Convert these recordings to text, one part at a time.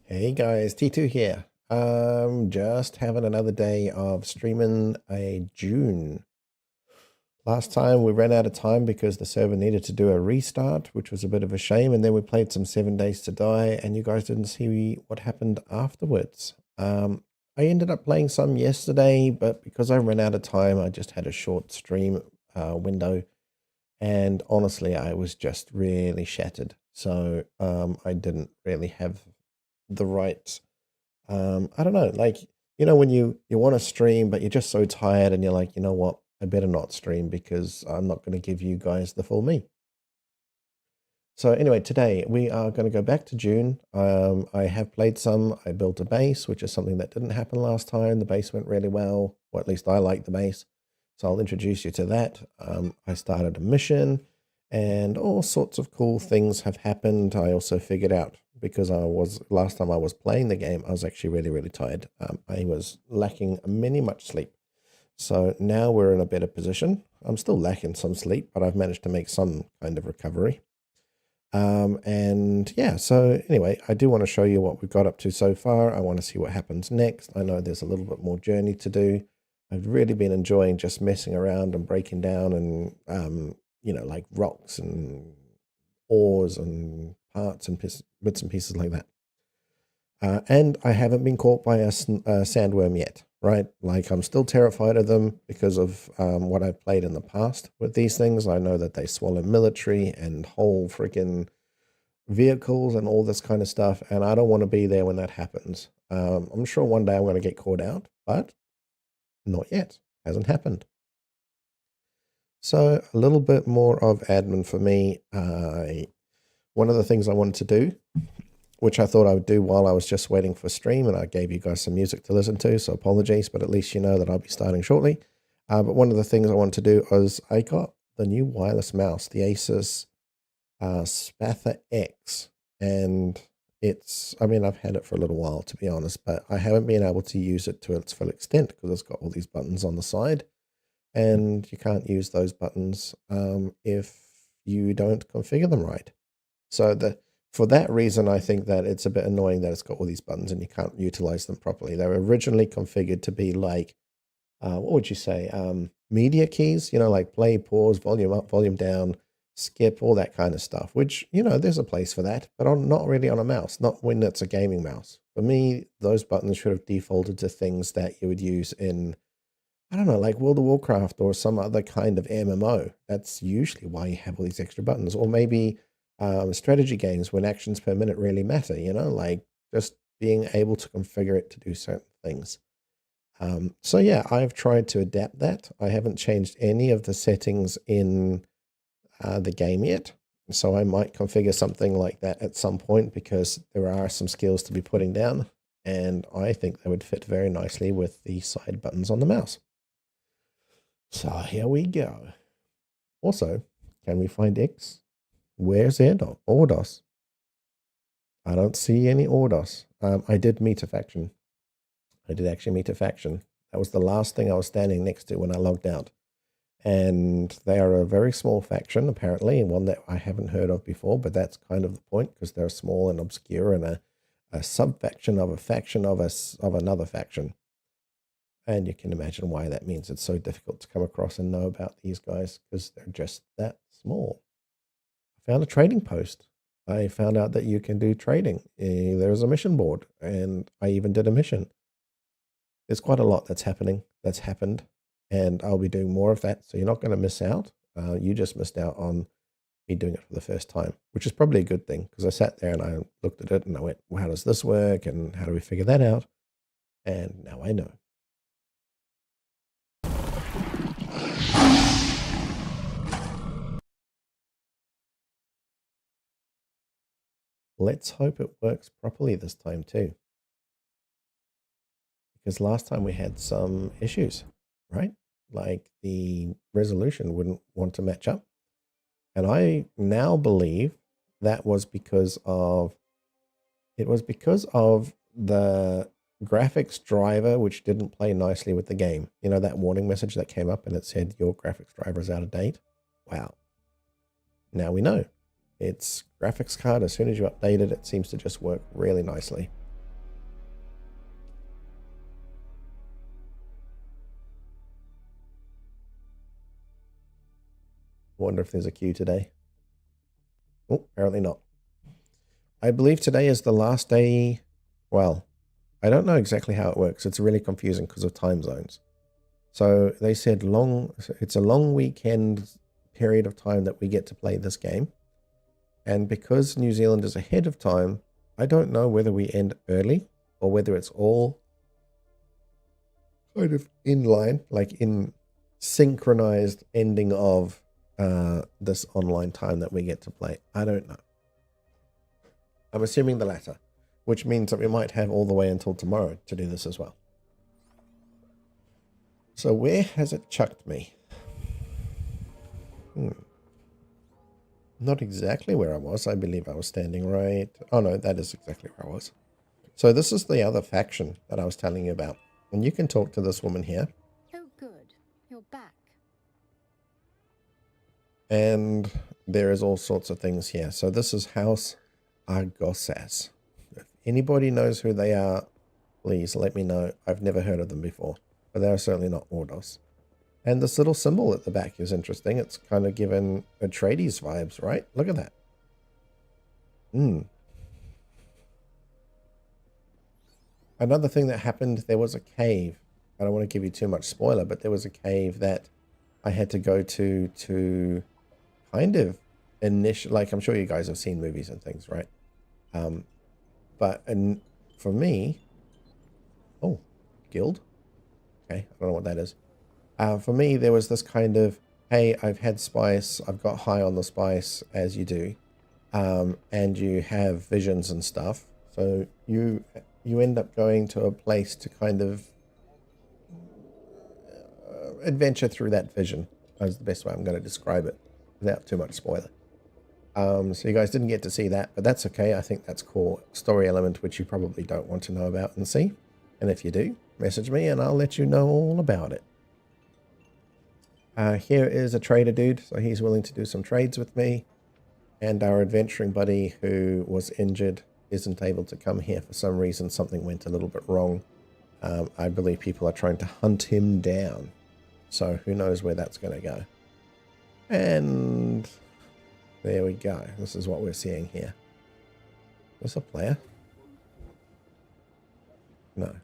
Hey guys, T2 here. Just having another day of streaming a Dune. Last time we ran out of time because the server needed to do a restart, which was a bit of a shame, and then we played some 7 Days to Die, and you guys didn't see what happened afterwards. I ended up playing some yesterday, but because I ran out of time, I just had a short stream window, and honestly, I was just really shattered. So I didn't really have the right I don't know, like, when you want to stream, but you're just so tired and you're like, you know what, I better not stream because I'm not going to give you guys the full me. So anyway, today we are going to go back to June. I have played some. I built a base, which is something that didn't happen last time. The base went really well, or at least I like the base. So I'll introduce you to that. I started a mission, and all sorts of cool things have happened. I also figured out because last time I was playing the game, I was actually really, really tired. I was lacking many much sleep. So now we're in a better position. I'm still lacking some sleep, but I've managed to make some kind of recovery. And yeah, so anyway, I do want to show you what we've got up to so far. I want to see what happens next. I know there's a little bit more journey to do. I've really been enjoying just messing around and breaking down and, like rocks and ores and parts and bits and pieces like that. And I haven't been caught by a sandworm yet, right? Like I'm still terrified of them because of what I've played in the past with these things. I know that they swallow military and whole freaking vehicles and all this kind of stuff, and I don't want to be there when that happens. I'm sure one day I'm going to get caught out, but not yet. Hasn't happened. So a little bit more of admin for me. One of the things I wanted to do, which I thought I would do while I was just waiting for stream, and I gave you guys some music to listen to, so apologies, but at least you know that I'll be starting shortly. But one of the things I wanted to do was I got the new wireless mouse, the Asus Spatha X, and I've had it for a little while, to be honest, but I haven't been able to use it to its full extent because it's got all these buttons on the side, and you can't use those buttons if you don't configure them right. So for that reason, I think that it's a bit annoying that it's got all these buttons and you can't utilize them properly. They were originally configured to be like, what would you say, media keys, like play, pause, volume up, volume down, skip, all that kind of stuff, which, there's a place for that, but not really on a mouse, not when it's a gaming mouse. For me, those buttons should have defaulted to things that you would use in, I don't know, like World of Warcraft or some other kind of MMO. That's usually why you have all these extra buttons. Or maybe strategy games when actions per minute really matter, like just being able to configure it to do certain things. So yeah, I've tried to adapt that. I haven't changed any of the settings in the game yet. So I might configure something like that at some point because there are some skills to be putting down. And I think they would fit very nicely with the side buttons on the mouse. So here we go. Also, can we find X? Where's Ordos? I don't see any Ordos. I did meet a faction. I did actually meet a faction. That was the last thing I was standing next to when I logged out. And they are a very small faction, apparently, and one that I haven't heard of before, but that's kind of the point because they're small and obscure and a sub-faction of a faction of another faction. And you can imagine why that means it's so difficult to come across and know about these guys because they're just that small. I found a trading post. I found out that you can do trading. There's a mission board, and I even did a mission. There's quite a lot that's happened, and I'll be doing more of that. So you're not going to miss out. You just missed out on me doing it for the first time, which is probably a good thing because I sat there and I looked at it and I went, well, how does this work? And how do we figure that out? And now I know. Let's hope it works properly this time too. Because last time we had some issues, right? Like the resolution wouldn't want to match up. And I now believe that was because of the graphics driver, which didn't play nicely with the game. You know, that warning message that came up and it said your graphics driver is out of date. Wow. Now we know. its graphics card, as soon as you update it, it seems to just work really nicely. Wonder if there's a queue today. Oh, apparently not. I believe today is the last day. Well, I don't know exactly how it works. It's really confusing because of time zones. So they said it's a long weekend period of time that we get to play this game. And because New Zealand is ahead of time, I don't know whether we end early or whether it's all kind of in line, like in synchronized ending of this online time that we get to play. I don't know. I'm assuming the latter, which means that we might have all the way until tomorrow to do this as well. So where has it chucked me? Not exactly where I was. I believe I was standing right. Oh no, that is exactly where I was. So this is the other faction that I was telling you about. And you can talk to this woman here. Oh good, you're back. And there is all sorts of things here. So this is House Argosas. If anybody knows who they are, please let me know. I've never heard of them before, but they are certainly not Ordos. And this little symbol at the back is interesting. It's kind of given Atreides vibes, right? Look at that. Another thing that happened, there was a cave. I don't want to give you too much spoiler, but there was a cave that I had to go to kind of like, I'm sure you guys have seen movies and things, right? And for me, oh, guild. Okay, I don't know what that is. For me, there was this kind of, hey, I've had spice, I've got high on the spice, as you do, and you have visions and stuff. So you end up going to a place to kind of adventure through that vision. That's the best way I'm going to describe it without too much spoiler. So you guys didn't get to see that, but that's okay. I think that's cool story element, which you probably don't want to know about and see. And if you do, message me and I'll let you know all about it. Here is a trader dude, so he's willing to do some trades with me. And our adventuring buddy who was injured isn't able to come here for some reason. Something went a little bit wrong. I believe people are trying to hunt him down. So who knows where that's going to go. And there we go. This is what we're seeing here. Is this a player? No.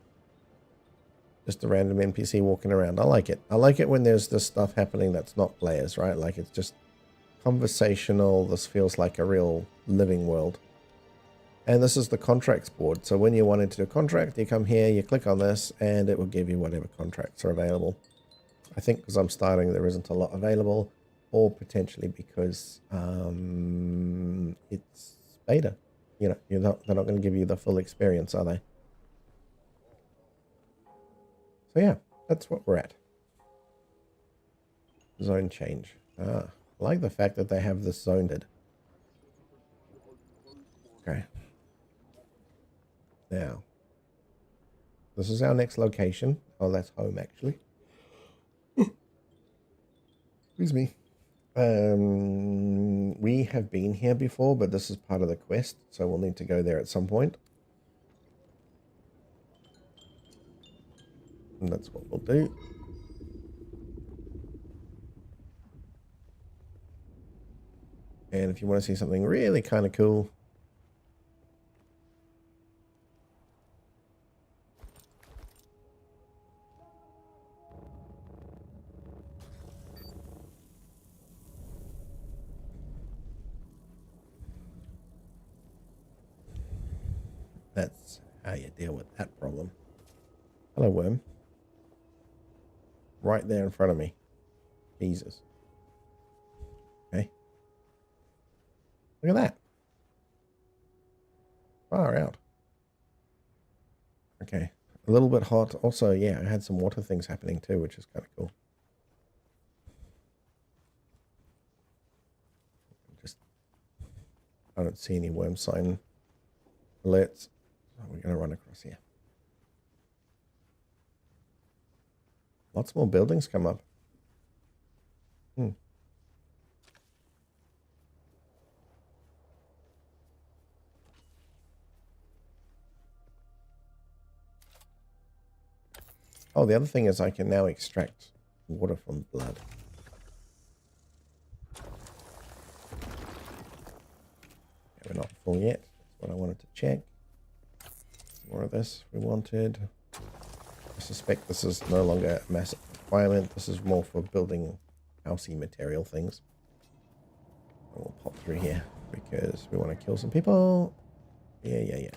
Just a random NPC walking around. I like it. I like it when there's this stuff happening that's not players, right? Like it's just conversational. This feels like a real living world. And this is the contracts board. So when you wanted to do a contract, you come here, you click on this, and it will give you whatever contracts are available. I think because I'm starting, there isn't a lot available, or potentially because it's beta. You know, they're not going to give you the full experience, are they? So yeah, that's what we're at. Zone change. I like the fact that they have this zoned. Okay. Now, this is our next location. Oh, that's home, actually. Excuse me. We have been here before, but this is part of the quest, so we'll need to go there at some point. And that's what we'll do. And if you want to see something really kind of cool, that's how you deal with that problem. Hello, worm. Right there in front of me. Jesus. Okay. Look at that. Far out. Okay. A little bit hot. Also, yeah, I had some water things happening too, which is kind of cool. I don't see any worm sign alerts. So we're going to run across here. Lots more buildings come up. Oh, the other thing is I can now extract water from blood. Okay, we're not full yet. That's what I wanted to check. More of this we wanted. I suspect this is no longer a massive requirement. This is more for building housey material things. We'll pop through here because we want to kill some people. Yeah.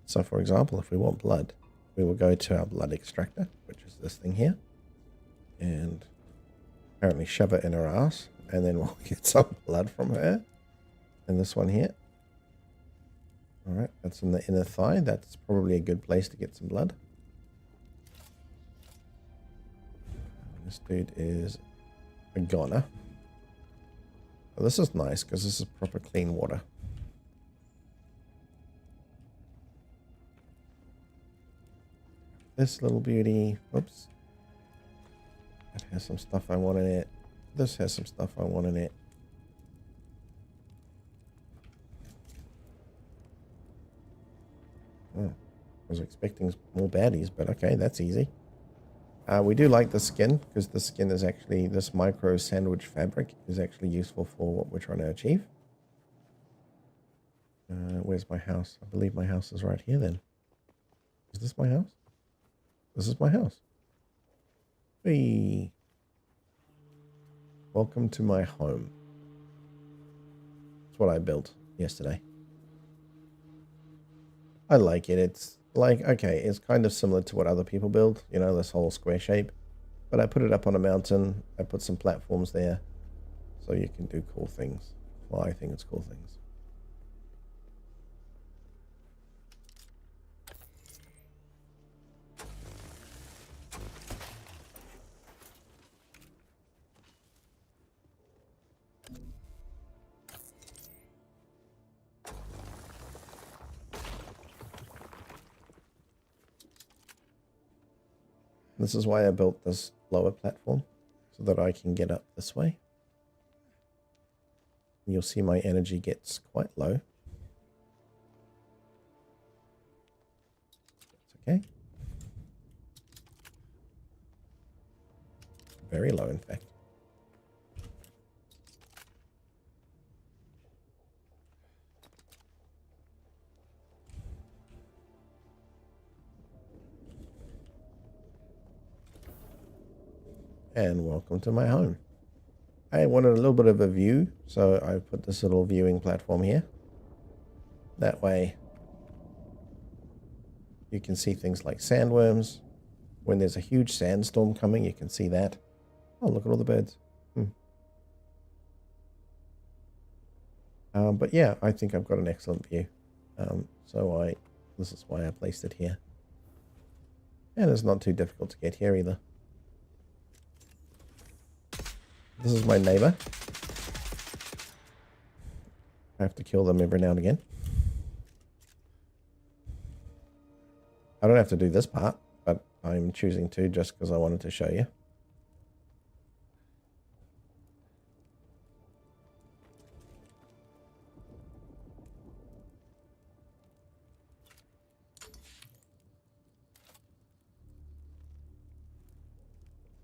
So for example, if we want blood, we will go to our blood extractor, which is this thing here, and apparently shove it in her ass, and then we'll get some blood from her. And this one here. Alright, that's in the inner thigh. That's probably a good place to get some blood. This dude is a goner. Oh, this is nice because this is proper clean water. This little beauty, oops. That has some stuff I want in it. This has some stuff I want in it. Oh, I was expecting more baddies, but okay, that's easy. We do like the skin because the skin is actually, this micro sandwich fabric is actually useful for what we're trying to achieve. Where's my house? I believe my house is right here then. Is this my house? This is my house. Hey. Welcome to my home. That's what I built yesterday. I like it. It's like, okay, it's kind of similar to what other people build, you know, this whole square shape. But I put it up on a mountain. I put some platforms there so you can do cool things. Well, I think it's cool things. This is why I built this lower platform, so that I can get up this way. And you'll see my energy gets quite low. That's okay. Very low, in fact. And welcome to my home. I wanted a little bit of a view, so I put this little viewing platform here. That way you can see things like sandworms. When there's a huge sandstorm coming, you can see that. Oh, look at all the birds. But yeah, I think I've got an excellent view. This is why I placed it here. And it's not too difficult to get here either. This is my neighbor. I have to kill them every now and again. I don't have to do this part, but I'm choosing to just because I wanted to show you.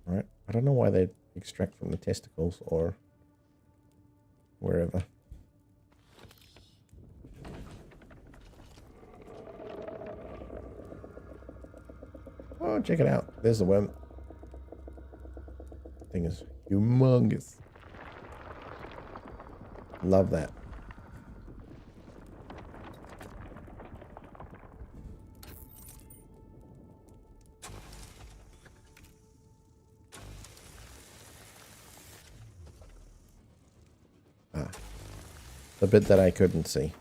All right. I don't know why they extract from the testicles or wherever. Oh, check it out. There's the worm. Thing is humongous. Love that. The bit that I couldn't see.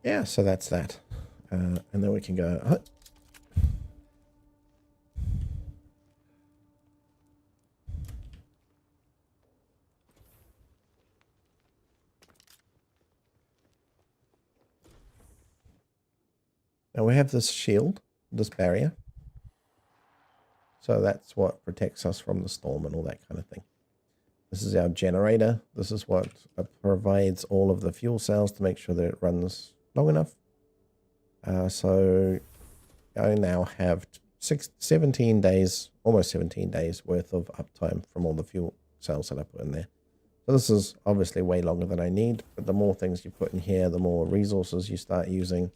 Yeah, so that's that. And then we can go... Now we have this shield, this barrier. So that's what protects us from the storm and all that kind of thing. This is our generator. This is what provides all of the fuel cells to make sure that it runs long enough. So I now have 17 days, almost 17 days worth of uptime from all the fuel cells that I put in there. So this is obviously way longer than I need, but the more things you put in here, the more resources you start using.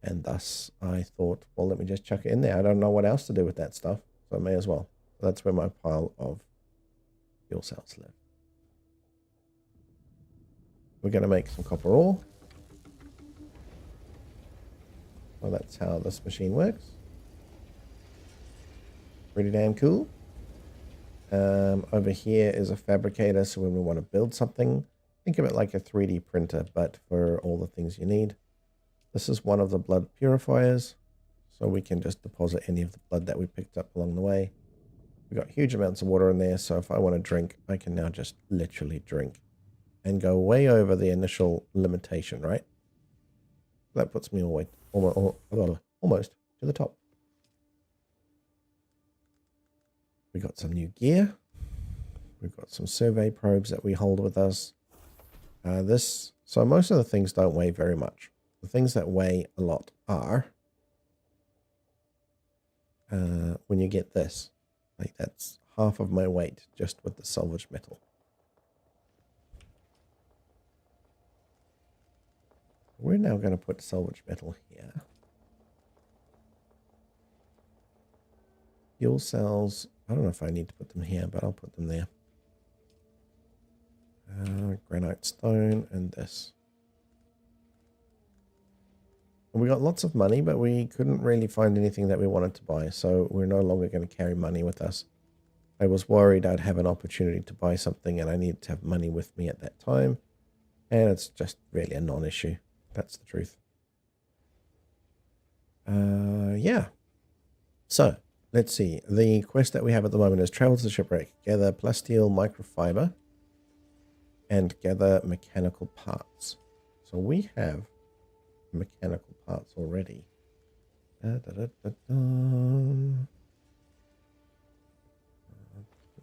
And thus I thought, well, let me just chuck it in there. I don't know what else to do with that stuff, so I may as well. So that's where my pile of fuel cells live. We're going to make some copper ore. Well, that's how this machine works. Pretty damn cool. Over here is a fabricator, so when we want to build something, think of it like a 3D printer, but for all the things you need. This is one of the blood purifiers, so we can just deposit any of the blood that we picked up along the way. We've got huge amounts of water in there, so if I want to drink, I can now just literally drink and go way over the initial limitation, right? That puts me almost to the top. We got some new gear. We've got some survey probes that we hold with us. So most of the things don't weigh very much. The things that weigh a lot are when you get this. Like that's half of my weight just with the salvage metal. We're now going to put salvage metal here. Fuel cells. I don't know if I need to put them here, but I'll put them there. Granite stone and this. And we got lots of money, but we couldn't really find anything that we wanted to buy, so we're no longer going to carry money with us. I was worried I'd have an opportunity to buy something and I needed to have money with me at that time, and it's just really a non-issue. That's the truth. Yeah. So, let's see. The quest that we have at the moment is travel to the shipwreck, gather plasteel microfiber, and gather mechanical parts. So we have mechanical parts already.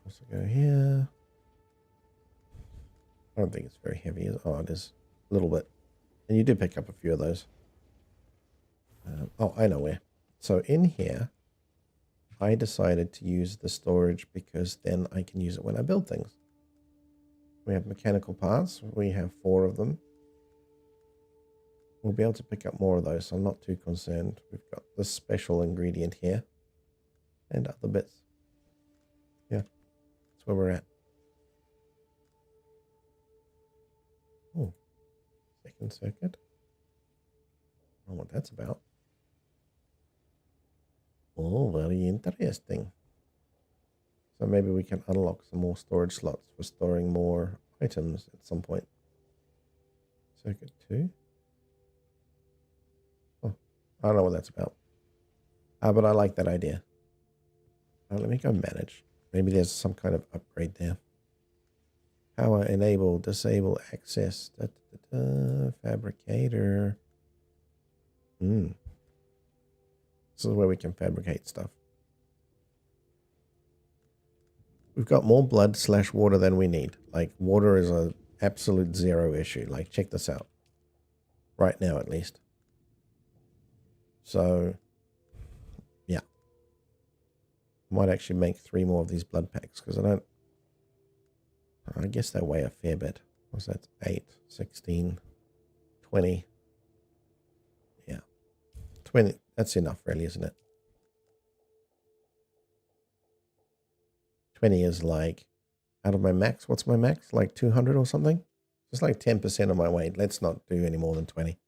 Also go here. I don't think it's very heavy. Oh, it is a little bit. And you did pick up a few of those. Oh, I know where. So in here, I decided to use the storage because then I can use it when I build things. We have mechanical parts. We have 4 of them. We'll be able to pick up more of those, so I'm not too concerned. We've got this special ingredient here and other bits. Yeah, that's where we're at. Oh, second circuit. I don't know what that's about. Oh, very interesting. So maybe we can unlock some more storage slots for storing more items at some point. Circuit 2. Oh, I don't know what that's about. But I like that idea. Let me go manage. Maybe there's some kind of upgrade there. Power enable, disable access. Fabricator. This is where we can fabricate stuff. We've got more blood/water than we need. Like, water is an absolute 0 issue. Like, check this out. Right now, at least. So, yeah. Might actually make 3 more of these blood packs, because I guess they weigh a fair bit. What's that? 8, 16, 20. Yeah. 20. That's enough, really, isn't it? 20 is like, out of my max, what's my max? Like 200 or something? Just like 10% of my weight. Let's not do any more than 20.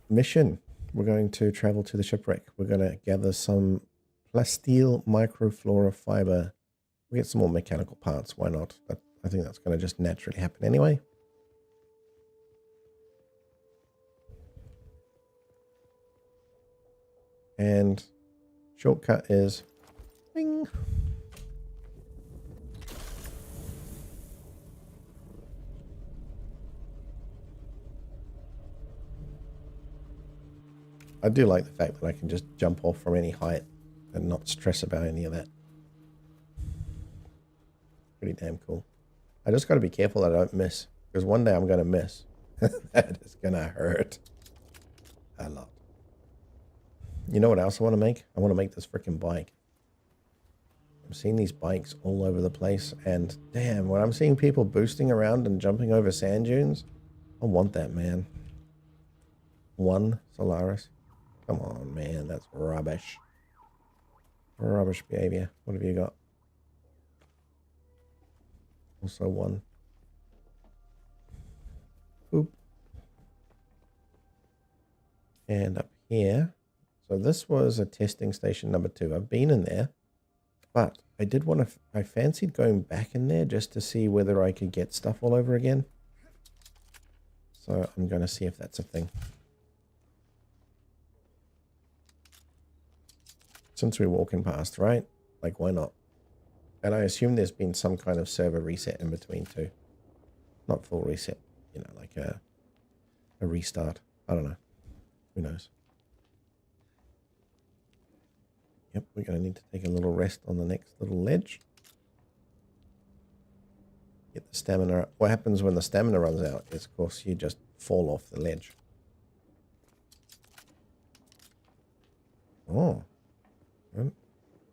Mission. We're going to travel to the shipwreck. We're going to gather some plasteel microflora fiber. We'll get some more mechanical parts. Why not? I think that's going to just naturally happen anyway. And shortcut is bing. I do like the fact that I can just jump off from any height and not stress about any of that. pretty damn cool. I just got to be careful that I don't miss, because one day I'm going to miss. That is going to hurt a lot. You know what else I want to make? I want to make this freaking bike. I'm seeing these bikes all over the place, and damn, when I'm seeing people boosting around and jumping over sand dunes, I want that, man. One Solaris. Come on, man, that's rubbish. Rubbish behavior. What have you got? Also one. Boop. And up here. So this was a testing station number 2. I've been in there. But I did want to, I fancied going back in there just to see whether I could get stuff all over again. So I'm going to see if that's a thing. Since we're walking past, right? Like, why not? And I assume there's been some kind of server reset in between too. Not full reset, you know, like a restart. I don't know. Who knows? Yep, we're going to need to take a little rest on the next little ledge. Get the stamina up. What happens when the stamina runs out is, of course, you just fall off the ledge. Oh. I don't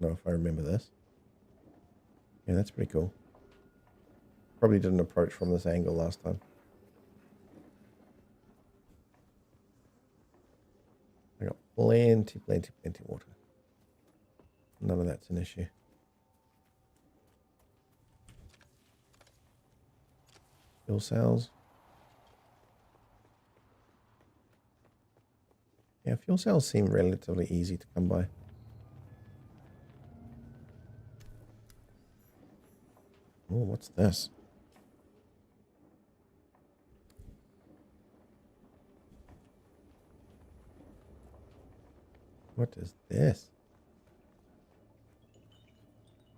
know if I remember this. Yeah, that's pretty cool. Probably didn't approach from this angle last time. I got plenty water. None of that's an issue. Fuel cells. Yeah, fuel cells seem relatively easy to come by. Oh, what's this? What is this?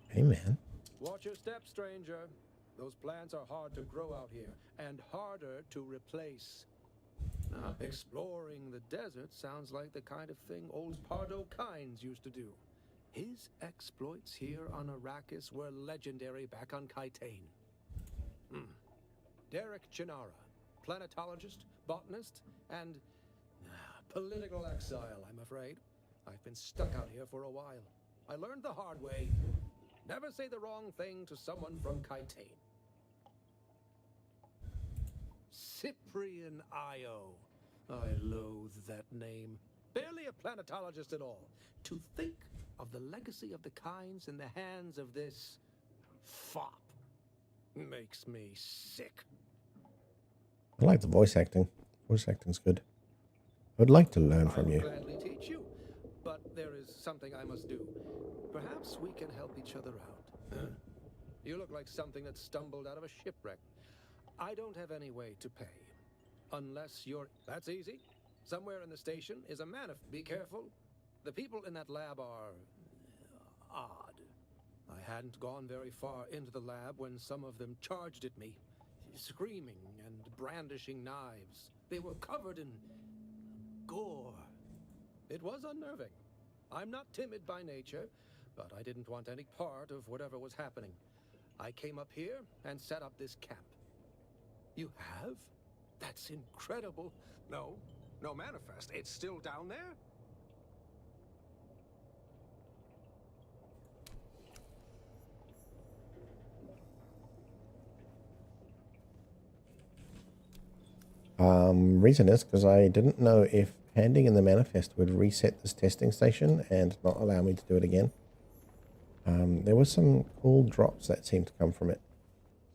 Hey, man. Watch your step, stranger. Those plants are hard to grow out here, and harder to replace. Now, exploring the desert sounds like the kind of thing old Pardo Kynes used to do. His exploits here on Arrakis were legendary back on Kytane. Derek Chinara, planetologist, botanist, and political exile, I'm afraid. I've been stuck out here for a while. I learned the hard way. Never say the wrong thing to someone from Kytane. Cyprian Io. I loathe that name. Barely a planetologist at all. To think of the legacy of the Kynes in the hands of this fop makes me sick. I like the voice acting. Voice acting's good. I would like to learn from you. I'll gladly teach you, but there is something I must do. Perhaps we can help each other out. You look like something that stumbled out of a shipwreck. I don't have any way to pay. Unless you're... That's easy. Somewhere in the station is a Be careful. The people in that lab are... odd. I hadn't gone very far into the lab when some of them charged at me, screaming and brandishing knives. They were covered in... gore. It was unnerving. I'm not timid by nature, but I didn't want any part of whatever was happening. I came up here and set up this camp. You have? That's incredible. No manifest. It's still down there? Reason is because I didn't know if handing in the manifest would reset this testing station and not allow me to do it again. There were some cool drops that seemed to come from it.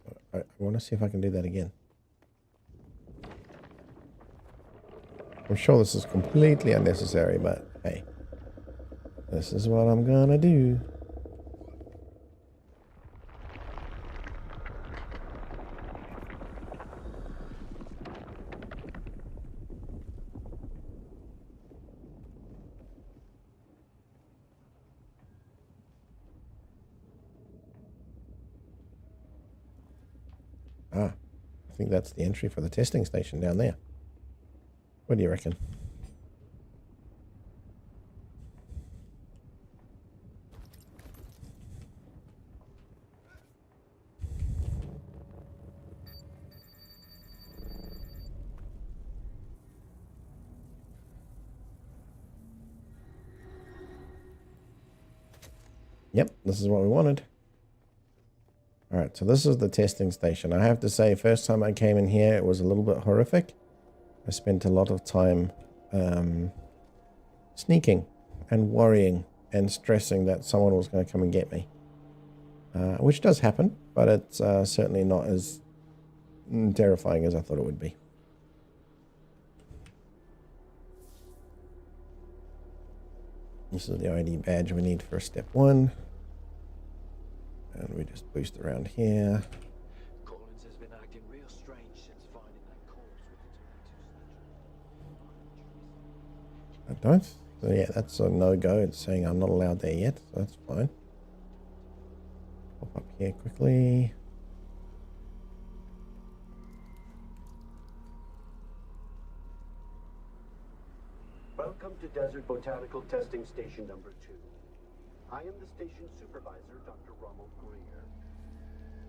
So I want to see if I can do that again. I'm sure this is completely unnecessary, but hey, this is what I'm gonna do. Ah, I think that's the entry for the testing station down there. What do you reckon? Yep, this is what we wanted. All right, so this is the testing station. I have to say, first time I came in here, it was a little bit horrific. I spent a lot of time sneaking and worrying and stressing that someone was going to come and get me. Which does happen, but it's certainly not as terrifying as I thought it would be. This is the ID badge we need for step 1. And we just boost around here. Collins has been acting real strange since finding that corpse with the I don't. So yeah, that's a no-go. It's saying I'm not allowed there yet, so that's fine. Pop up here quickly. Welcome to Desert Botanical Testing Station number 2. I am the station supervisor, Dr. Ronald Greer.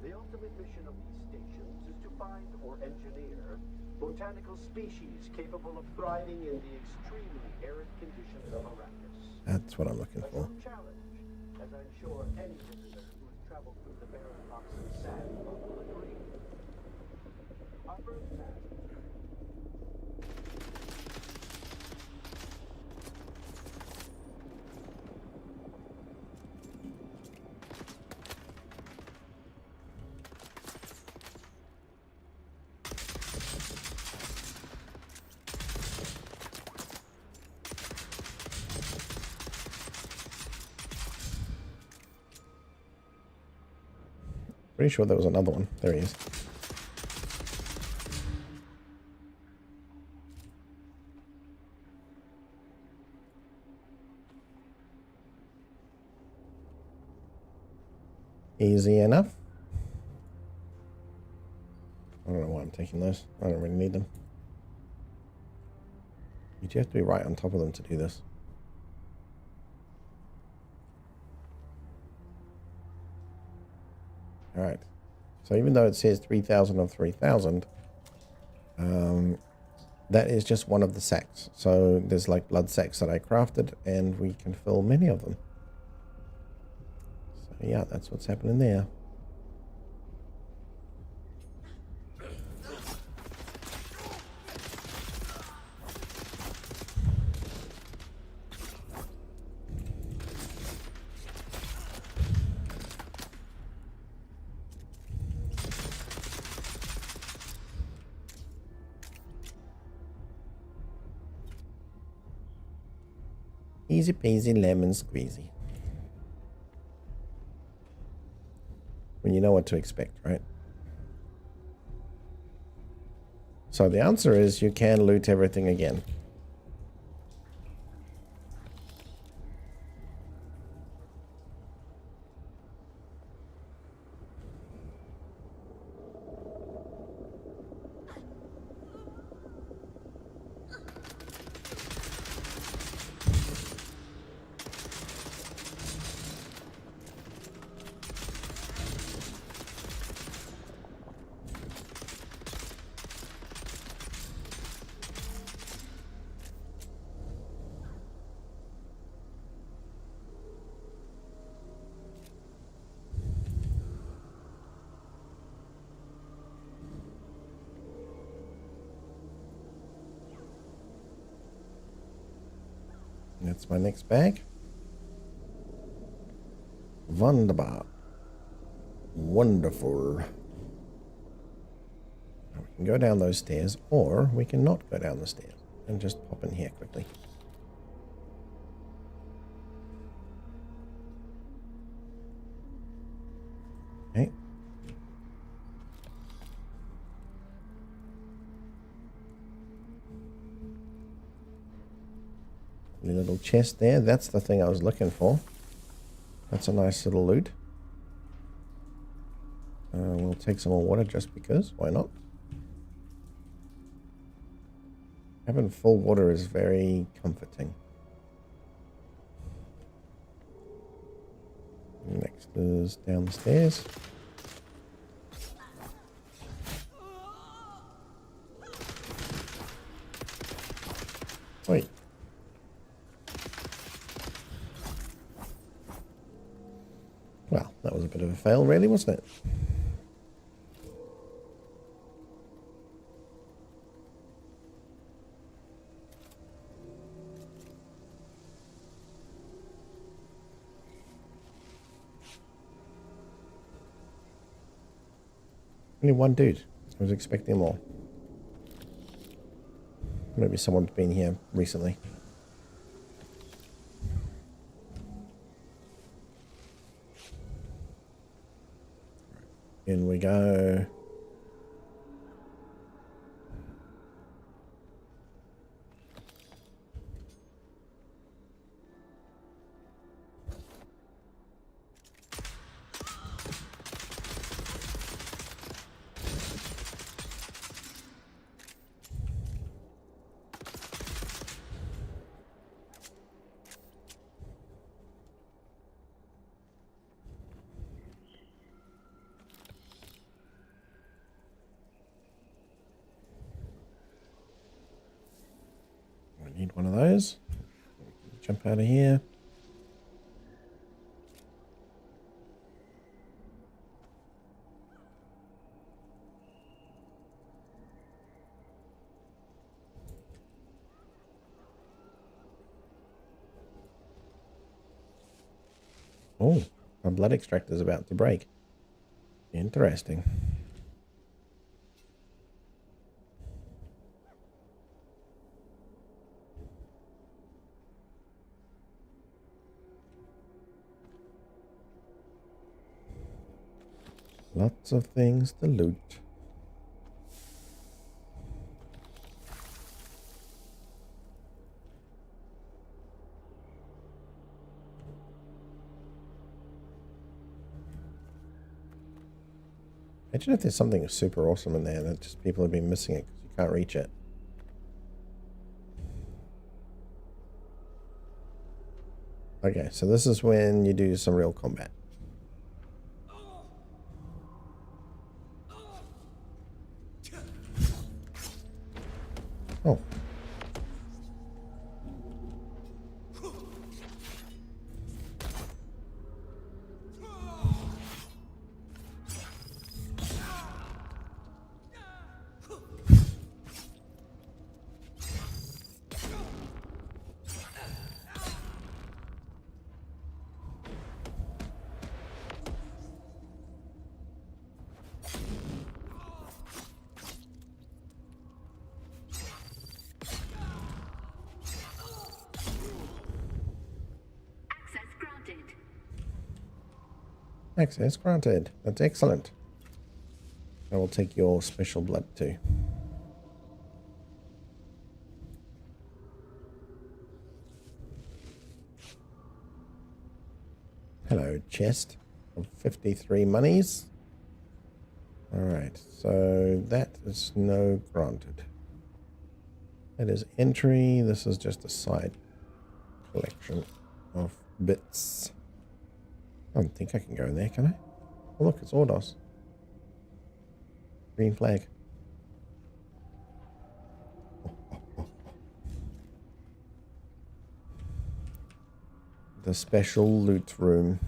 The ultimate mission of these stations is to find or engineer botanical species capable of thriving in the extremely arid conditions of Arrakis. That's what I'm looking A for. true challenge, as I'm sure any visitor who has traveled through the barren rocks and sand will agree. Our first task. Pretty sure there was another one. There he is. Easy enough. I don't know why I'm taking those. I don't really need them. You do have to be right on top of them to do this. All right. So even though it says 3,000 of 3,000, that is just one of the sacks. So there's like blood sacks that I crafted, and we can fill many of them. So yeah, that's what's happening there. Easy peasy lemon squeezy. When you know what to expect, right? So the answer is you can loot everything again. That's my next bag. Wunderbar. Wonderful. Now we can go down those stairs, or we can not go down the stairs and just pop in here quickly. Okay. The little chest there, that's the thing I was looking for. That's a nice little loot. We'll take some more water just because, why not? Having full water is very comforting. Next is down the stairs. Wait. Well, that was a bit of a fail, really, wasn't it? Only one dude. I was expecting more. Maybe someone's been here recently. In we go. I need one of those. Jump out of here. Oh, my blood extractor is about to break. Interesting. Lots of things to loot. Imagine if there's something super awesome in there that just people have been missing it because you can't reach it. Okay, so this is when you do some real combat. Oh. Access granted. That's excellent. I will take your special blood too. Hello, chest of 53 monies. Alright, so that is no granted. That is entry. This is just a side collection of bits. I don't think I can go in there, can I? Oh, look, it's Ordos. Green flag. The special loot room.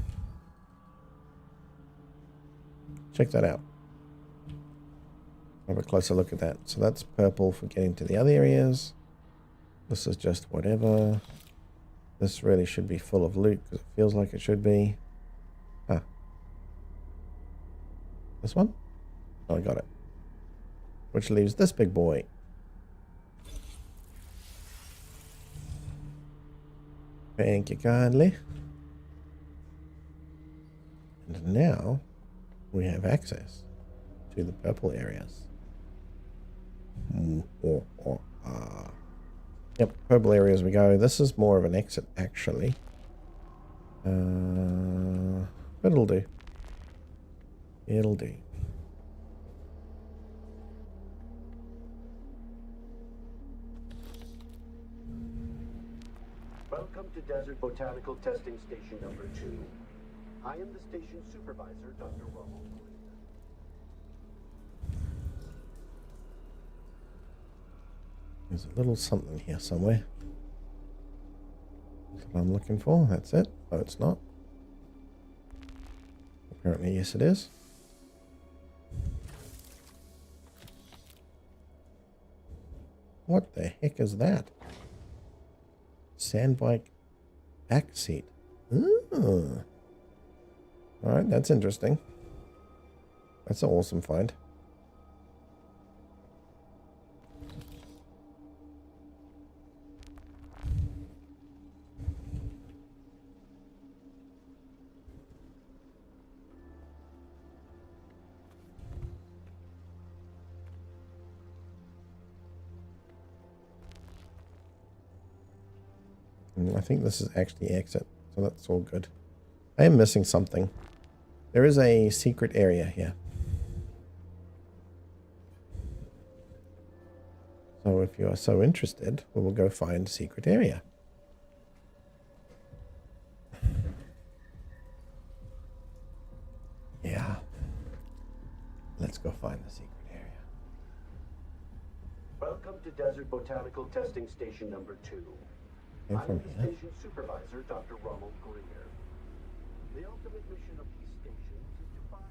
Check that out. Have a closer look at that. So that's purple for getting to the other areas. This is just whatever. This really should be full of loot because it feels like it should be. Ah. This one? Oh, I got it. Which leaves this big boy. Thank you kindly. And now we have access to the purple areas. Yep, purple areas we go. This is more of an exit, actually. But it'll do. It'll do. Welcome to Desert Botanical Testing Station number 2. I am the station supervisor, Dr. Rommel. There's a little something here somewhere. That's what I'm looking for. That's it. Oh, it's not. Apparently, yes, it is. What the heck is that? Sandbike back seat. Ooh. Alright, that's interesting. That's an awesome find. I think this is actually exit, so that's all good. I am missing something. There is a secret area here. So if you are so interested, we will go find a secret area. Yeah. Let's go find the secret area. Welcome to Desert Botanical Testing Station number 2. And I'm from the here. station supervisor, Dr. Rommel Greer. The ultimate mission of these stations is to find...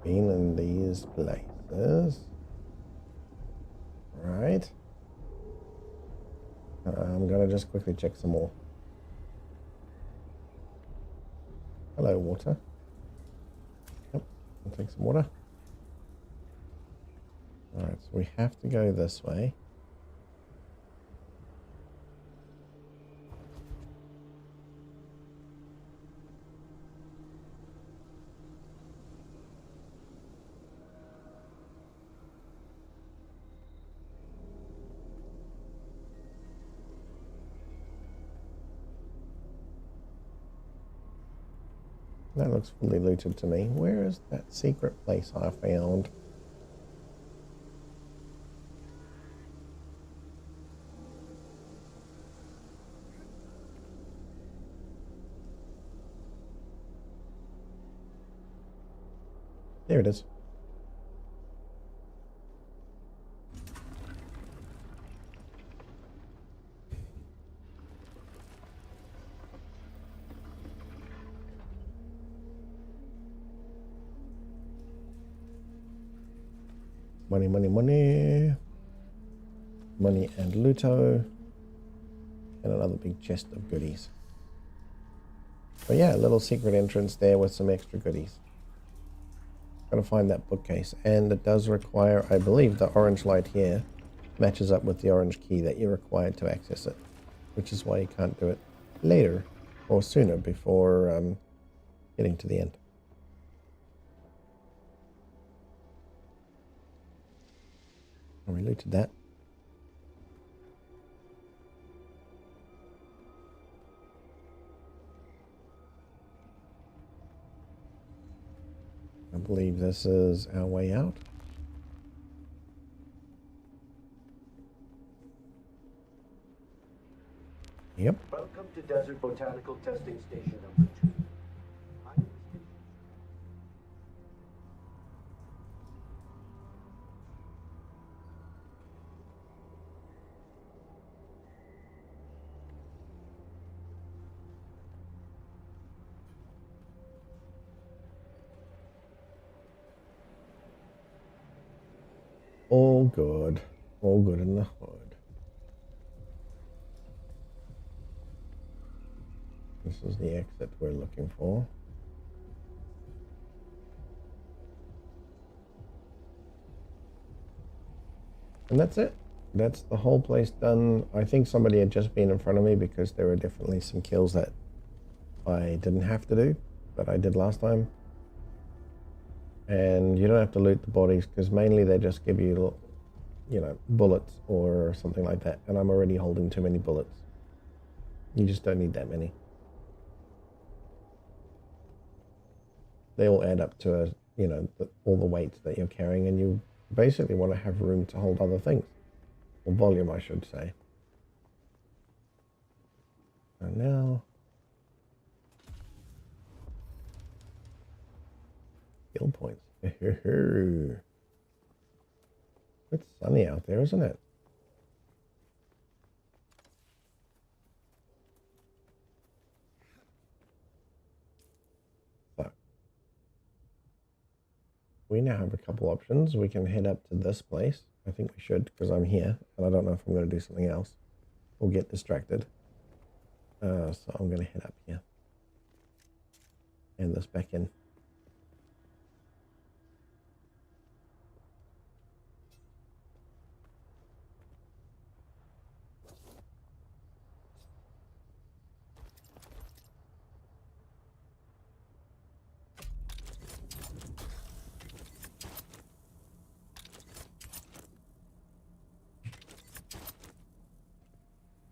Been in these places. Right. I'm gonna just quickly check some more. Hello, water. Yep, I'll take some water. Alright, so we have to go this way. That looks fully looted to me. Where is that secret place I found? There it is. Money, money, money. Money and Luto. And another big chest of goodies. But yeah, a little secret entrance there with some extra goodies. Gotta find that bookcase. And it does require, I believe, the orange light here matches up with the orange key that you're required to access it. Which is why you can't do it later or sooner before getting to the end. And we looted that. I believe this is our way out. Yep. Welcome to Desert Botanical Testing Station number 2. I'm the station... All good. All good in the hood. This is the exit we're looking for. And that's it. That's the whole place done. I think somebody had just been in front of me because there were definitely some kills that I didn't have to do, but I did last time. And you don't have to loot the bodies because mainly they just give you, you know, bullets or something like that. And I'm already holding too many bullets. You just don't need that many. They all add up to, you know, all the weights that you're carrying, and you basically want to have room to hold other things. Or volume, I should say. And now... skill points. It's sunny out there, isn't it? So, we now have a couple options. We can head up to this place. I think we should, because I'm here, and I don't know if I'm going to do something else or get distracted. So I'm going to head up here. And this back in.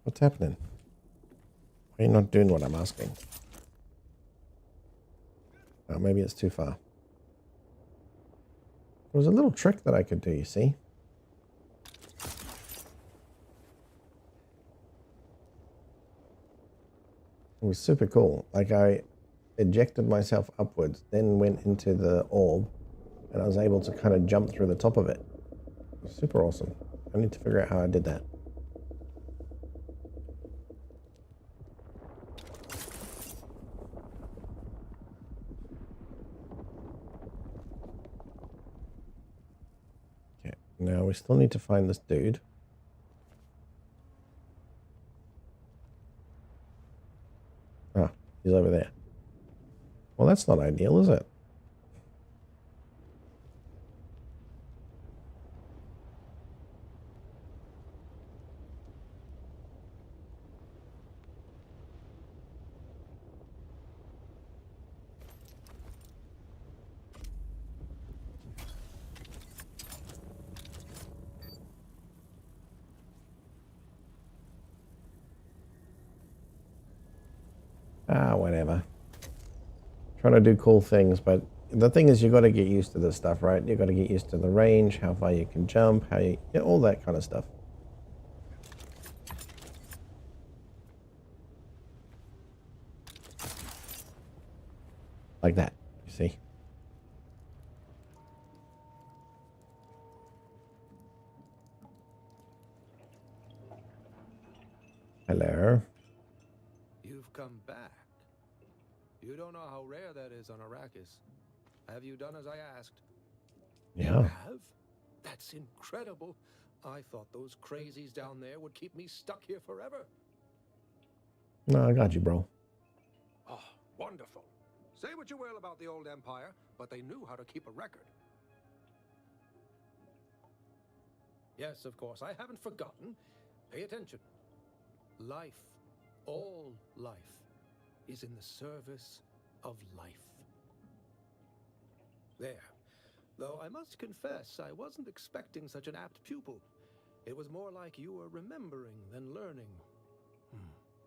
What's happening? Why are you not doing what I'm asking? Oh, maybe it's too far. There was a little trick that I could do, you see? It was super cool. Like, I ejected myself upwards, then went into the orb, and I was able to kind of jump through the top of it. It was super awesome. I need to figure out how I did that. Okay, now we still need to find this dude. Ah, he's over there. Well, that's not ideal, is it? Ah, whatever. Trying to do cool things, but the thing is, you got to get used to this stuff, right? You got to get used to the range, how far you can jump, how you, yeah, all that kind of stuff. Like that, you see? Hello. You've come back. You don't know how rare that is on Arrakis. Have you done as I asked? You Yeah. have? That's incredible. I thought those crazies down there would keep me stuck here forever. No, I got you, bro. Oh, wonderful. Say what you will about the old empire, but they knew how to keep a record. Yes, of course, I haven't forgotten. Pay attention. Life, all life, is in the service of life. There. Though I must confess, I wasn't expecting such an apt pupil. It was more like you were remembering than learning.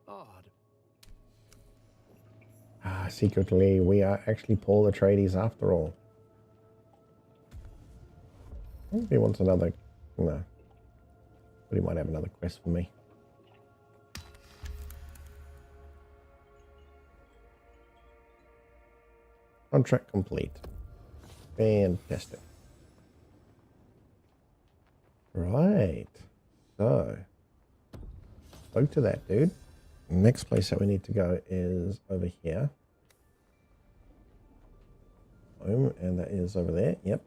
Odd. Ah, secretly, we are actually Paul Atreides after all. I think he wants another... No. But he might have another quest for me. Contract complete. Fantastic. Right. So, spoke to that dude. Next place that we need to go is over here. Boom, and that is over there. Yep.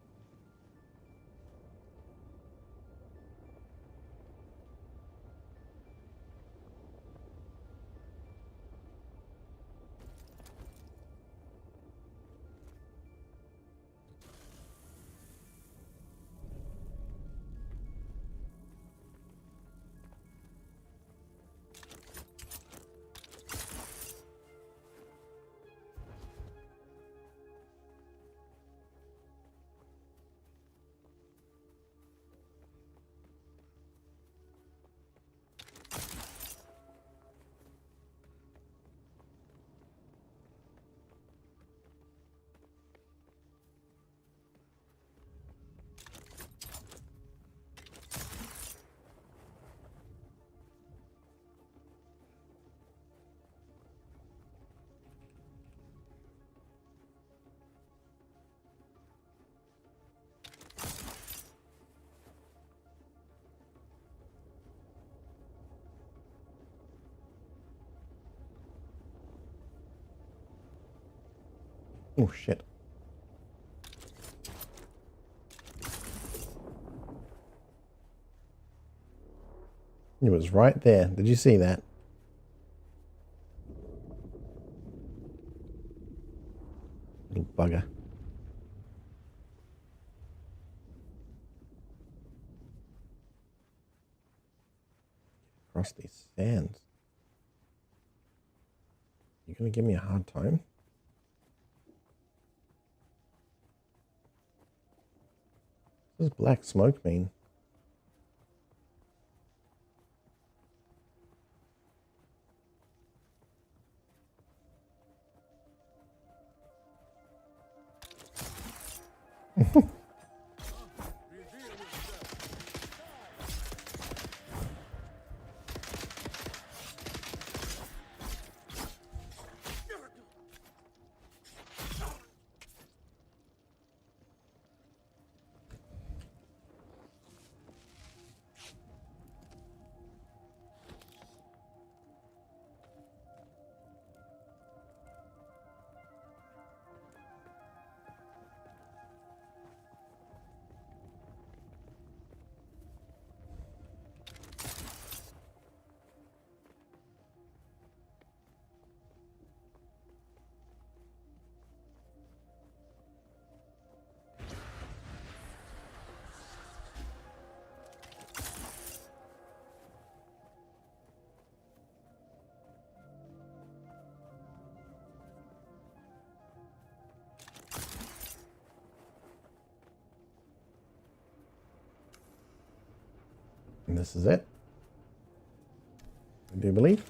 Oh, shit. It was right there. Did you see that? Little bugger. Across these sands. You're going to give me a hard time? What does black smoke mean? And this is it. I do believe.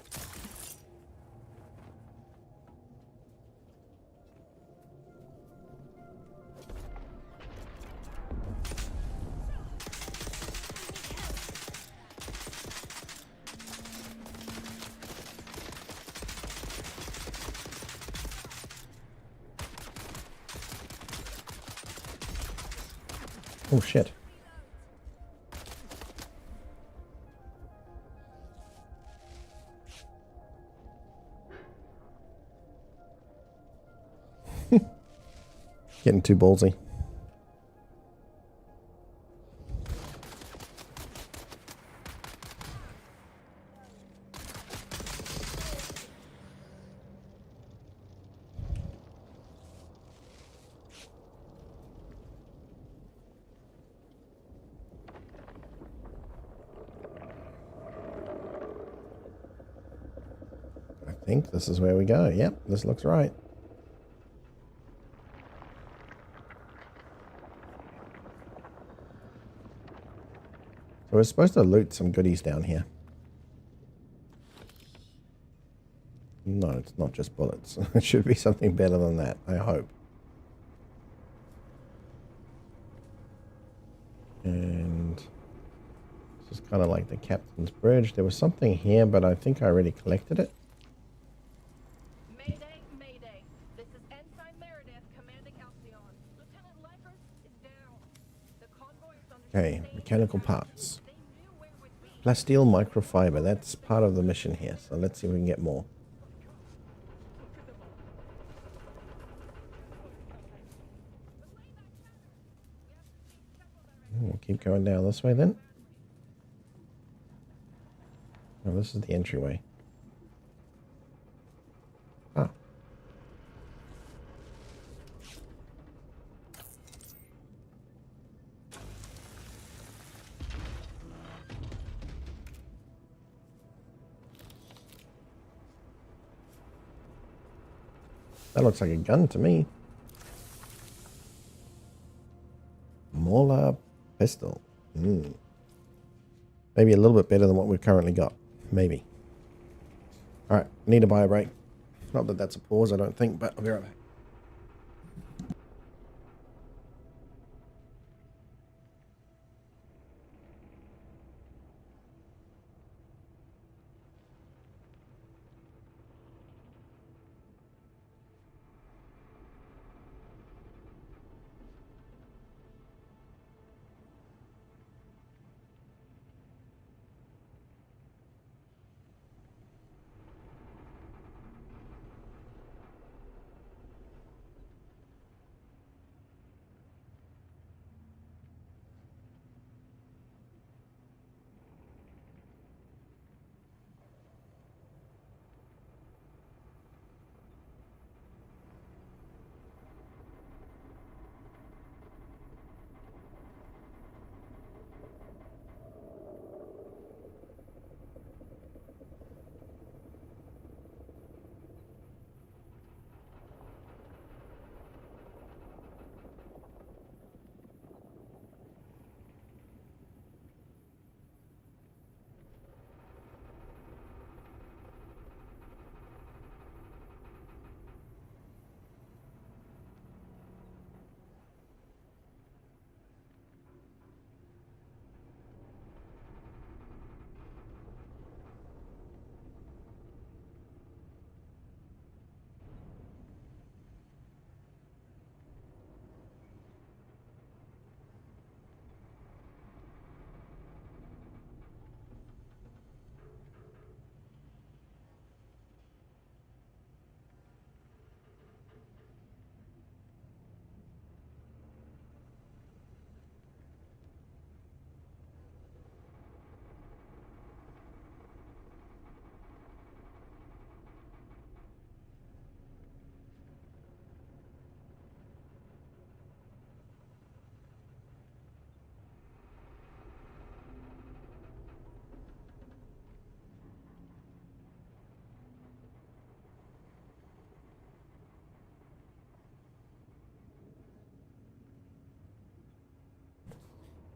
Oh shit. Getting too ballsy. I think this is where we go. Yep, this looks right. So we're supposed to loot some goodies down here. No, it's not just bullets. It should be something better than that, I hope. And this is kind of like the captain's bridge. There was something here, but I think I already collected it. Mayday, Mayday. This is Ensign Meredith commanding Alcyon. Lieutenant Lycos is down. The convoy is under Okay, sustained mechanical attack. parts. They knew where we'd be. Plasteel microfiber, that's part of the mission here. So let's see if we can get more. We'll keep going down this way then. Oh, this is the entryway. Ah. That looks like a gun to me. Mauler pistol. Maybe a little bit better than what we've currently got. Maybe. Alright, need to buy a break. Not that that's a pause, I don't think, but I'll be right back.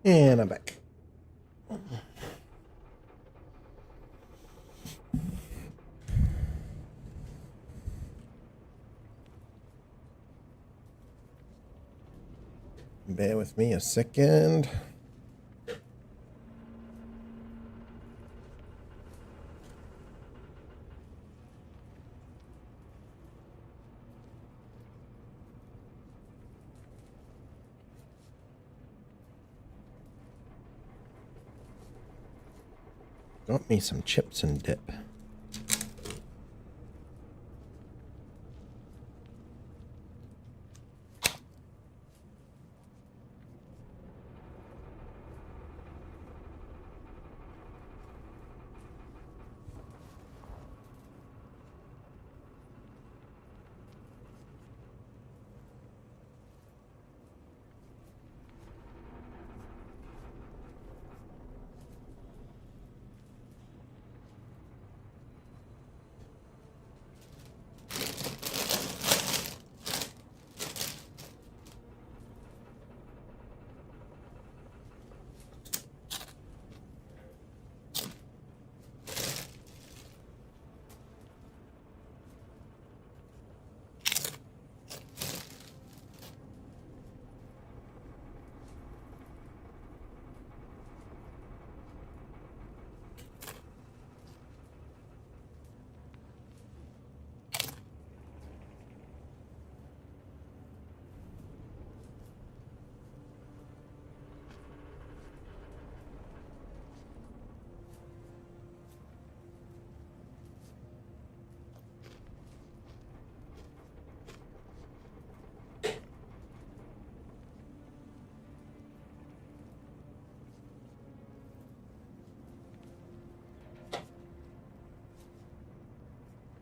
And I'm back. Bear with me a second. Got me some chips and dip.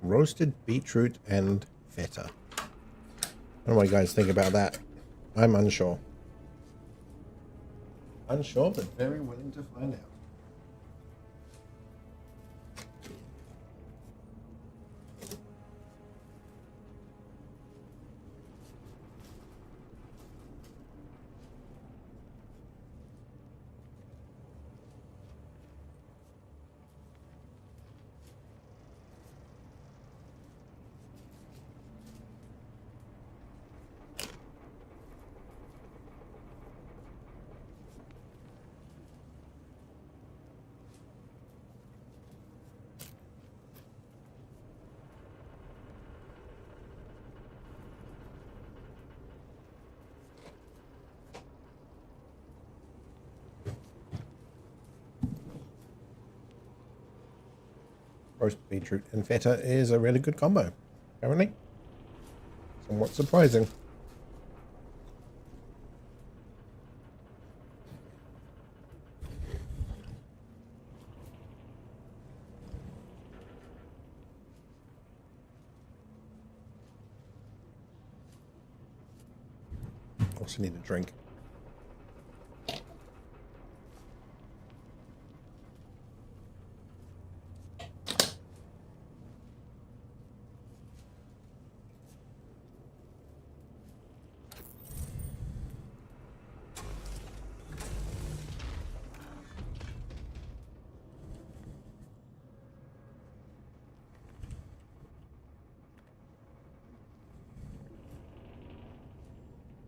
Roasted beetroot and feta. I don't know what you guys think about that. I'm unsure. Unsure, but very willing to find out. Roast beetroot and feta is a really good combo, apparently. Somewhat surprising. Also need a drink.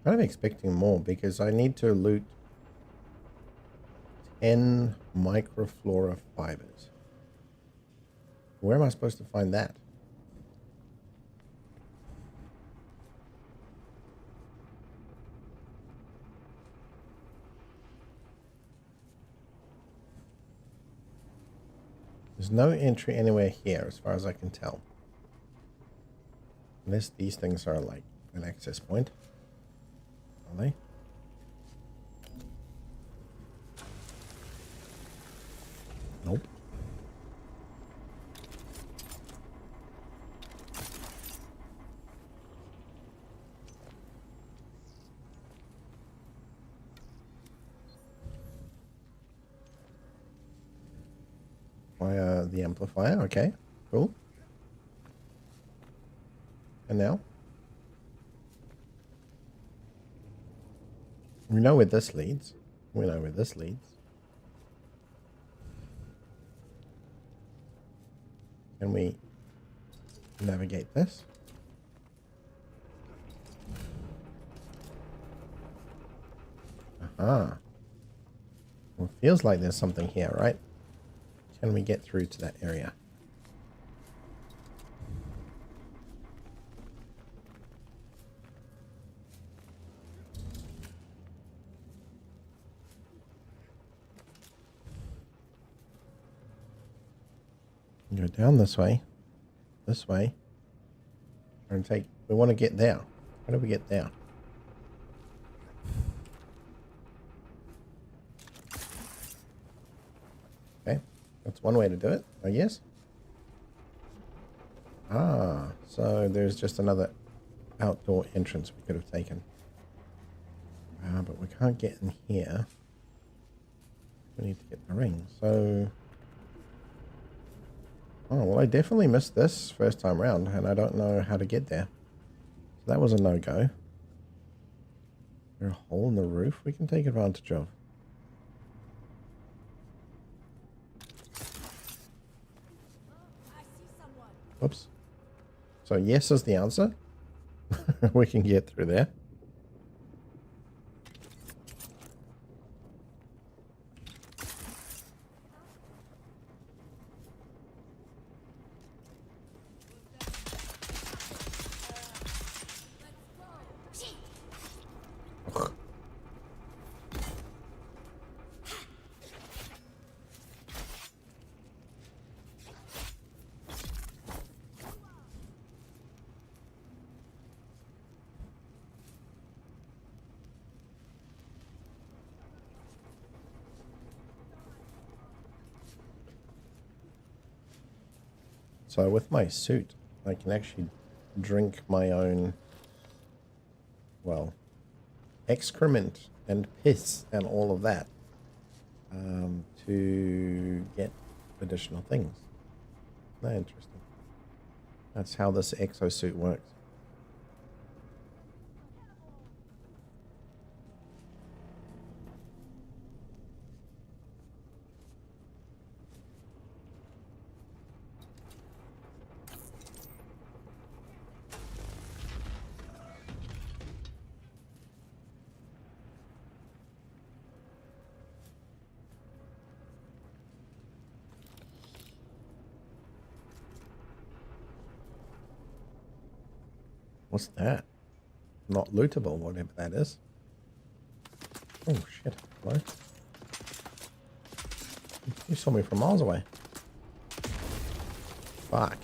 Kind of expecting more because I need to loot 10 microflora fibers. Where am I supposed to find that? There's no entry anywhere here as far as I can tell. Unless these things are like an access point. Are they? Nope. Via the amplifier, okay, cool. And now? We know where this leads. We know where this leads. Can we navigate this? Aha. Well, it feels like there's something here, right? Can we get through to that area? Go down this way. This way. And take... We want to get there. How do we get there? Okay. That's one way to do it, I guess. Ah, so there's just another outdoor entrance we could have taken. But we can't get in here. We need to get the ring. So... Oh, well, I definitely missed this first time round, and I don't know how to get there. So that was a no-go. Is there a hole in the roof we can take advantage of? Whoops. So yes is the answer. We can get through there. Ugh. So with my suit, I can actually drink my own, well, excrement and piss and all of that to get additional things. Isn't that interesting? That's how this exosuit works. What's that? Not lootable, whatever that is. Oh shit, hello? You saw me from miles away. Fuck.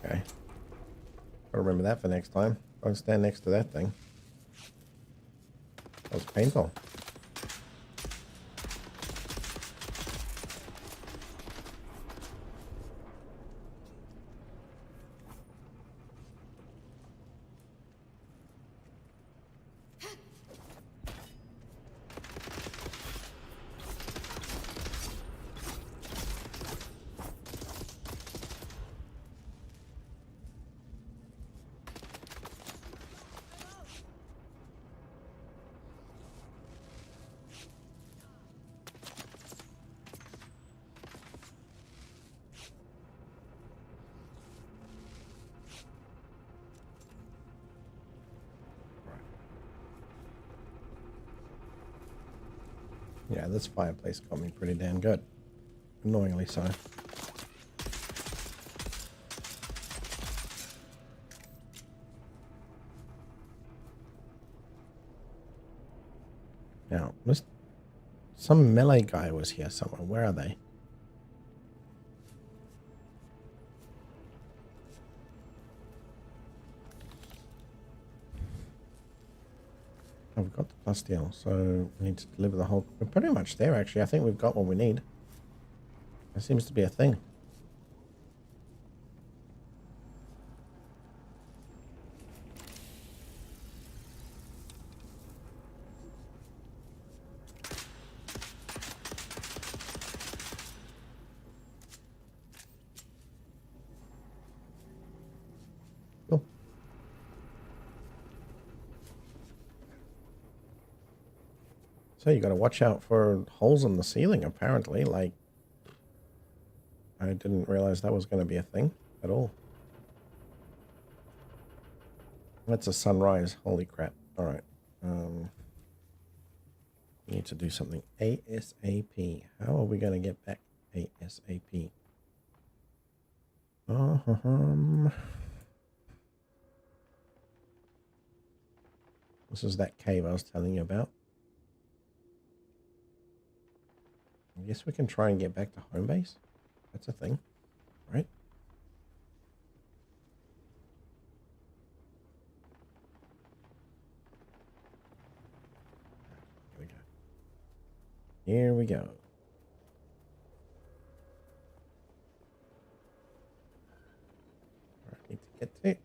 Okay. Gotta remember that for next time. Don't stand next to that thing. That was painful. Yeah, this fireplace got me pretty damn good. Annoyingly so. Now, some melee guy was here somewhere. Where are they? Oh, we've got the plasteel, so we need to deliver the whole... We're pretty much there, actually. I think we've got what we need. There seems to be a thing. Cool. So you got to watch out for holes in the ceiling, apparently. Like, I didn't realize that was going to be a thing at all. That's a sunrise. Holy crap. All right. Need to do something ASAP. How are we going to get back ASAP? This is that cave I was telling you about. I guess we can try and get back to home base. That's a thing, right? Here we go. Here we go. I need to get to it.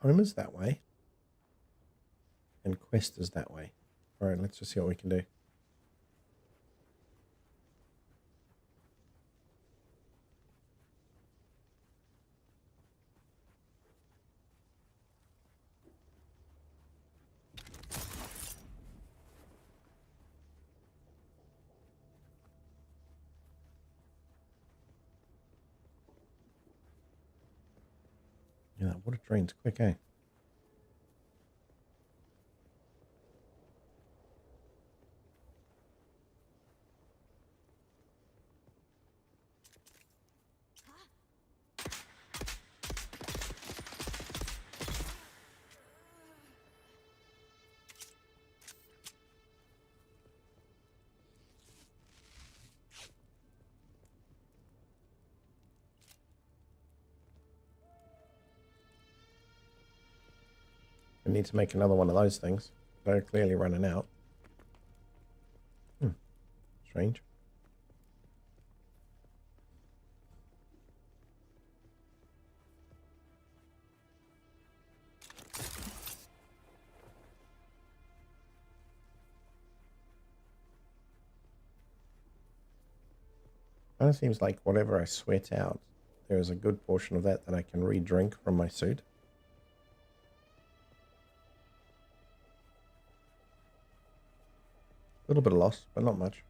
Home is that way. And quest is that way. Alright, let's just see what we can do. Yeah, that water drains quick, eh? We need to make another one of those things. They're clearly running out. Strange. Kind of seems like whatever I sweat out, there is a good portion of that I can re-drink from my suit. A little bit of loss, but not much.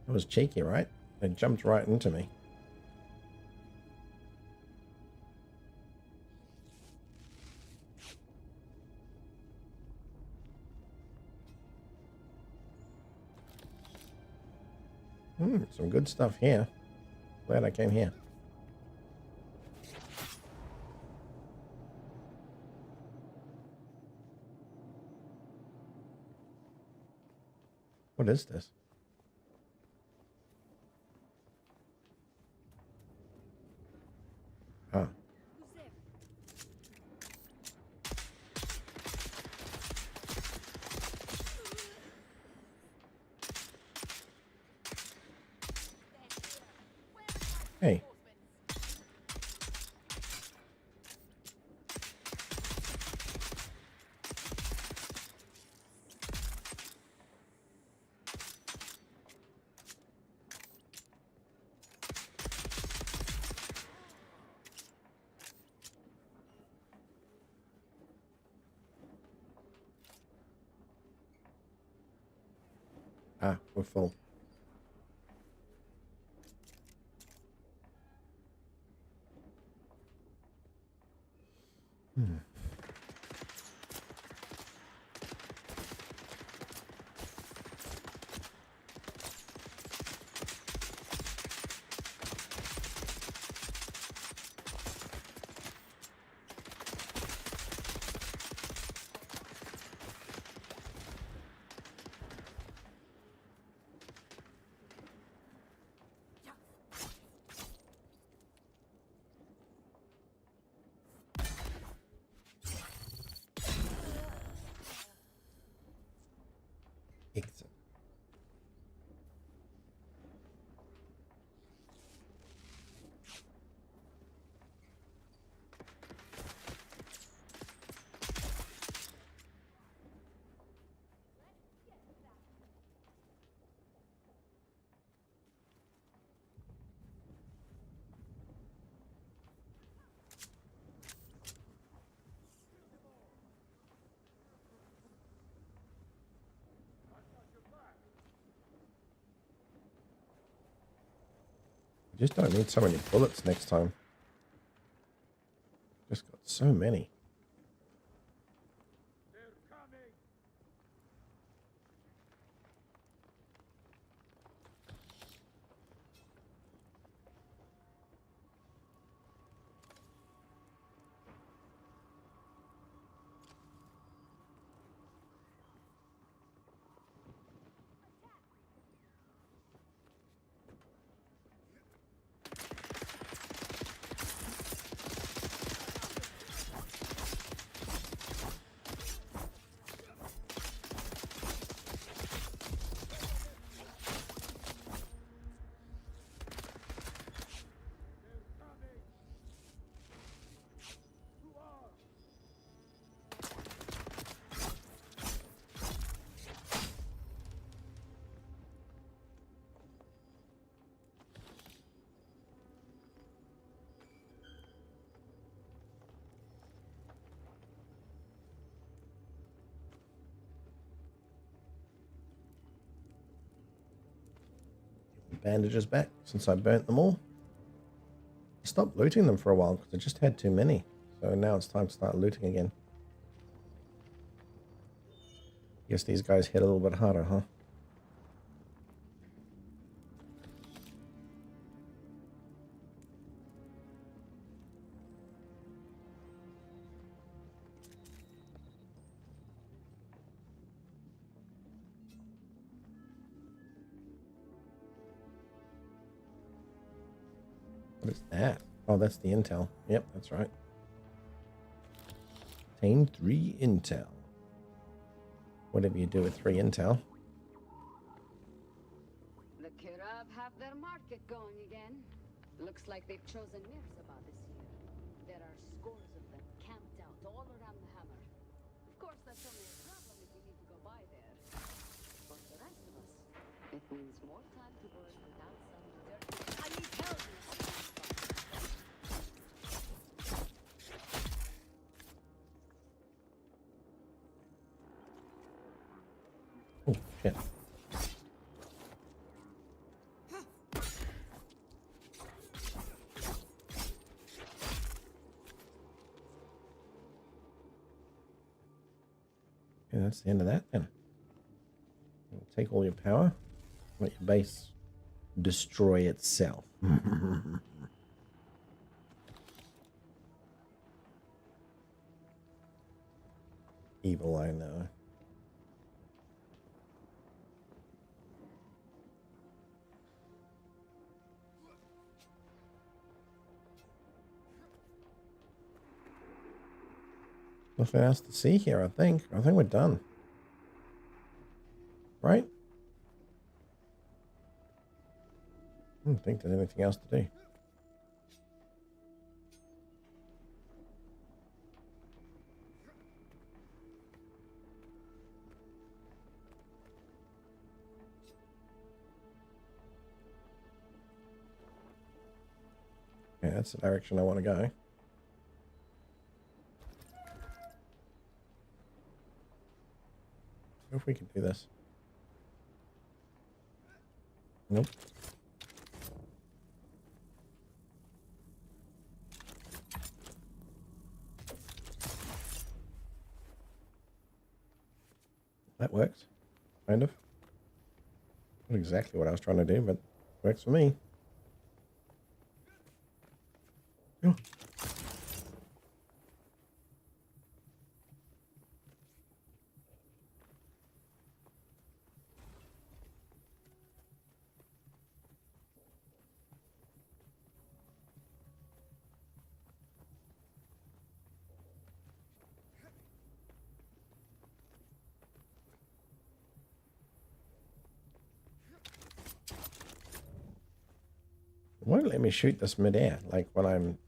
That was cheeky, right? It jumped right into me. Some good stuff here. Glad I came here. What is this? Ah. Hey. Ah, we're full. Exit. You just don't need so many bullets next time. Just got so many. Bandages back since I burnt them all. I stopped looting them for a while because I just had too many. So now it's time to start looting again. Guess these guys hit a little bit harder, huh? What is that? Oh, that's the intel. Yep, that's right. Obtain 3 intel. Whatever you do with 3 intel. The Kirab have their market going again. Looks like they've chosen Mirzabah this year. There are scores of them camped out all around the hammer. Of course, that's only a problem if you need to go by there. For the rest of us, it means more time to burn without some dirty. I need help! Oh, shit. Okay, that's the end of that then. Take all your power. Let your base destroy itself. Evil, I know. Nothing else to see here, I think. I think we're done. Right? I don't think there's anything else to do. Yeah, that's the direction I want to go. What if we can do this? Nope. That works. Kind of. Not exactly what I was trying to do, but works for me. Oh. It won't let me shoot this midair, like when I'm...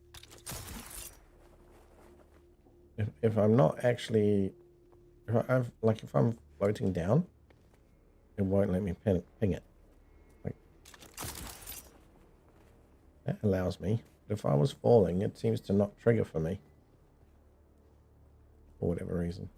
If I'm not actually... if I'm floating down, it won't let me ping it. Like, that allows me. But if I was falling, it seems to not trigger for me. For whatever reason.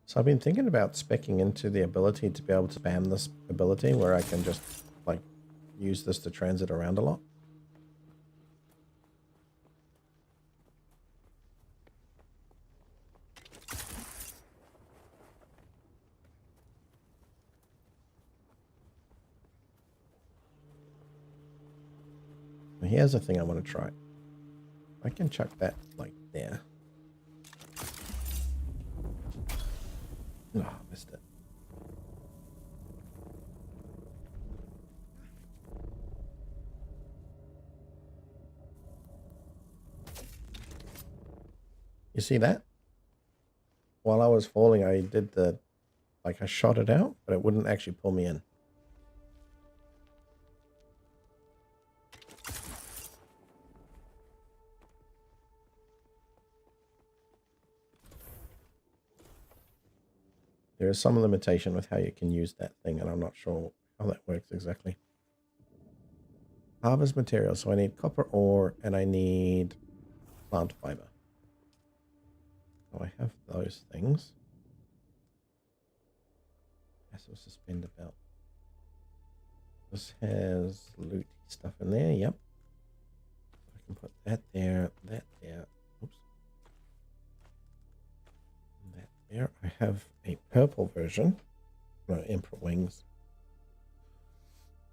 So I've been thinking about speccing into the ability to be able to spam this ability where I can just like use this to transit around a lot. Here's the thing I want to try. I can chuck that like there. Oh, missed it. You see that? While I was falling, I did the, like I shot it out, but it wouldn't actually pull me in. There is some limitation with how you can use that thing, and I'm not sure how that works exactly. Harvest materials. So I need copper ore, and I need plant fiber. So I have those things. Passive suspender belt. This has loot stuff in there. Yep. I can put that there, that there. Oops. That there. I have a purple version. No, Emperor Wings.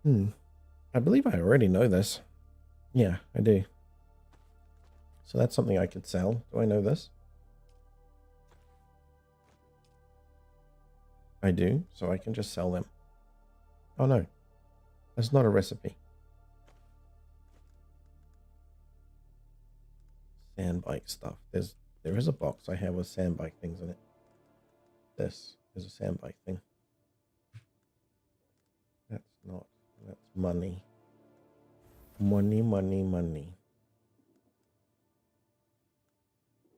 I believe I already know this. Yeah, I do. So that's something I could sell. Do I know this? I do, so I can just sell them. Oh no, that's not a recipe. Sandbike stuff. There is a box I have with sandbike things in it. This is a sandbike thing. That's not. That's money. Money, money, money.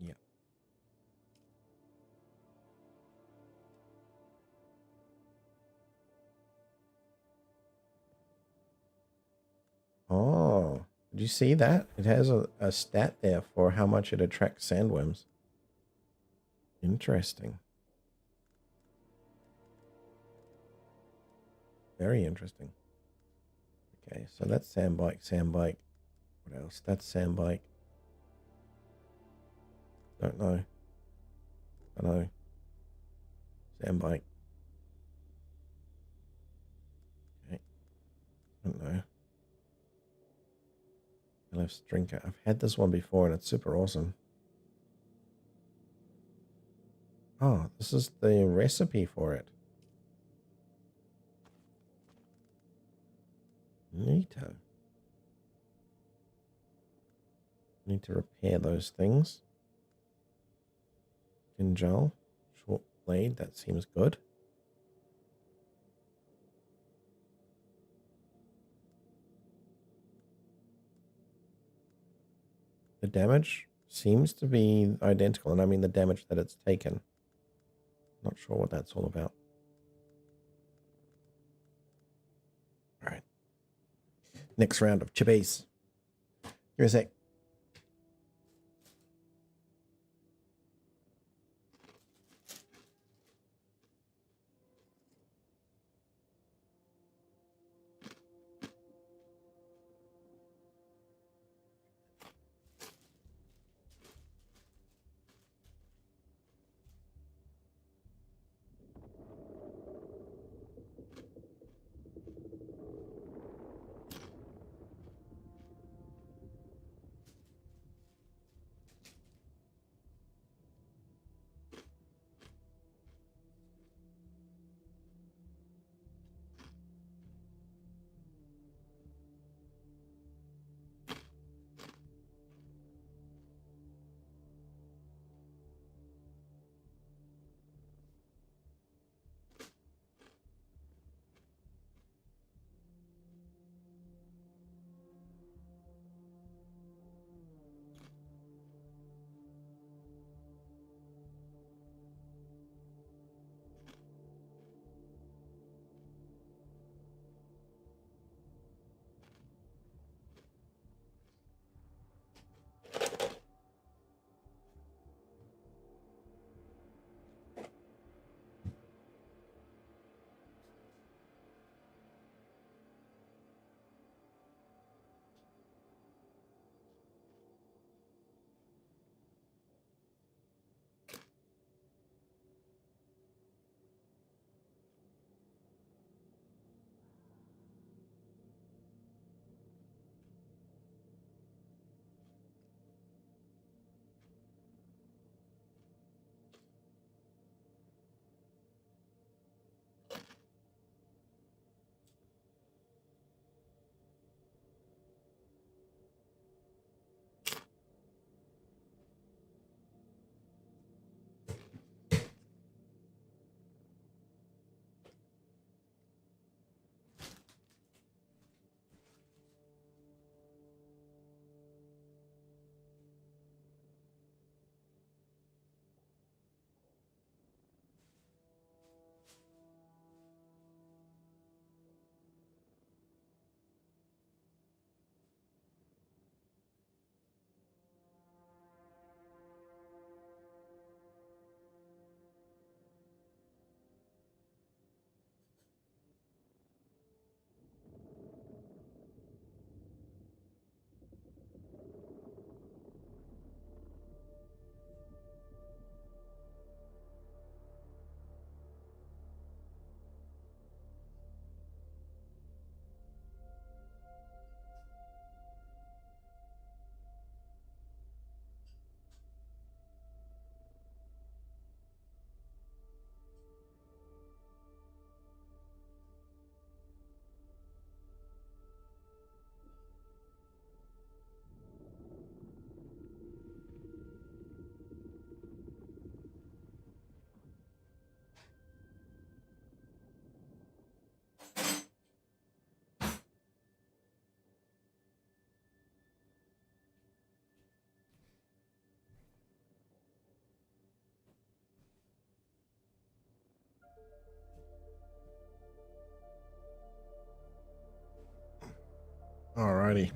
Yeah. Oh, did you see that? It has a stat there for how much it attracts sandworms. Interesting. Very interesting. Okay, so that's sandbike, sandbike. What else? That's sandbike. Don't know. Don't know. Sandbike. Okay. Don't know. Left drinker. I've had this one before and it's super awesome. Oh, this is the recipe for it. Neato. Need to repair those things. Ginjal. Short blade, that seems good. The damage seems to be identical, and I mean the damage that it's taken. Not sure what that's all about. All right. Next round of chippies. Give me a sec. Alrighty.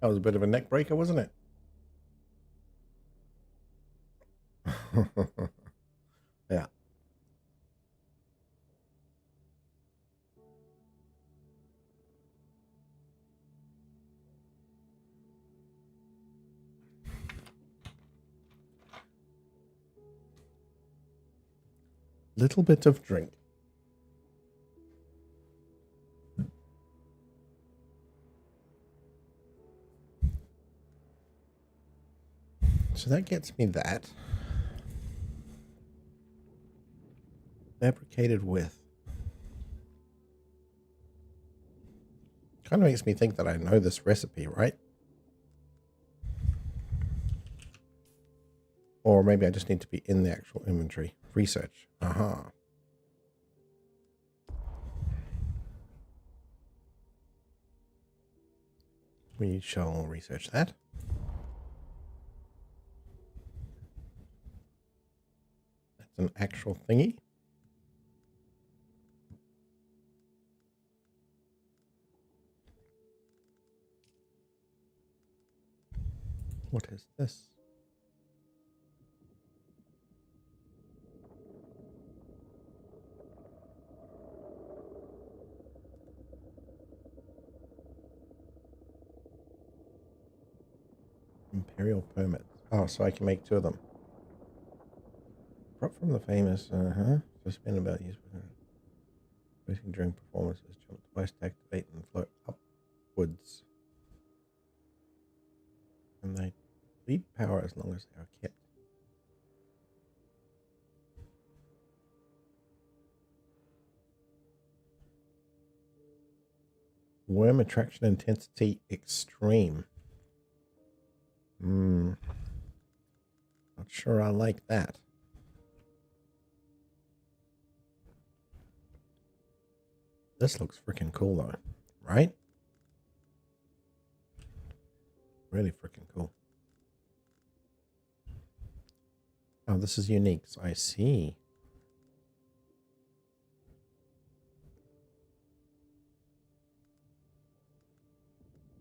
That was a bit of a neck breaker, wasn't it? Yeah. Little bit of drink. So that gets me that. Fabricated with. Kind of makes me think that I know this recipe, right? Or maybe I just need to be in the actual inventory. Research. Aha. We shall research that. That's an actual thingy. What is this? Imperial permits. Oh, so I can make 2 of them. Prop from the famous, suspend about use during performances. Jump twice to activate and float upwards. And they lead power as long as they are kept. Worm attraction intensity extreme. Not sure I like that. This looks freaking cool though, right? Really freaking cool. Oh, this is unique. So I see.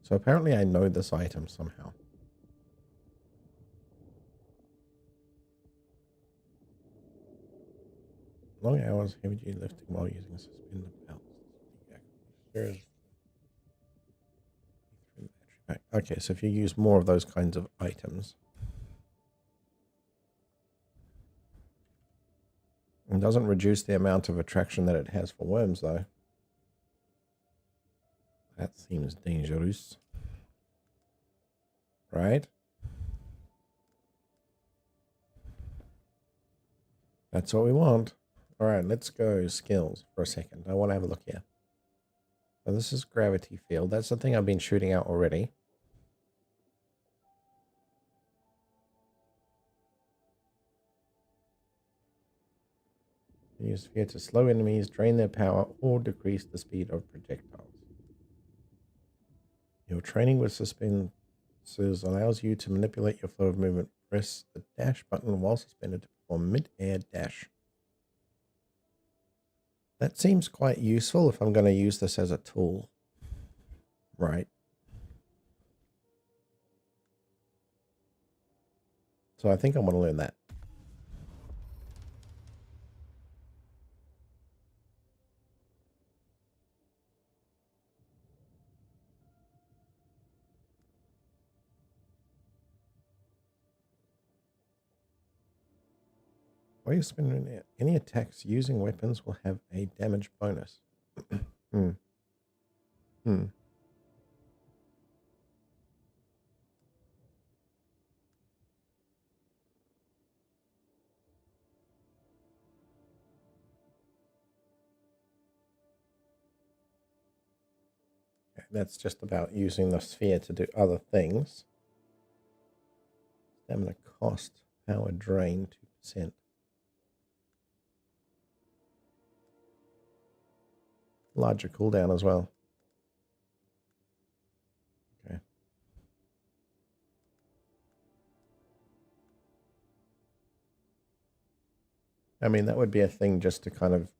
So apparently I know this item somehow. Long hours, heavy duty lifting while using suspended belts. There's okay, so if you use more of those kinds of items. It doesn't reduce the amount of attraction that it has for worms, though. That seems dangerous. Right? That's what we want. All right, let's go skills for a second. I want to have a look here. So this is gravity field. That's the thing I've been shooting out already. Use sphere to slow enemies, drain their power, or decrease the speed of projectiles. Your training with suspenders allows you to manipulate your flow of movement. Press the dash button while suspended to perform mid-air dash. That seems quite useful if I'm going to use this as a tool. Right. So I think I want to learn that. While you spin any attacks using weapons will have a damage bonus. That's just about using the sphere to do other things. Stamina cost, power drain 2%. Larger cooldown as well. Okay. I mean, that would be a thing just to kind of,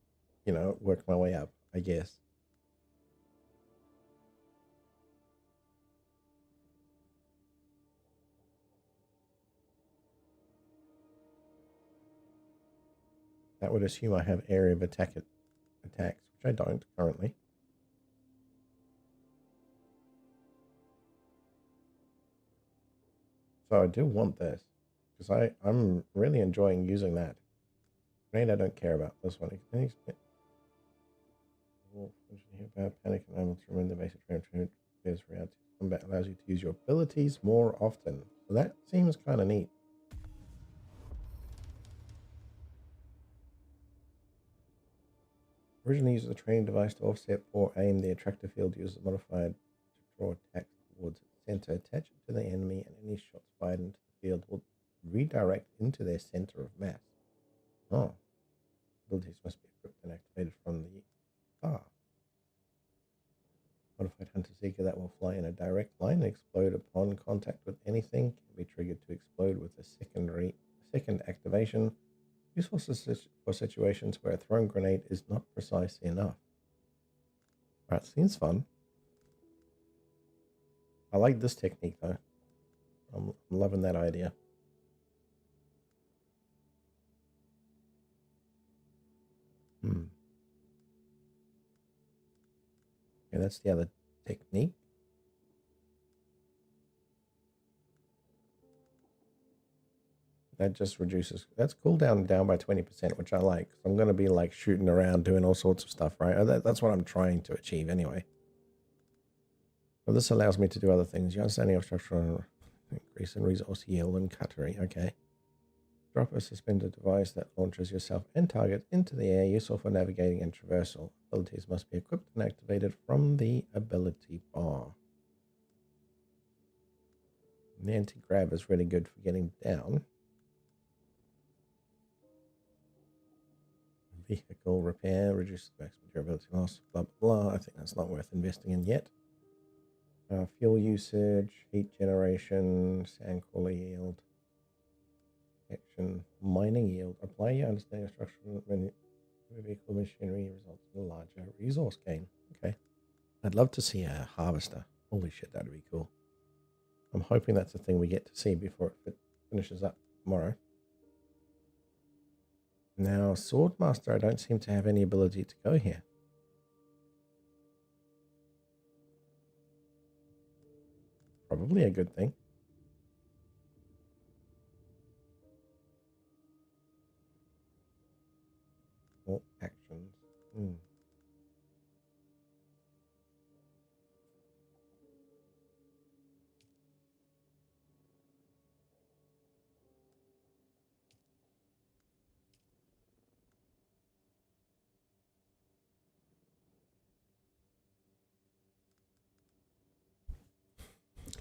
you know, work my way up, I guess. That would assume I have area of attacks, which I don't currently. So I do want this because I'm really enjoying using that. Grenade I don't care about. This one. Panic and able to remember the basic training reality. Combat allows you to use your abilities more often. So that seems kind of neat. Originally used as a training device to offset or aim, the attractor field uses a modified to draw attacks towards its center. Attach it to the enemy, and any shots fired into the field will redirect into their center of mass. Oh. Abilities must be equipped and activated from the Modified Hunter Seeker that will fly in a direct line and explode upon contact with anything. Can be triggered to explode with a second activation. Useful for situations where a thrown grenade is not precise enough. Alright, seems fun. I like this technique though. I'm loving that idea. Okay, that's the other technique. That just reduces, that's cooldown down by 20%, which I like. I'm going to be like shooting around doing all sorts of stuff, right? That's what I'm trying to achieve anyway. But this allows me to do other things. Your understanding of structural increase in resource yield and cutlery. Okay. Drop a suspended device that launches yourself and target into the air, useful for navigating and traversal. Abilities must be equipped and activated from the ability bar. And the anti-grab is really good for getting down. Vehicle repair, reduces maximum durability loss, blah, blah, blah. I think that's not worth investing in yet. Fuel usage, heat generation, sand cooler yield, action, mining yield. Apply your understanding of structural vehicle machinery results in a larger resource gain. Okay. I'd love to see a harvester. Holy shit, that'd be cool. I'm hoping that's the thing we get to see before it finishes up tomorrow. Now, Swordmaster, I don't seem to have any ability to go here. Probably a good thing. All actions.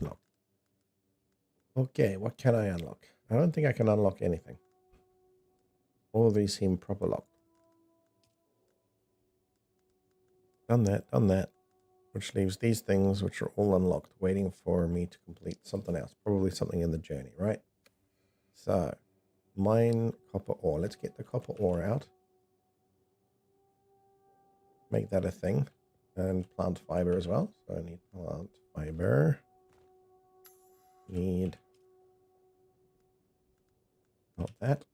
Lock. Okay, what can I unlock? I don't think I can unlock anything. All of these seem proper locked. Done that. Which leaves these things, which are all unlocked, waiting for me to complete something else. Probably something in the journey, right? So, mine copper ore. Let's get the copper ore out. Make that a thing. And plant fiber as well. So I need plant fiber. Need not that.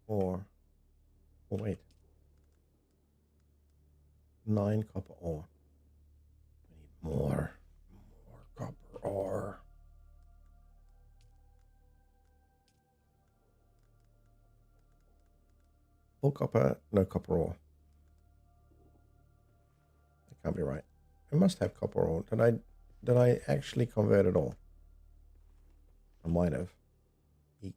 Ore. Oh, wait. 9 copper ore. We need more copper ore. Full copper, no copper ore. That can't be right. I must have copper ore. Did I actually convert it all? I might have. Eek.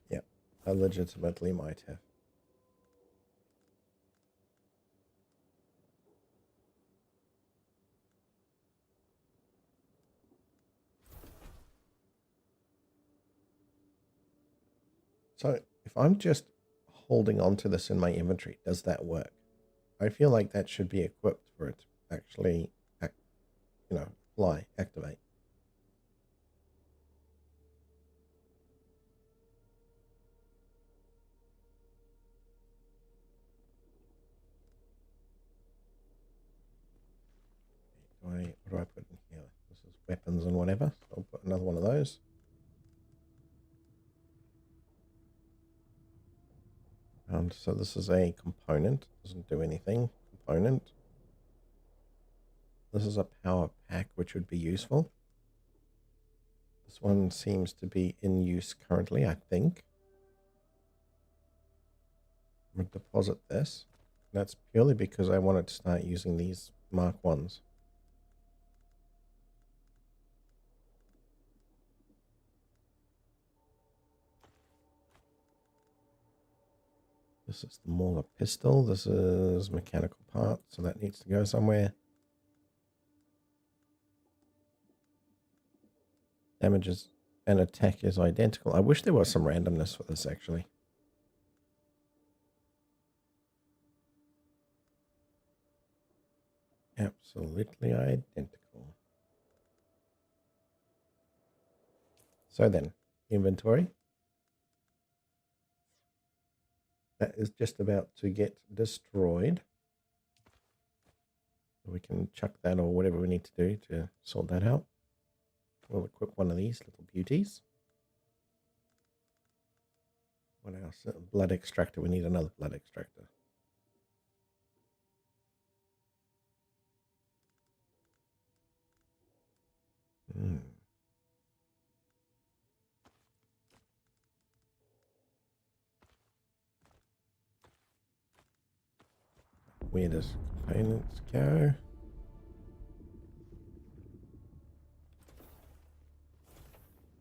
Yeah, I legitimately might have. So if I'm just holding on to this in my inventory, does that work? I feel like that should be equipped for it to actually, activate. What do I put in here? This is weapons and whatever. So I'll put another one of those. And so this is a component. Doesn't do anything. Component. This is a power pack, which would be useful. This one seems to be in use currently, I think. I'm going to deposit this. That's purely because I wanted to start using these Mark 1s. This is the Mauler pistol. This is mechanical part, so that needs to go somewhere. Damages and attack is identical. I wish there was some randomness for this, actually. Absolutely identical. So then, inventory. That is just about to get destroyed. We can chuck that or whatever we need to do to sort that out. We'll equip one of these little beauties. What else? Blood extractor. We need another blood extractor. Where does components go?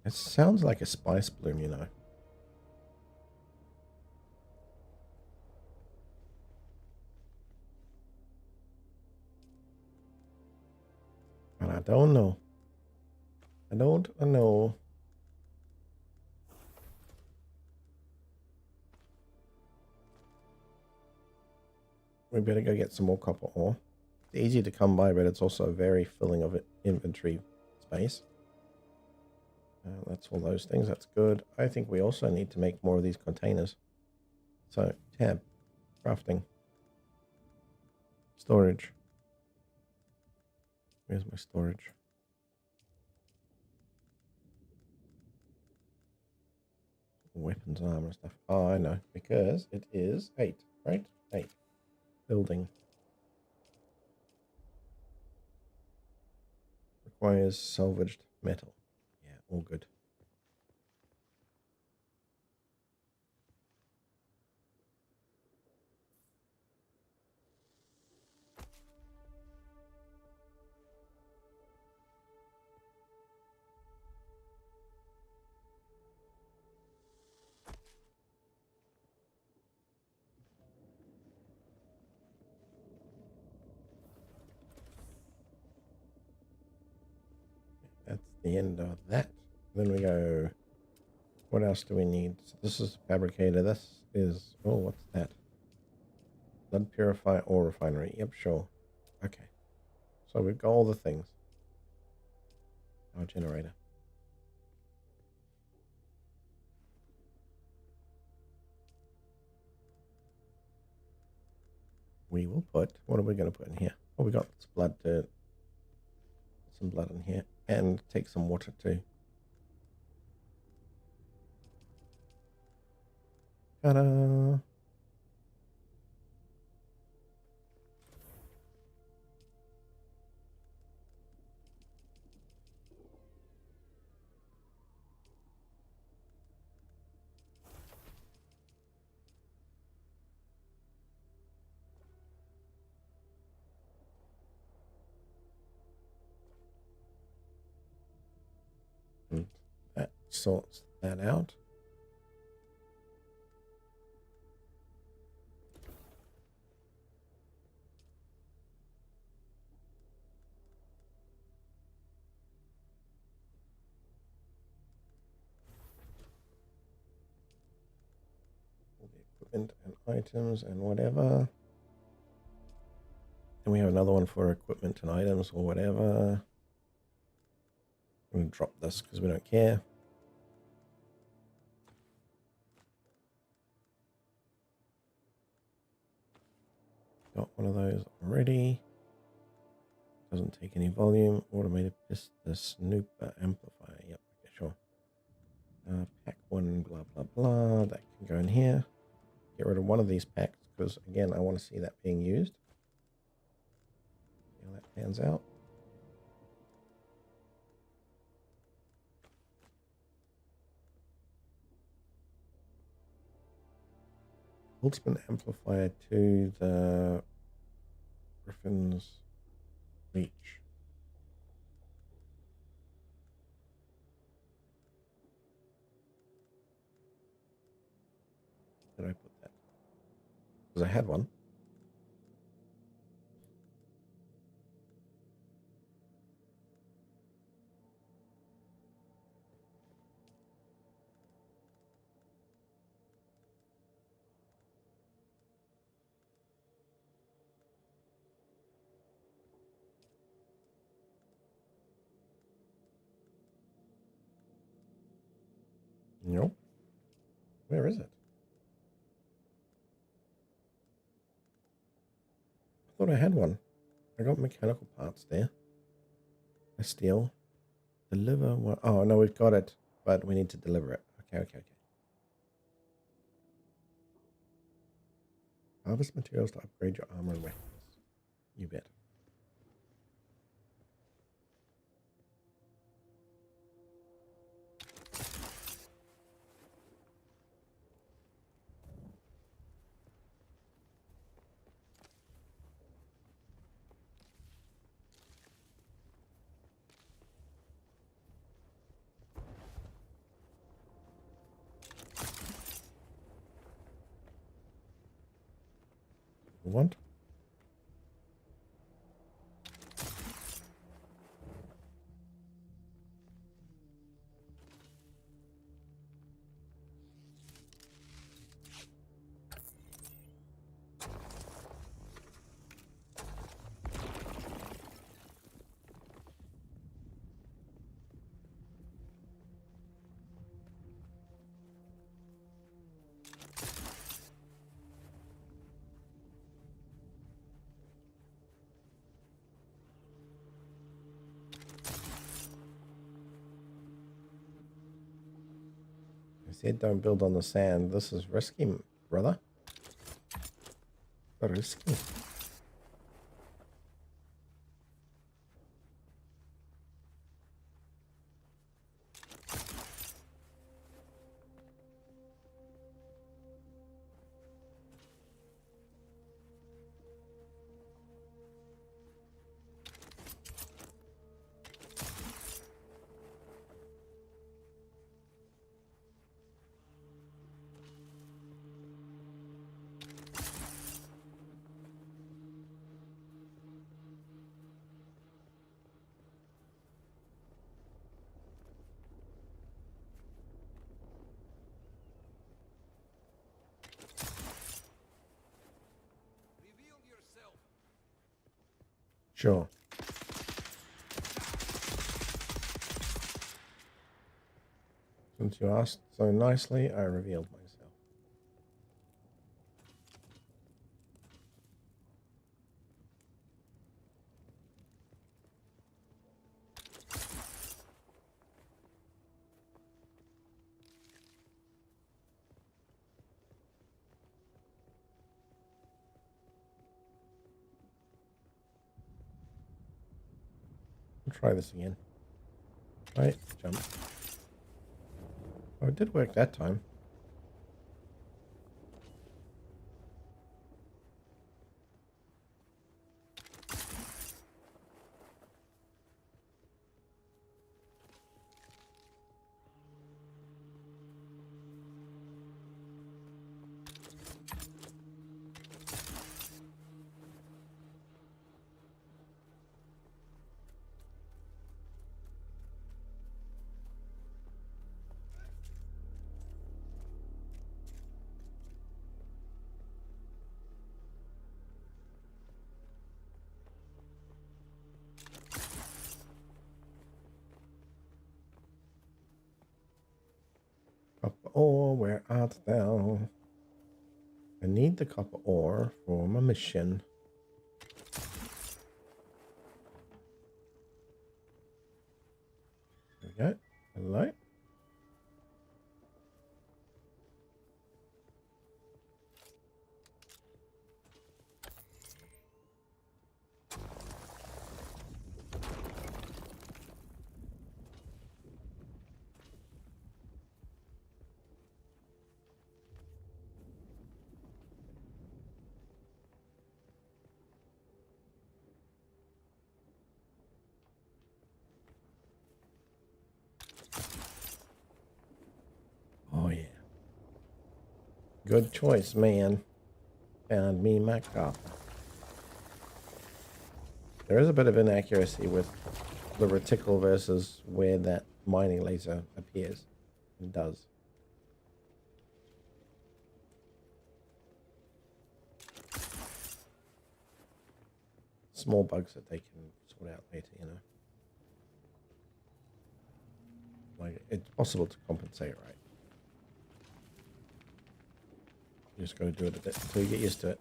It sounds like a spice bloom, you know. But I don't know. I don't know. We better go get some more copper ore. It's easy to come by, but it's also very filling of inventory space. That's all those things. That's good. I think we also need to make more of these containers. So, tab, crafting, storage. Where's my storage? Weapons and armor stuff. Oh, I know. Because it is 8, right? 8. Building. Requires salvaged metal. Yeah, all good. That's the end of that. Then we go, what else do we need? So this is the fabricator. This is, oh, what's that? Blood purifier ore refinery. Yep, sure. Okay. So we've got all the things. Our generator. We will put, what are we going to put in here? Oh, we got some blood to, some blood in here. And take some water too. Ta-da! And that sorts that out. All the equipment and items and whatever. And we have another one for equipment and items or whatever. I'm going to drop this because we don't care. Got one of those already. Doesn't take any volume. Automated pistol snooper amplifier. Yep, okay, sure. Pack 1, blah, blah, blah. That can go in here. Get rid of one of these packs because, again, I want to see that being used. See how that pans out. Boltzmann amplifier to the Griffin's reach. Did I put that? Because I had one. Nope. Where is it? I thought I had one. I got mechanical parts there. I steal. Deliver what? Oh, no, we've got it, but we need to deliver it. Okay. Harvest materials to upgrade your armor and weapons. You bet. Want? Said don't build on the sand. This is risky, brother. Risky. Sure. Since you asked so nicely, I revealed myself. We'll try this again. Right, jump. Oh, it did work that time. Copper ore, where art thou? I need the copper ore for my mission. There we go. Hello. Good choice, man. Found me my copper. There is a bit of inaccuracy with the reticle versus where that mining laser appears and does. Small bugs that they can sort out later, you know. Like, it's possible to compensate, right? You just got to do it a bit until you get used to it.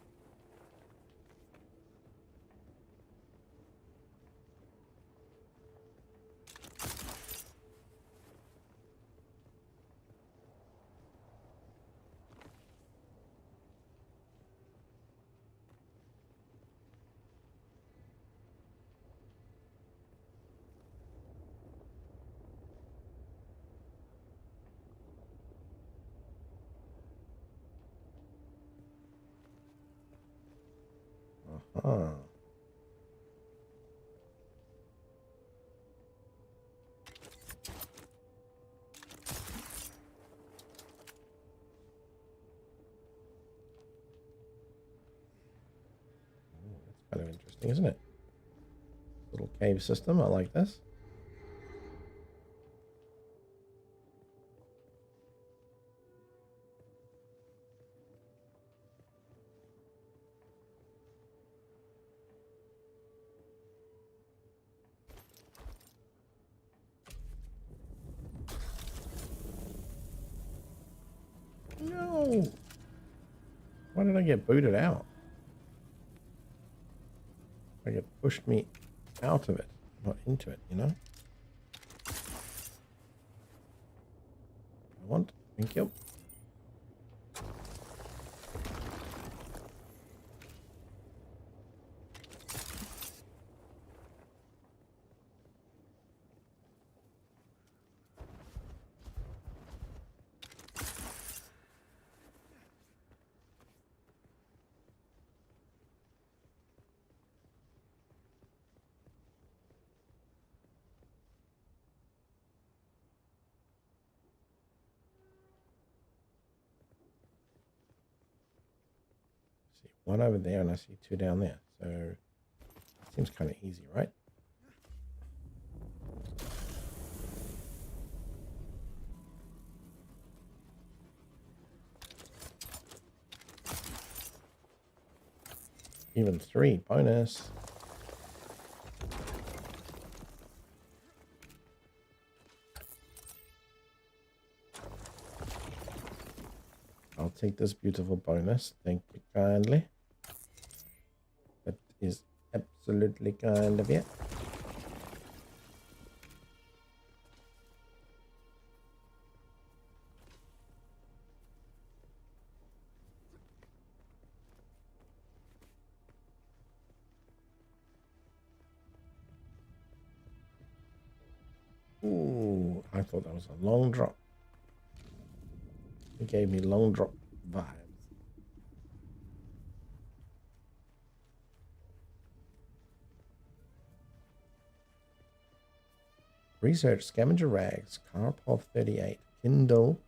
Uh-huh. That's kind of interesting, isn't it? Little cave system. I like this. No. Why did I get booted out? Like it pushed me out of it, not into it, you know? I want. Thank you. See one over there and I see two down there. So it seems kind of easy, right? Even 3 bonus. I'll take this beautiful bonus. Thank you kindly. That is absolutely kind of you. Ooh, I thought that was a long drop. It gave me long drop vibes. Research scavenger rags, Karpov 38, Kindle.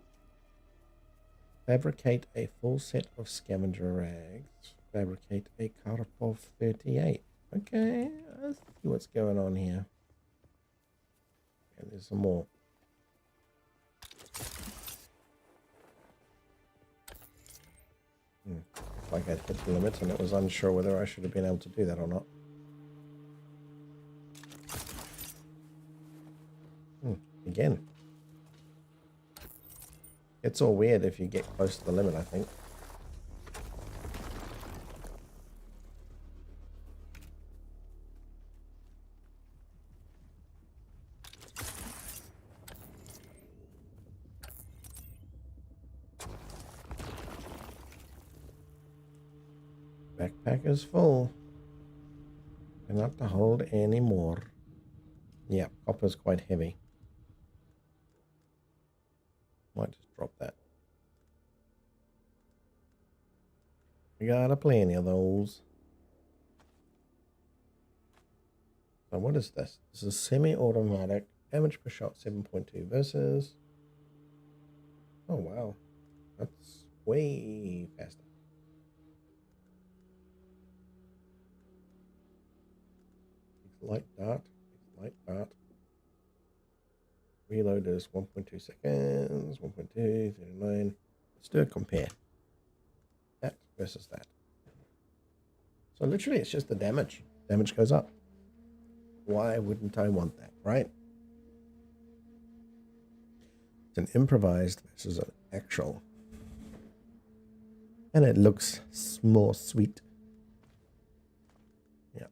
Fabricate a full set of scavenger rags. Fabricate a Karpov 38. Okay, let's see what's going on here. And there's some more. Like I'd hit the limit and it was unsure whether I should have been able to do that or not. Again. It's all weird if you get close to the limit, I think. Backpack is full. Cannot hold any more. Yeah, copper's quite heavy. Might just drop that. We got a plenty of those. So what is this? This is semi-automatic. Damage per shot 7.2 versus... Oh wow. That's way faster. Light dart. Light dart. Reload is 1.2 seconds. 1.2, 39. Let's do a compare. That versus that. So literally it's just the damage. Damage goes up. Why wouldn't I want that, right? It's an improvised versus an actual. And it looks more sweet. Yeah.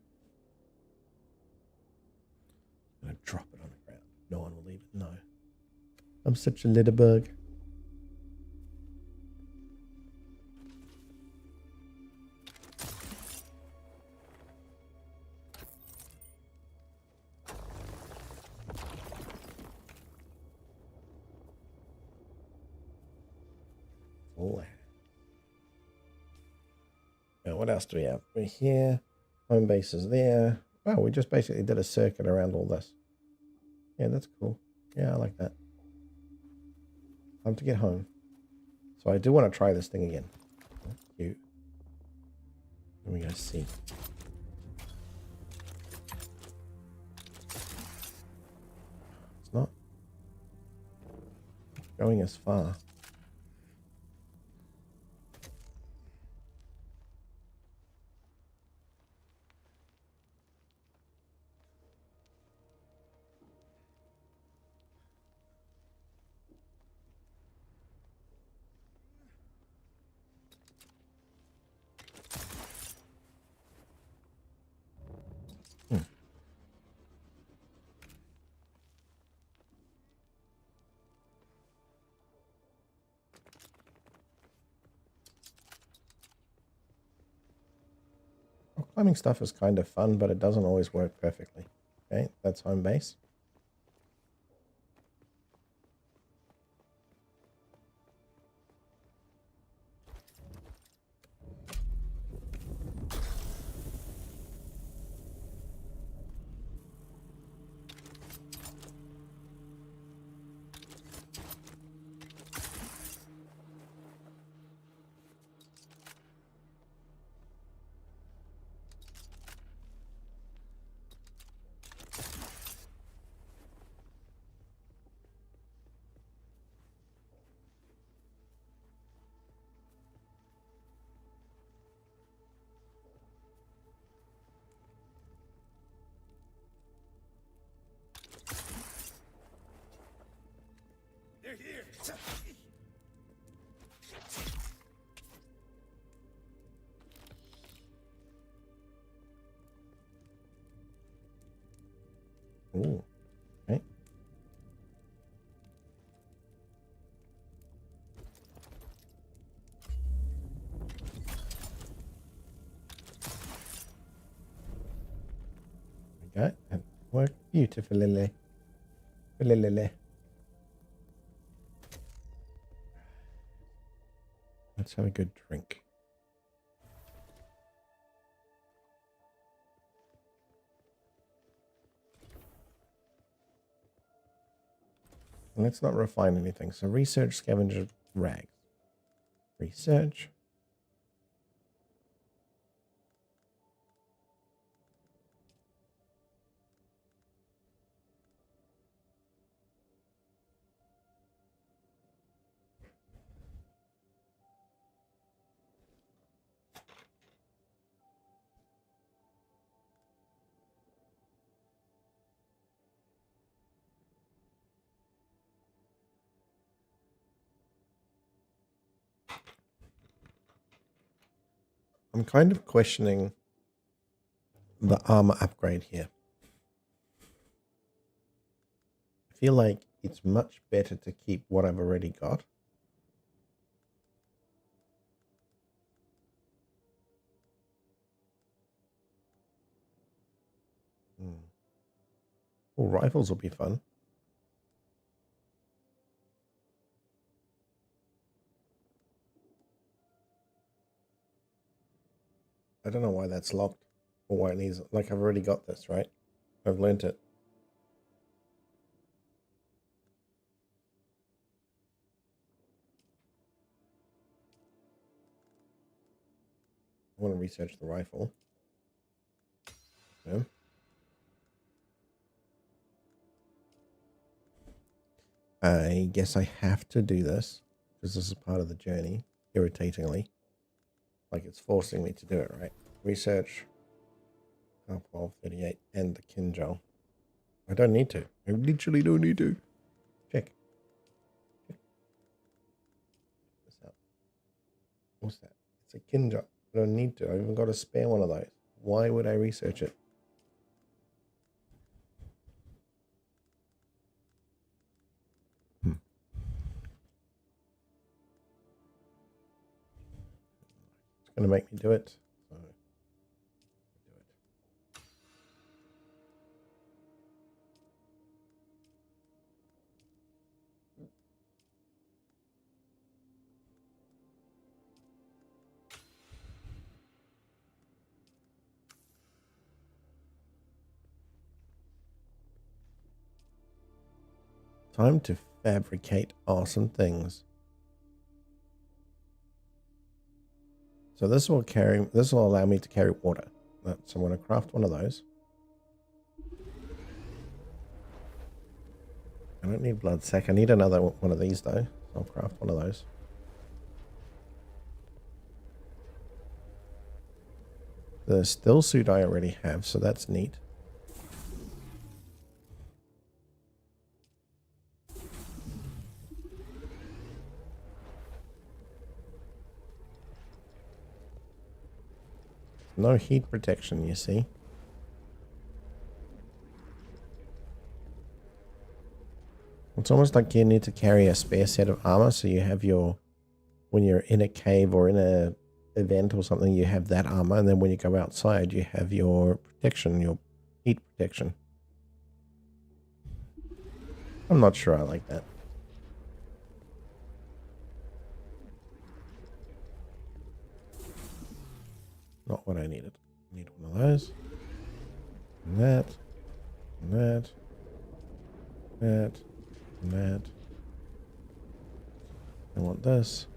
I'm going to drop it on the ground. No one will leave it. No. I'm such a little bug. Now, what else do we have? We're here. Home base is there. Wow, we just basically did a circuit around all this. Yeah, that's cool. Yeah, I like that. Time to get home. So I do want to try this thing again. Cute. Let me go see. It's not going as far. Climbing stuff is kind of fun, but it doesn't always work perfectly. Okay, that's home base. They're here. Ooh, okay. Okay, that worked beautifully. Let's have a good drink. Let's not refine anything. So research, scavenger, rags. Research. I'm kind of questioning the armor upgrade here. I feel like it's much better to keep what I've already got. Oh, rifles will be fun. I don't know why that's locked or why it needs it. Like, I've already got this, right? I've learnt it. want to research the rifle. Yeah. I guess I have to do this because this is part of the journey, irritatingly. Like it's forcing me to do it, right? Research, alcohol 38, and the kin gel. I don't need to. I literally don't need to. Check. What's that? What's that? It's a kin gel. I don't need to. I even got a spare one of those. Why would I research it? It's going to make me do it. So, do it. Time to fabricate awesome things. So this will allow me to carry water. So I'm going to craft one of those. I don't need blood sac. I need another one of these though. So I'll craft one of those. The still suit I already have, so that's neat. No heat protection, you see. It's almost like you need to carry a spare set of armor, so you have your, when you're in a cave or in a event or something, you have that armor, and then when you go outside, you have your protection, your heat protection. I'm not sure I like that. Not what I needed. I need one of those. And that. And that. That. And that. I want this.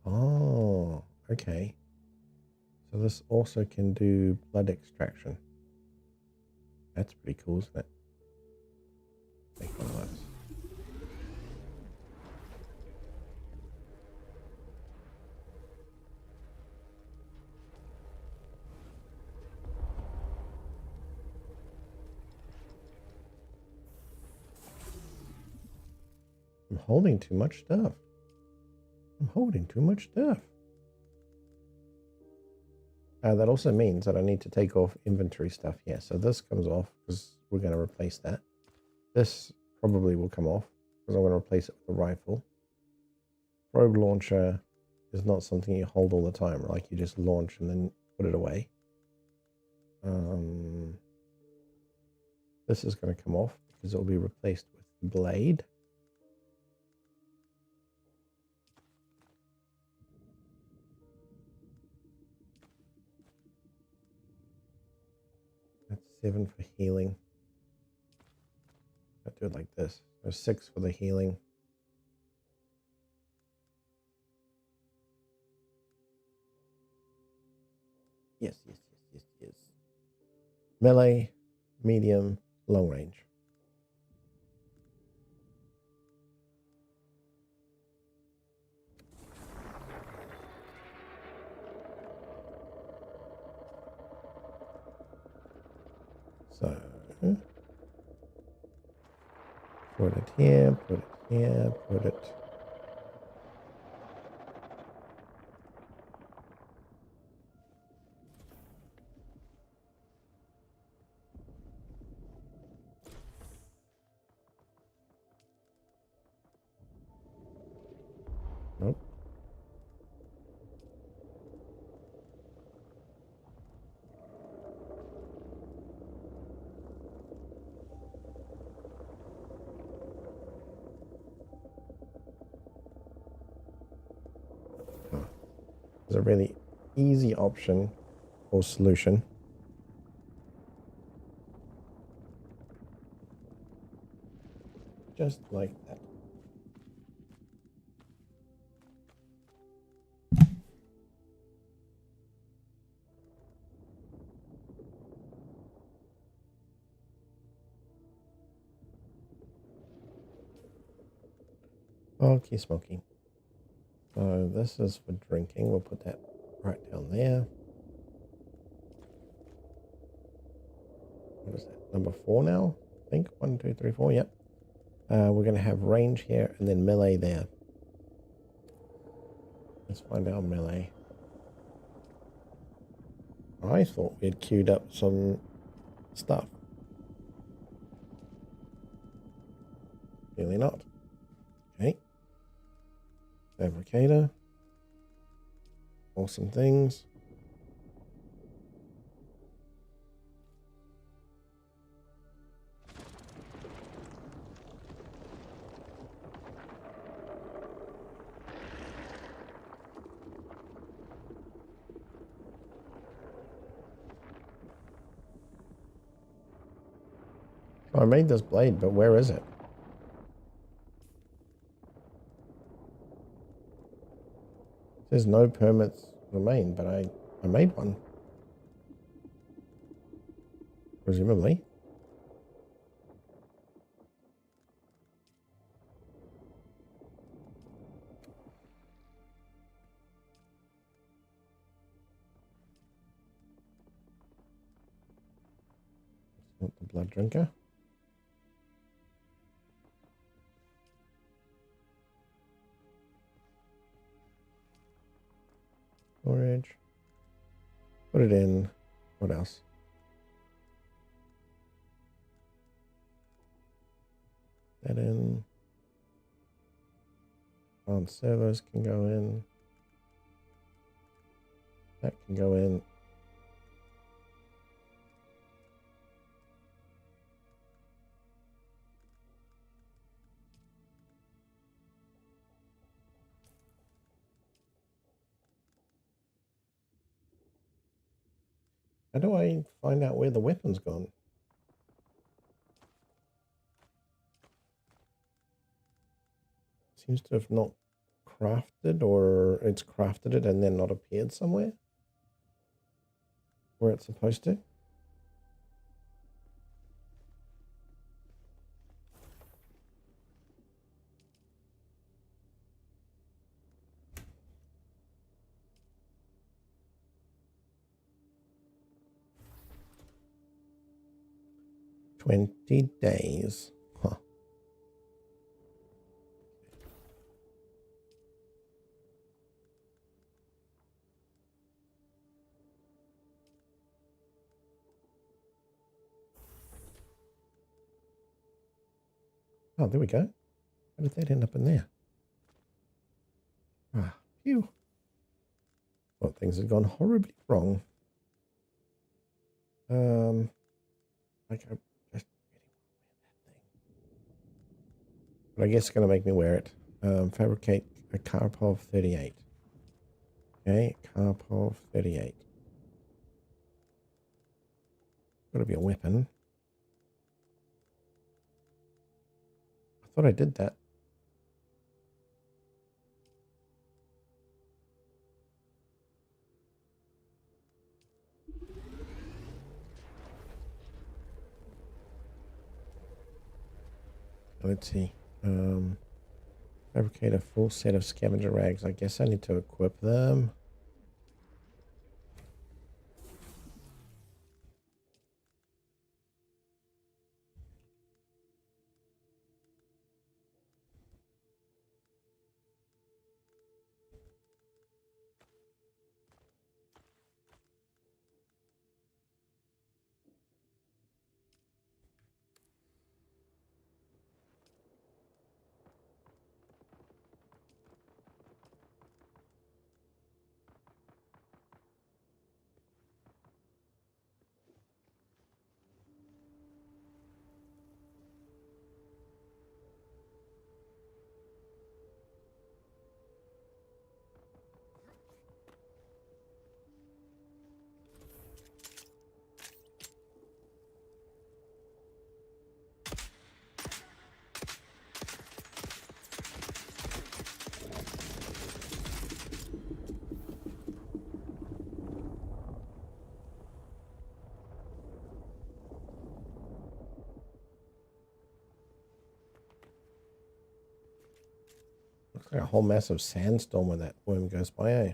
Oh, okay. So this also can do blood extraction. That's pretty cool, isn't it? Make one of those. I'm holding too much stuff. I'm holding too much stuff. That also means that I need to take off inventory stuff. Yeah, so this comes off because we're going to replace that. This probably will come off because I'm going to replace it with a rifle. Probe launcher is not something you hold all the time, like you just launch and then put it away. This is going to come off because it will be replaced with the blade. That's 7 for healing. I'll do it like this. There's 6 for the healing. Yes. Melee, medium, long range. So, put it here, put it here, put it. Nope. There's a really easy option or solution. Just like that. Okay, smoky. So this is for drinking. We'll put that right down there. What is that? Number 4 now? I think 1, 2, 3, 4. Yep. We're going to have range here and then melee there. Let's find our melee. I thought we had queued up some stuff. Clearly not. Okay. Fabricator. Awesome things. So I made this blade, but where is it? It says no permits remain, but I made one. Presumably. Not the blood drinker. Storage. Put it in. What else? That in. Servos can go in. That can go in. How do I find out where the weapon's gone? Seems to have not crafted, or it's crafted it and then not appeared somewhere where it's supposed to. $20 days. Huh. Oh, there we go. How did that end up in there? Ah, phew. Thought things had gone horribly wrong. Like I just but I guess it's going to make me wear it. Fabricate a Karpov 38. Okay, Karpov 38. Got to be a weapon. I thought I did that. Let's see. Fabricate a full set of scavenger rags. I guess I need to equip them. like a whole massive sandstorm when that worm goes by, eh?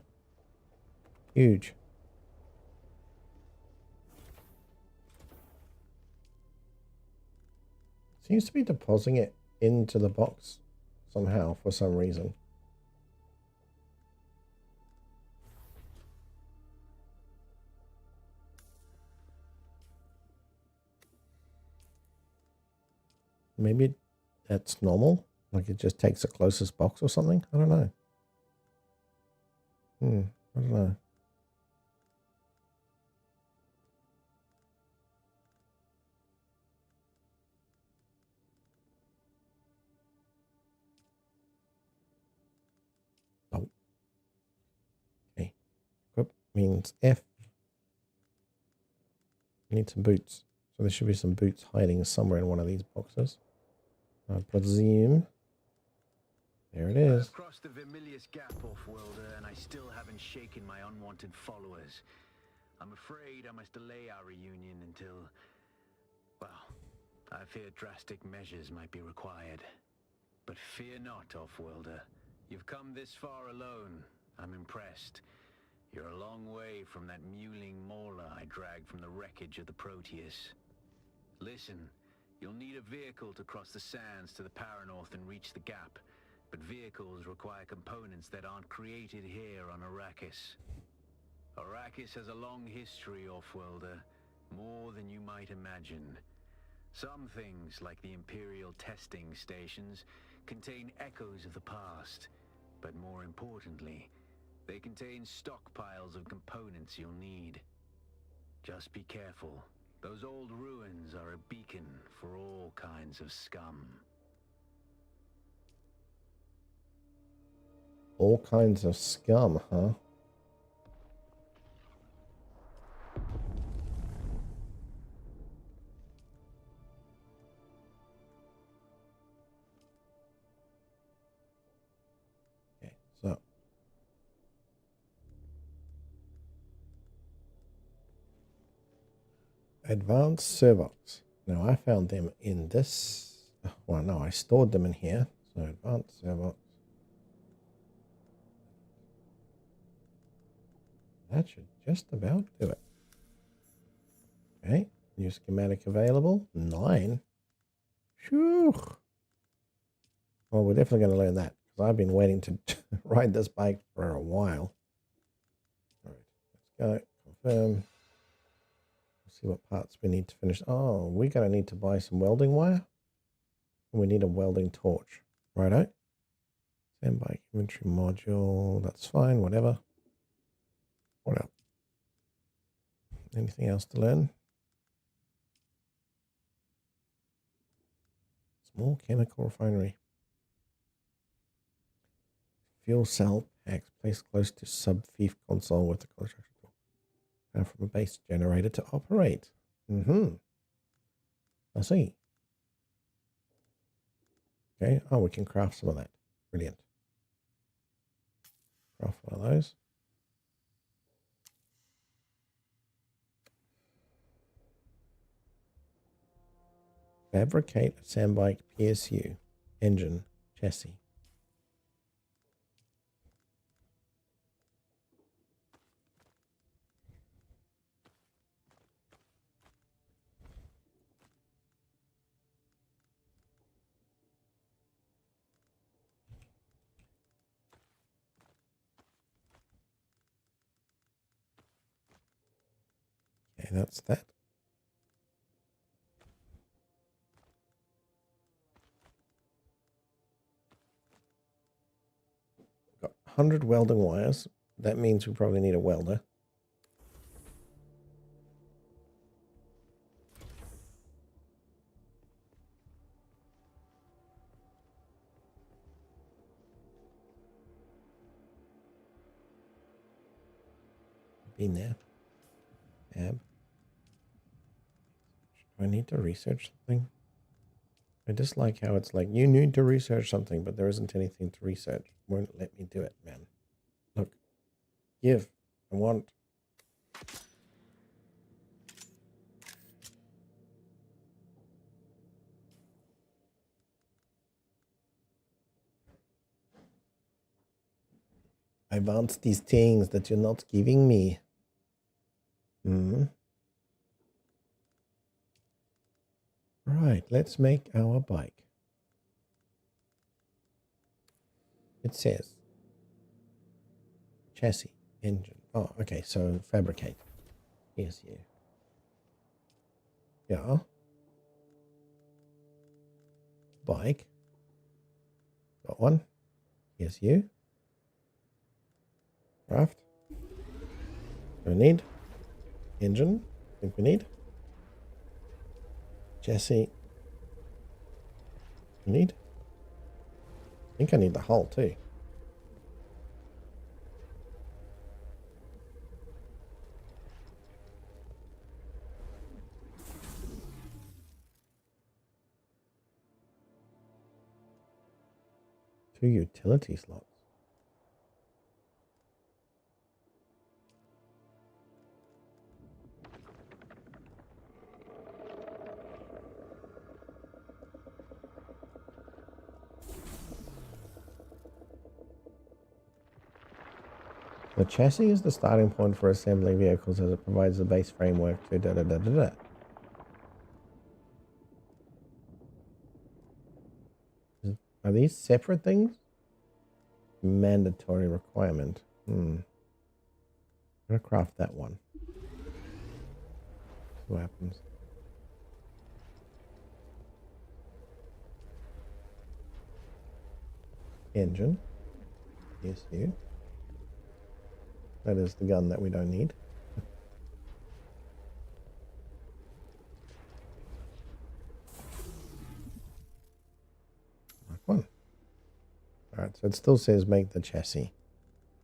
Huge. Seems to be depositing it into the box somehow for some reason. Maybe that's normal. Like it just takes the closest box or something. I don't know. I don't know. Oh. Okay. Equip means F. I need some boots. So there should be some boots hiding somewhere in one of these boxes. I presume. There it is. I've crossed the Vermilius Gap, Off-Worlder, and I still haven't shaken my unwanted followers. I'm afraid I must delay our reunion until... well, I fear drastic measures might be required. But fear not, Off-Worlder. You've come this far alone. I'm impressed. You're a long way from that mewling mauler I dragged from the wreckage of the Proteus. Listen, you'll need a vehicle to cross the sands to the Paranorth and reach the gap. But vehicles require components that aren't created here on Arrakis. Arrakis has a long history, Off-Worlder, more than you might imagine. Some things, like the Imperial testing stations, contain echoes of the past. But more importantly, they contain stockpiles of components you'll need. Just be careful. Those old ruins are a beacon for all kinds of scum. All kinds of scum, huh? Okay, so advanced servox. Now I found them in this. Well, no, I stored them in here. So advanced servox. That should just about do it. Okay, new schematic available. 9. Phew. Well, we're definitely going to learn that because I've been waiting to ride this bike for a while. All right, let's go. Confirm. Let's see what parts we need to finish. Oh, we're going to need to buy some welding wire. We need a welding torch. Righto. Sand bike inventory module. That's fine, whatever. What else? Anything else to learn? Small chemical refinery. Fuel cell packs placed close to sub-thief console with the construction tool. And from a base generator to operate. I see. Okay. Oh, we can craft some of that. Brilliant. Craft one of those. Fabricate a sandbike PSU engine chassis. Okay, that's that. Got 100 welding wires. That means we probably need a welder. Been there. Tab. Do I need to research something? I just like how it's like, you need to research something, but there isn't anything to research. Won't let me do it, man. Look. Give. I want. I want these things that you're not giving me. Right, let's make our bike. It says chassis, engine. Oh, okay, so fabricate. Here's you. Yeah. Bike. Got one. Here's you. Craft. We need. Engine. Think we need. Chassis. We need. I think I need the hull too. Two utility slots. The chassis is the starting point for assembling vehicles as it provides the base framework to da da da da da. Are these separate things? Mandatory requirement. I'm gonna craft that one. See what happens. Engine. Yes, you. That is the gun that we don't need. Mark one. Alright, so it still says make the chassis.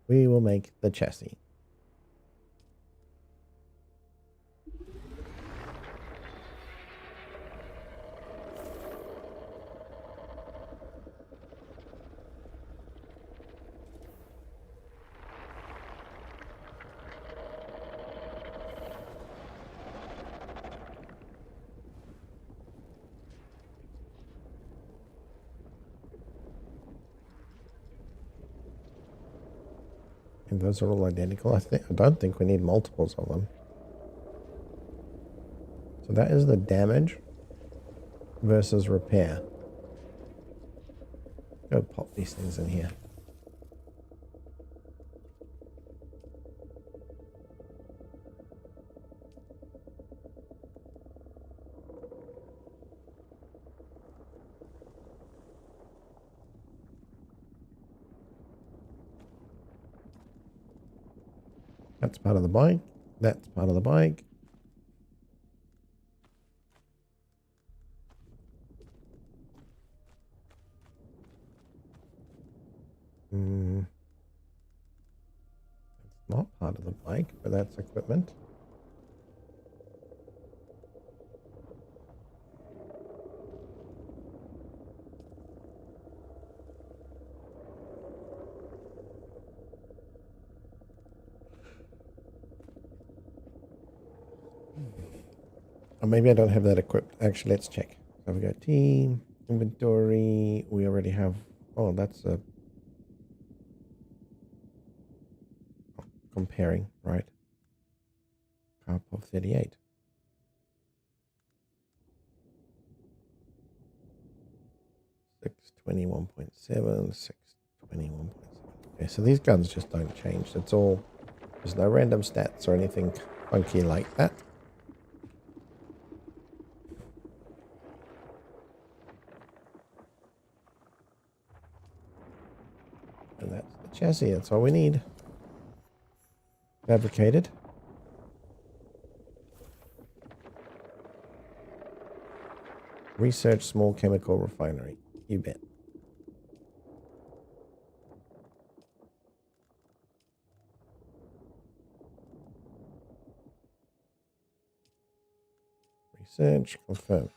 We will make the chassis. And those are all identical. I don't think we need multiples of them. So that is the damage versus repair. Go pop these things in here. That's part of the bike. That's part of the bike. It's not part of the bike, but that's equipment. Or maybe I don't have that equipped. Actually, let's check. So we go team, inventory. We already have. Oh, that's a. Comparing, right? Carp of 38. 621.7, 621.7. Okay, so these guns just don't change. It's all. There's no random stats or anything funky like that. And that's the chassis. That's all we need. Fabricated. Research small chemical refinery. You bet. Research confirm.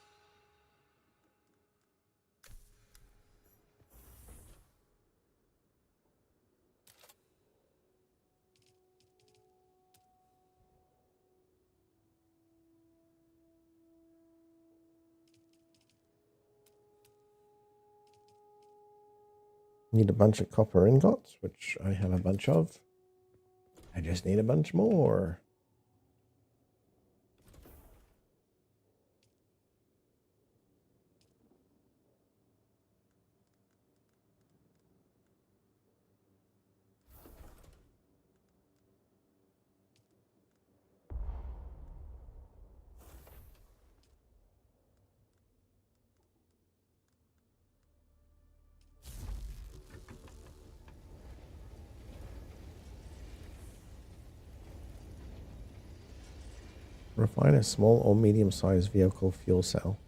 Need a bunch of copper ingots, which I have a bunch of. I just need a bunch more. Refine a small or medium-sized vehicle fuel cell.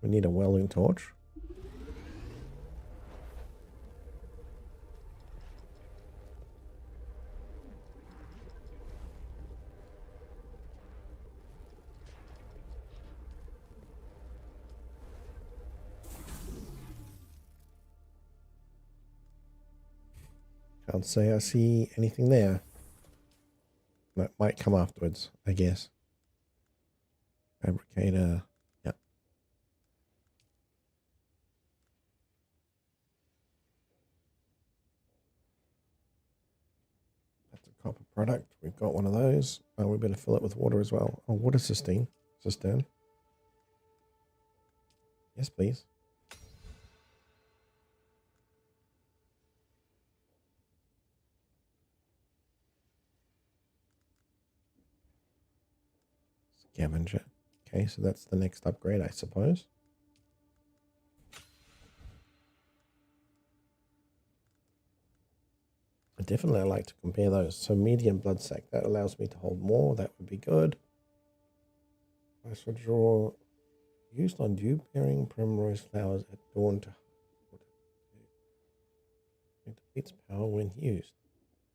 We need a welding torch. Can't say I see anything there. That might come afterwards, I guess. Fabricator. Yep. That's a copper product. We've got one of those. Oh, we better fill it with water as well. Oh, water cistern. Yes, please. Scavenger. Okay, so that's the next upgrade, I suppose. I like to compare those. So medium blood sac, that allows me to hold more. That would be good. I should draw used on dew bearing primrose flowers at dawn to it depletes power when used.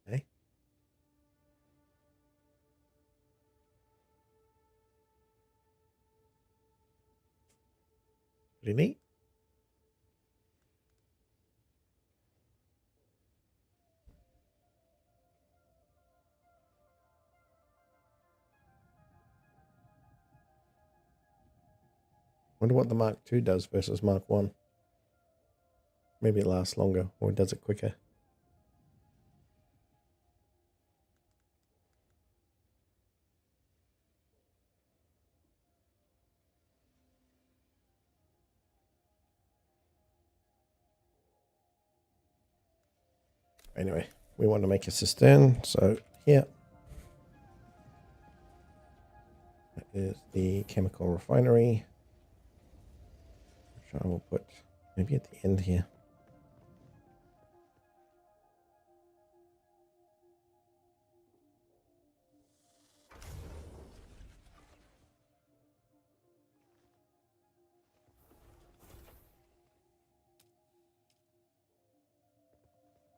Okay. Pretty neat. Wonder what the Mark II does versus Mark I. Maybe it lasts longer or it does it quicker. Anyway, we want to make a cistern, so here that is the chemical refinery, which I will put maybe at the end here.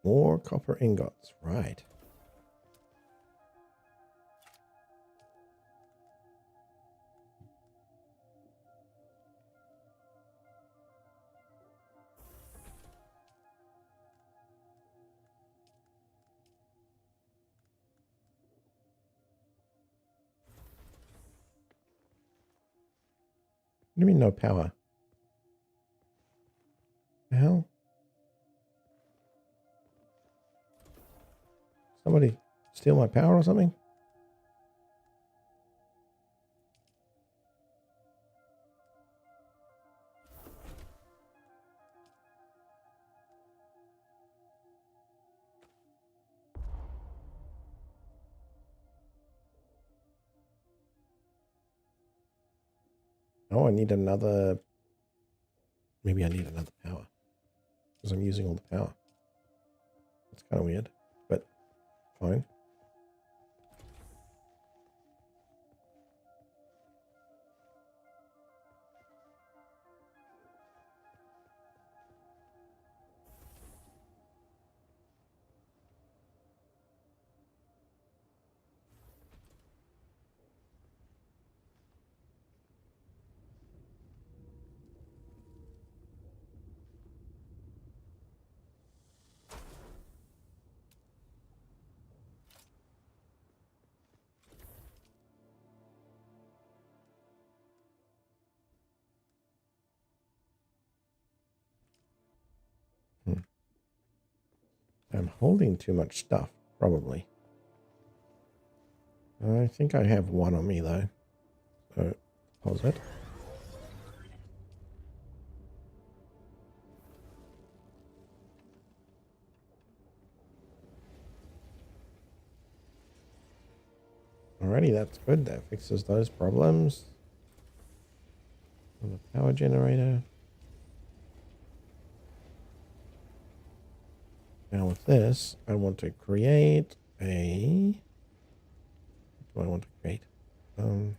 More copper ingots, right. What do you mean no power? The hell? Somebody steal my power or something? Oh, I need another. Maybe I need another power because I'm using all the power. It's kind of weird, but fine. I'm holding too much stuff, probably. I think I have one on me, though. So, pause it. Alrighty, that's good. That fixes those problems. And the power generator. Now with this, I want to create a... What do I want to create? Oh,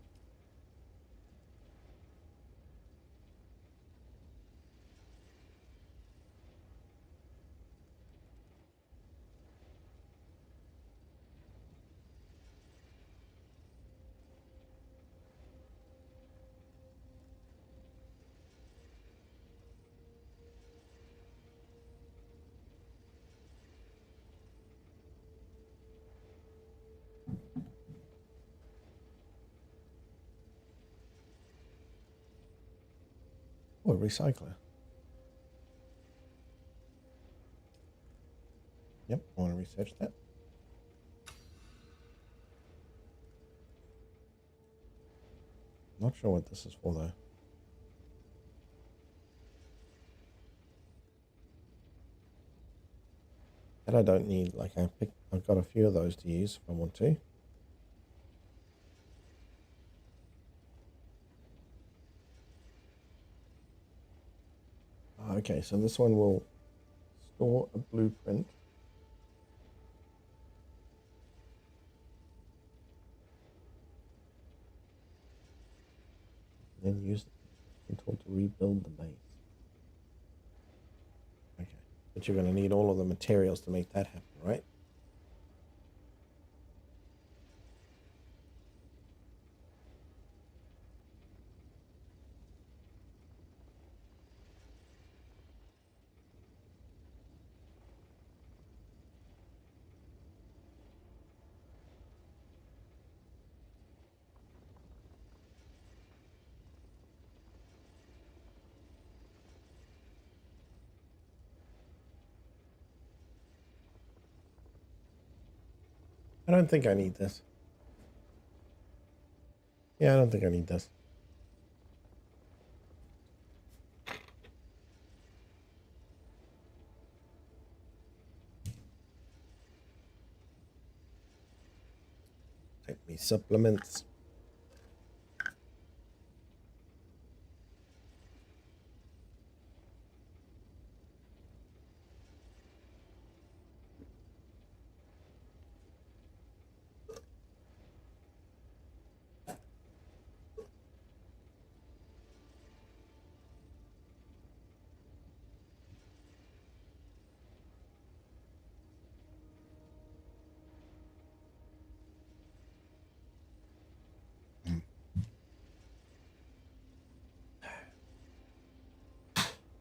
a recycler. Yep, I want to research that. Not sure what this is for, though. That I don't need. Like, I've got a few of those to use if I want to. Okay, so this one will store a blueprint. Then use the tool to rebuild the base. Okay, but you're going to need all of the materials to make that happen, right? I don't think I need this. Yeah, I don't think I need this. Take me supplements.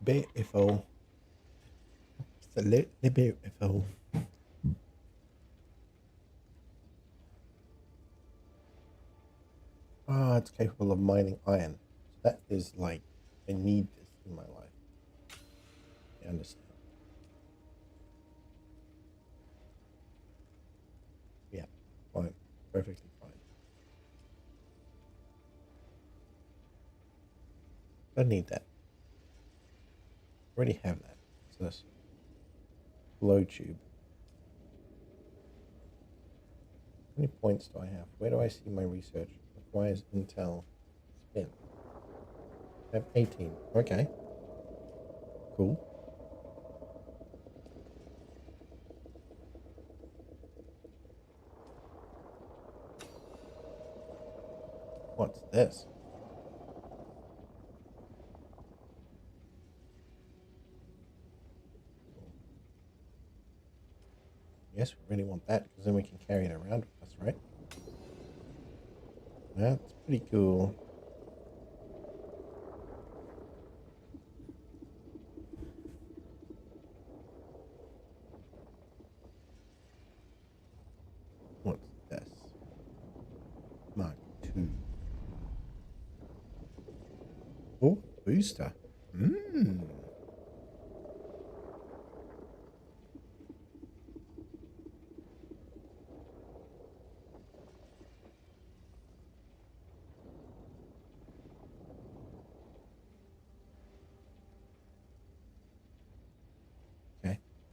Beautiful. Absolutely beautiful. Ah, it's capable of mining iron. That is like, I need this in my life. I understand. Yeah, fine. Perfectly fine. Don't need that. Already have that. What's this? Blow tube. How many points do I have? Where do I see my research? Requires Intel spin. I have 18. Okay. Cool. What's this? Yes, we really want that because then we can carry it around with us, right? That's pretty cool. What's this? Mark 2. Oh, booster. Mmm.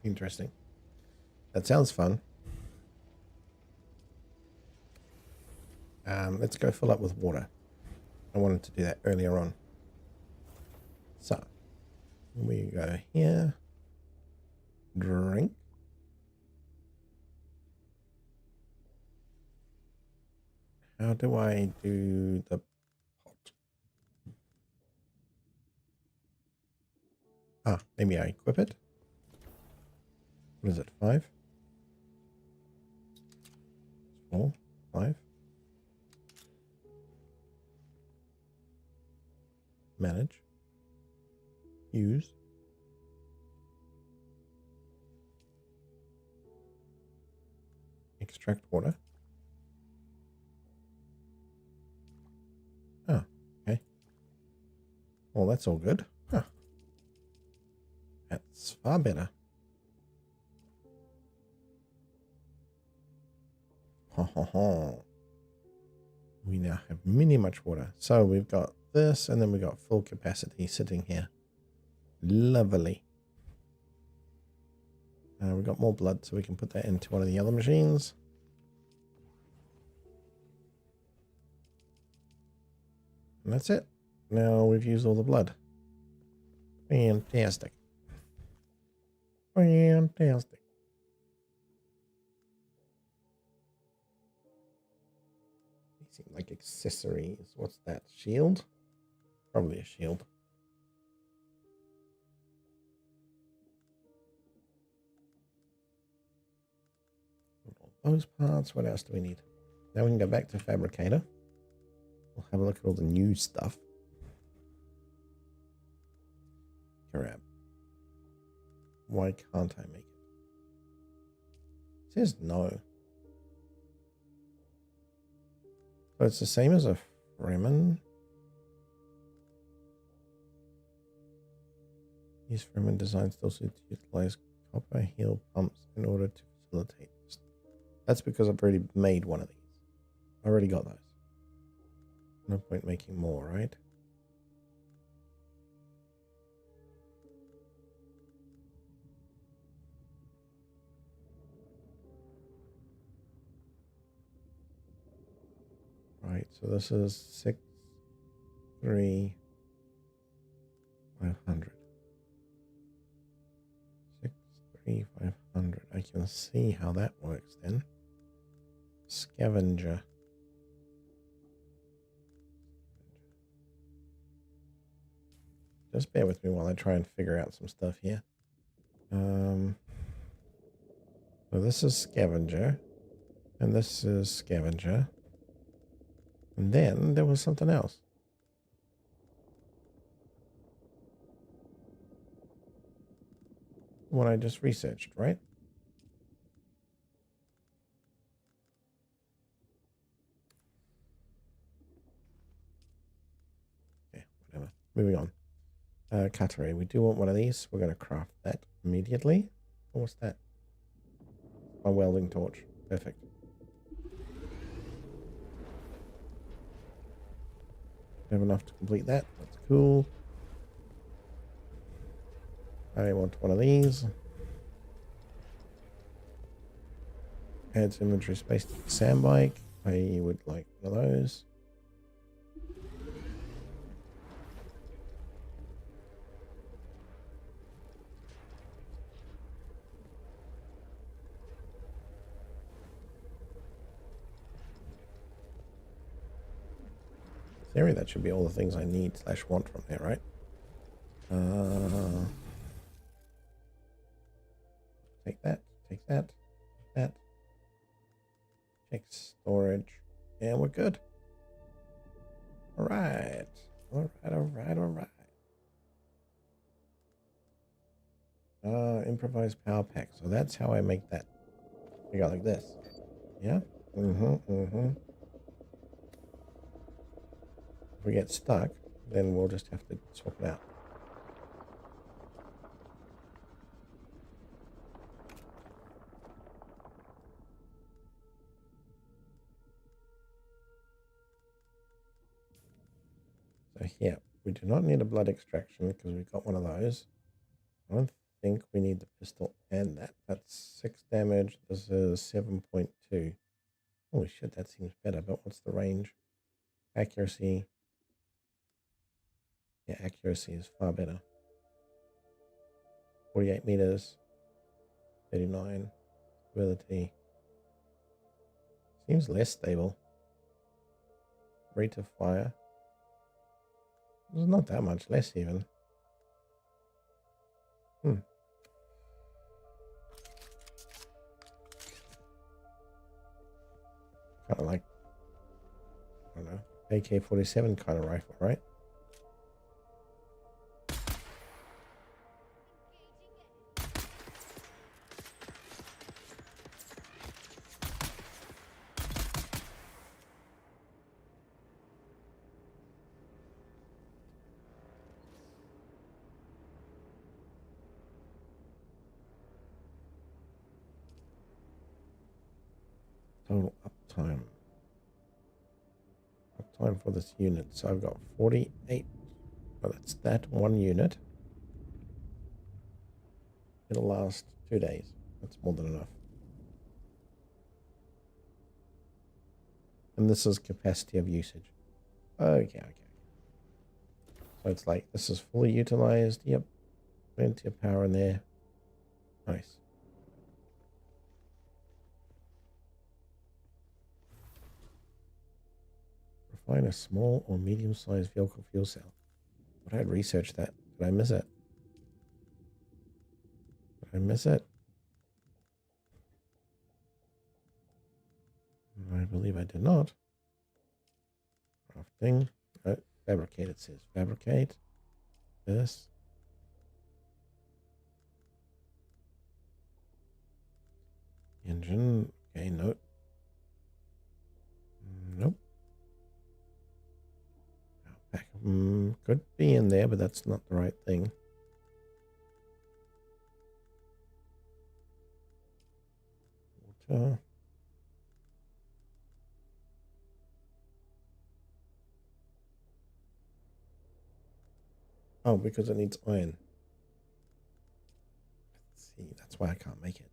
Interesting. That sounds fun. Let's go fill up with water. I wanted to do that earlier on. So, we go here. Drink. How do I do the pot? Maybe I equip it. What is it? 5? 4? 5? Manage. Use. Extract water. Oh, okay. Well, that's all good. Huh. That's far better. Ha ha ha. We now have mini much water. So we've got this, and then we've got full capacity sitting here. Lovely. We've got more blood, so we can put that into one of the other machines. And that's it. Now we've used all the blood. Fantastic. Fantastic. These seem like accessories. What's that? Shield? Probably a shield. All those parts. What else do we need? Now we can go back to Fabricator. We'll have a look at all the new stuff. Grab. Why can't I make it? It says no. So it's the same as a Fremen. Use Fremen design still to utilize copper heel pumps in order to facilitate this. That's because I've already made one of these. I already got those. No point making more, right? Right, so this is 6, 3, 500. 6, 3, 500. I can see how that works then. Scavenger. Just bear with me while I try and figure out some stuff here. So this is scavenger, and this is scavenger, and then there was something else. What I just researched, right? Okay, whatever. Moving on. Cutlery. We do want one of these. We're going to craft that immediately. Oh, what's that? My welding torch. Perfect. Have enough to complete that. That's cool. I want one of these. Adds inventory space to the sand bike. I would like one of those. In theory, that should be all the things I need / want from there, right? Take that, take that, take that. Check storage, and we're good. All right, all right, all right, all right. Improvised power pack. So that's how I make that. I got like this. Yeah. If we get stuck, then we'll just have to swap it out. So here, we do not need a blood extraction because we've got one of those. I don't think we need the pistol and that. That's 6 damage. This is 7.2. Holy shit, that seems better. But what's the range? Accuracy. Yeah, accuracy is far better. 48 meters. 39. Stability. Seems less stable. Rate of fire. It's not that much less even. Kind of like, I don't know, AK-47 kind of rifle, right? Total uptime. Uptime for this unit. So I've got 48. Well, that's that one unit. It'll last 2 days. That's more than enough. And this is capacity of usage. Okay. So it's like, this is fully utilized. Yep. Plenty of power in there. Nice. Refine a small or medium-sized vehicle fuel cell. But I had researched that. Did I miss it? Did I miss it? I believe I did not. Crafting. Fabricate, it says. Fabricate. This. Engine. Okay, nope. Nope. Back. Could be in there, but that's not the right thing. Water. Oh, because it needs iron. Let's see, that's why I can't make it.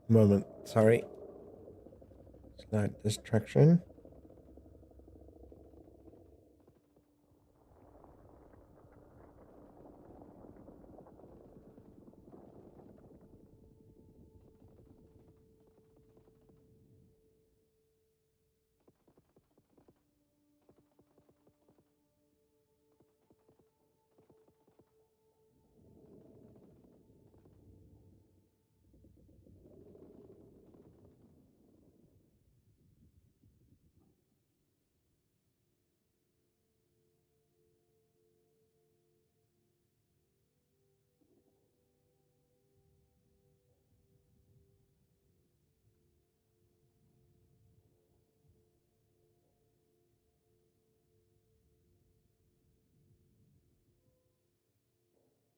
Moment, sorry. Slight distraction.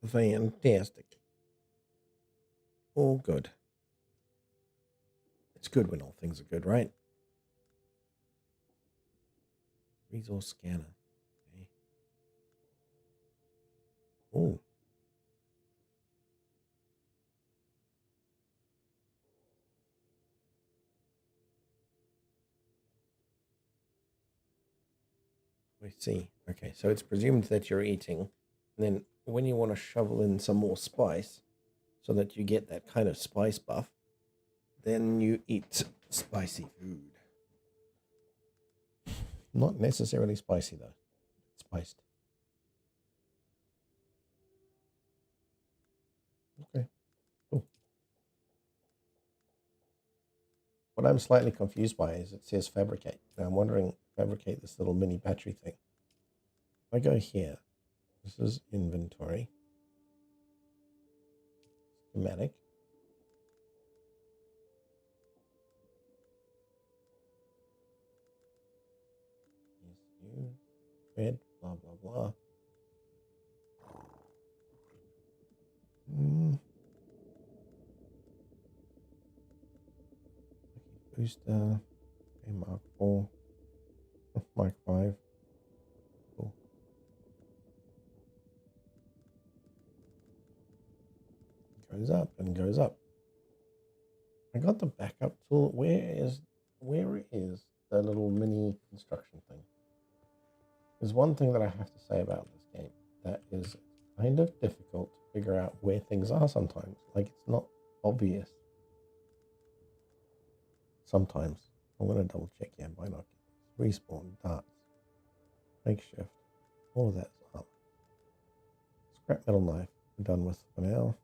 Fantastic. All good. It's good when all things are good, right? Resource scanner. Okay. Oh. I see. Okay, so it's presumed that you're eating, and then when you want to shovel in some more spice, so that you get that kind of spice buff, then you eat spicy food. Not necessarily spicy though. It's spiced. Okay. Cool. What I'm slightly confused by is it says fabricate. Now I'm wondering, fabricate this little mini battery thing. If I go here, this is inventory. Schematic. Red, blah, blah, blah. Booster, Mark 4, Mark 5. Cool. Goes up and goes up. I got the backup tool. Where is the little mini construction thing? There's one thing that I have to say about this game. That is kind of difficult to figure out where things are sometimes. Like, it's not obvious. Sometimes. I'm going to double check here. Binoculars. Respawn. Darts. Makeshift. All of that's up. Scrap metal knife. We're done with for now.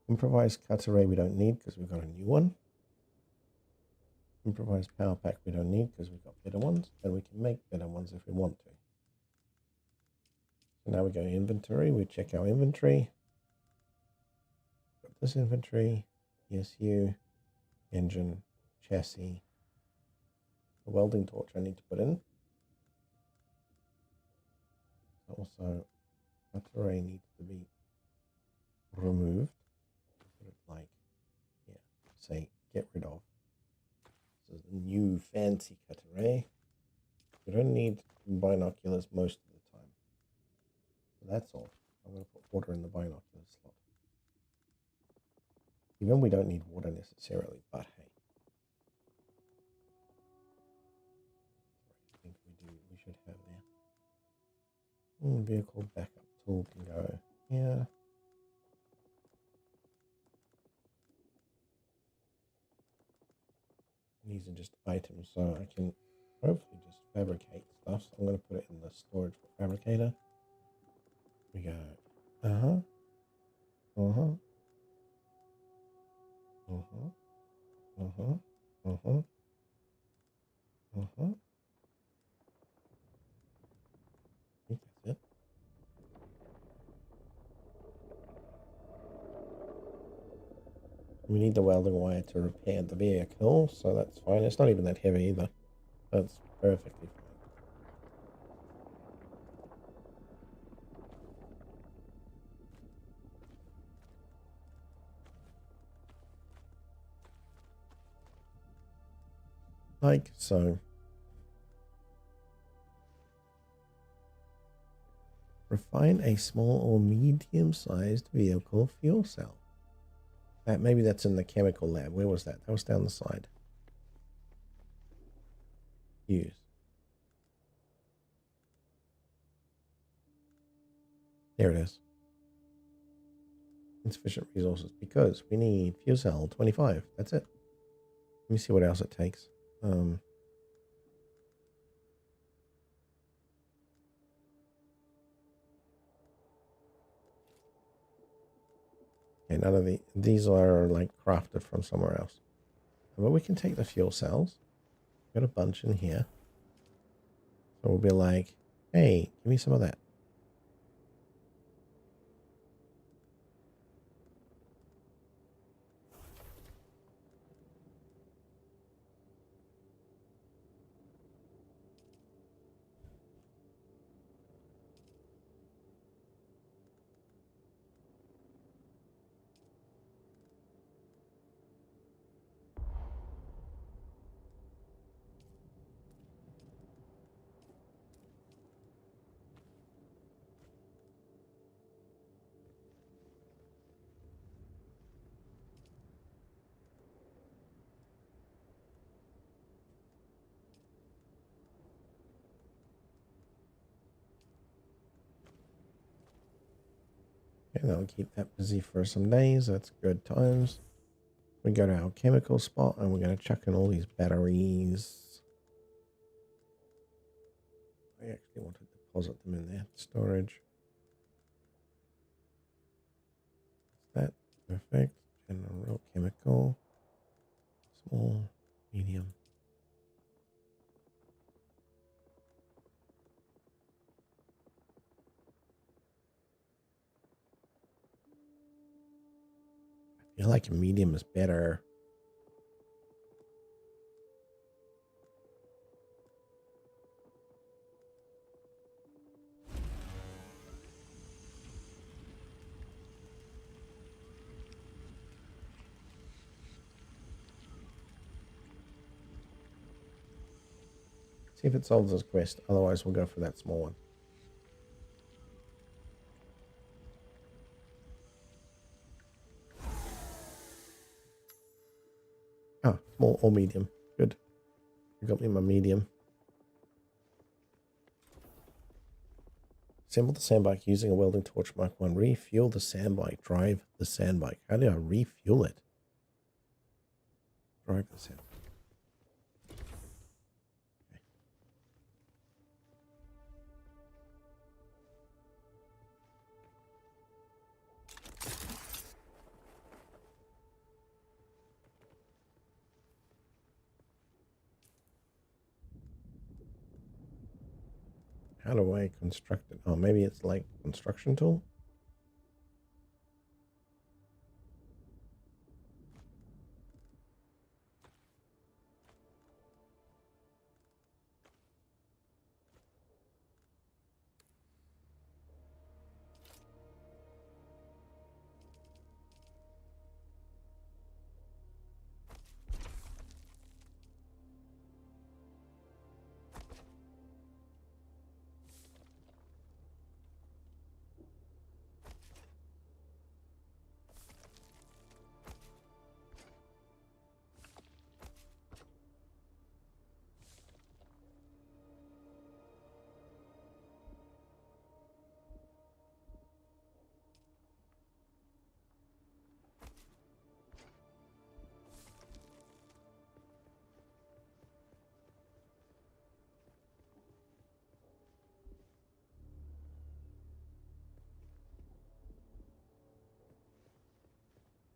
Improvised cutter ray we don't need because we've got a new one. Improvised power pack we don't need because we've got better ones. And we can make better ones if we want to. So now we go inventory. We check our inventory. Got this inventory. ESU. Engine. Chassis. The welding torch I need to put in. Also, cutter ray needs to be removed. Put it like here. Say get rid of. This is the new fancy cutter ray. We don't need binoculars most of the time. So that's all. I'm going to put water in the binoculars slot. Even we don't need water necessarily, but hey. I think we should have there. Vehicle backup tool can go here. These are just items, so I can hopefully just fabricate stuff. So I'm going to put it in the storage for fabricator. We go, I think that's it. We need the welding wire to repair the vehicle, so that's fine. It's not even that heavy either. That's perfectly fine. Like so. Refine a small or medium-sized vehicle fuel cell. Maybe that's in the chemical lab. Where was that? That was down the side. Use. There it is. Insufficient resources because we need fuel cell 25. That's it. Let me see what else it takes. Okay, none of these are like crafted from somewhere else. But we can take the fuel cells. Got a bunch in here. So we'll be like, hey, give me some of that. And that'll keep that busy for some days. That's good times. We go to our chemical spot and we're going to chuck in all these batteries. I actually want to deposit them in there. Storage. That perfect. General chemical. Small, medium. I feel like a medium is better. See if it solves this quest. Otherwise, we'll go for that small one. Ah, small or medium. Good. You got me my medium. Assemble the sandbike using a welding torch Mark 1. Refuel the sandbike. Drive the sandbike. How do I refuel it? Drive the sandbike. How do I construct it? Oh, maybe it's like construction tool?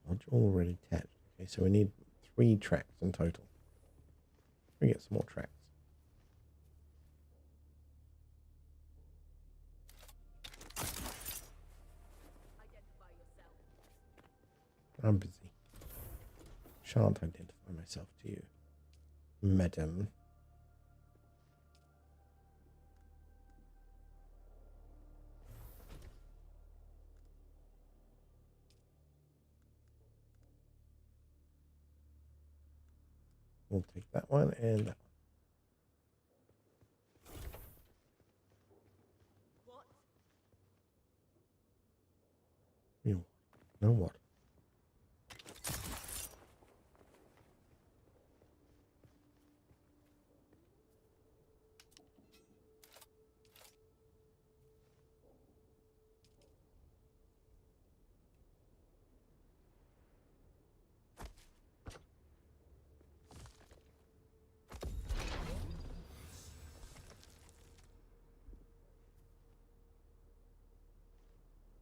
Module already attached. Okay, so we need 3 tracks in total. We get some more tracks. I'm busy. Shan't identify myself to you, madam. We'll take that one and that one. You know what?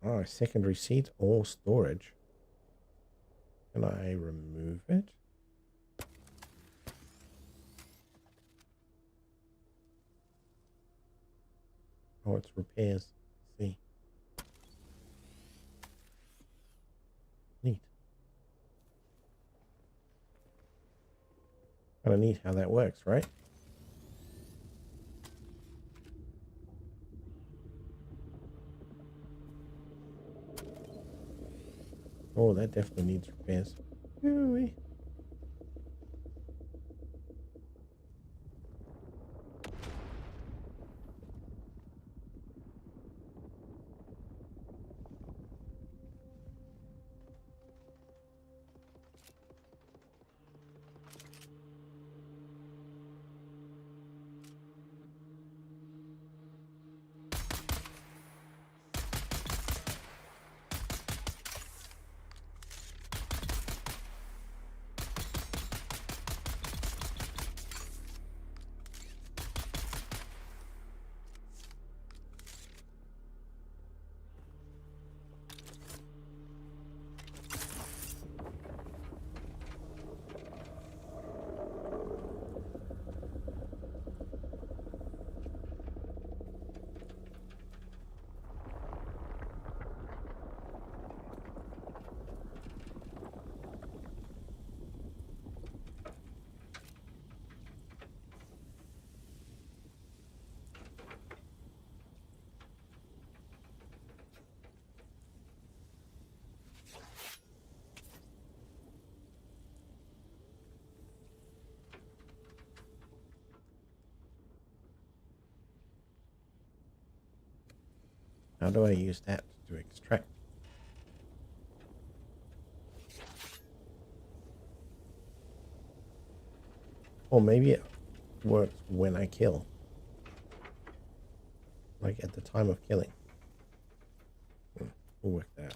Oh, secondary seat or storage. Can I remove it? Oh, it's repairs. See. Neat. Kind of neat how that works, right? Oh, that definitely needs repairs. Ooh-wee. How do I use that to extract? Or maybe it works when I kill. Like at the time of killing. We'll work that out.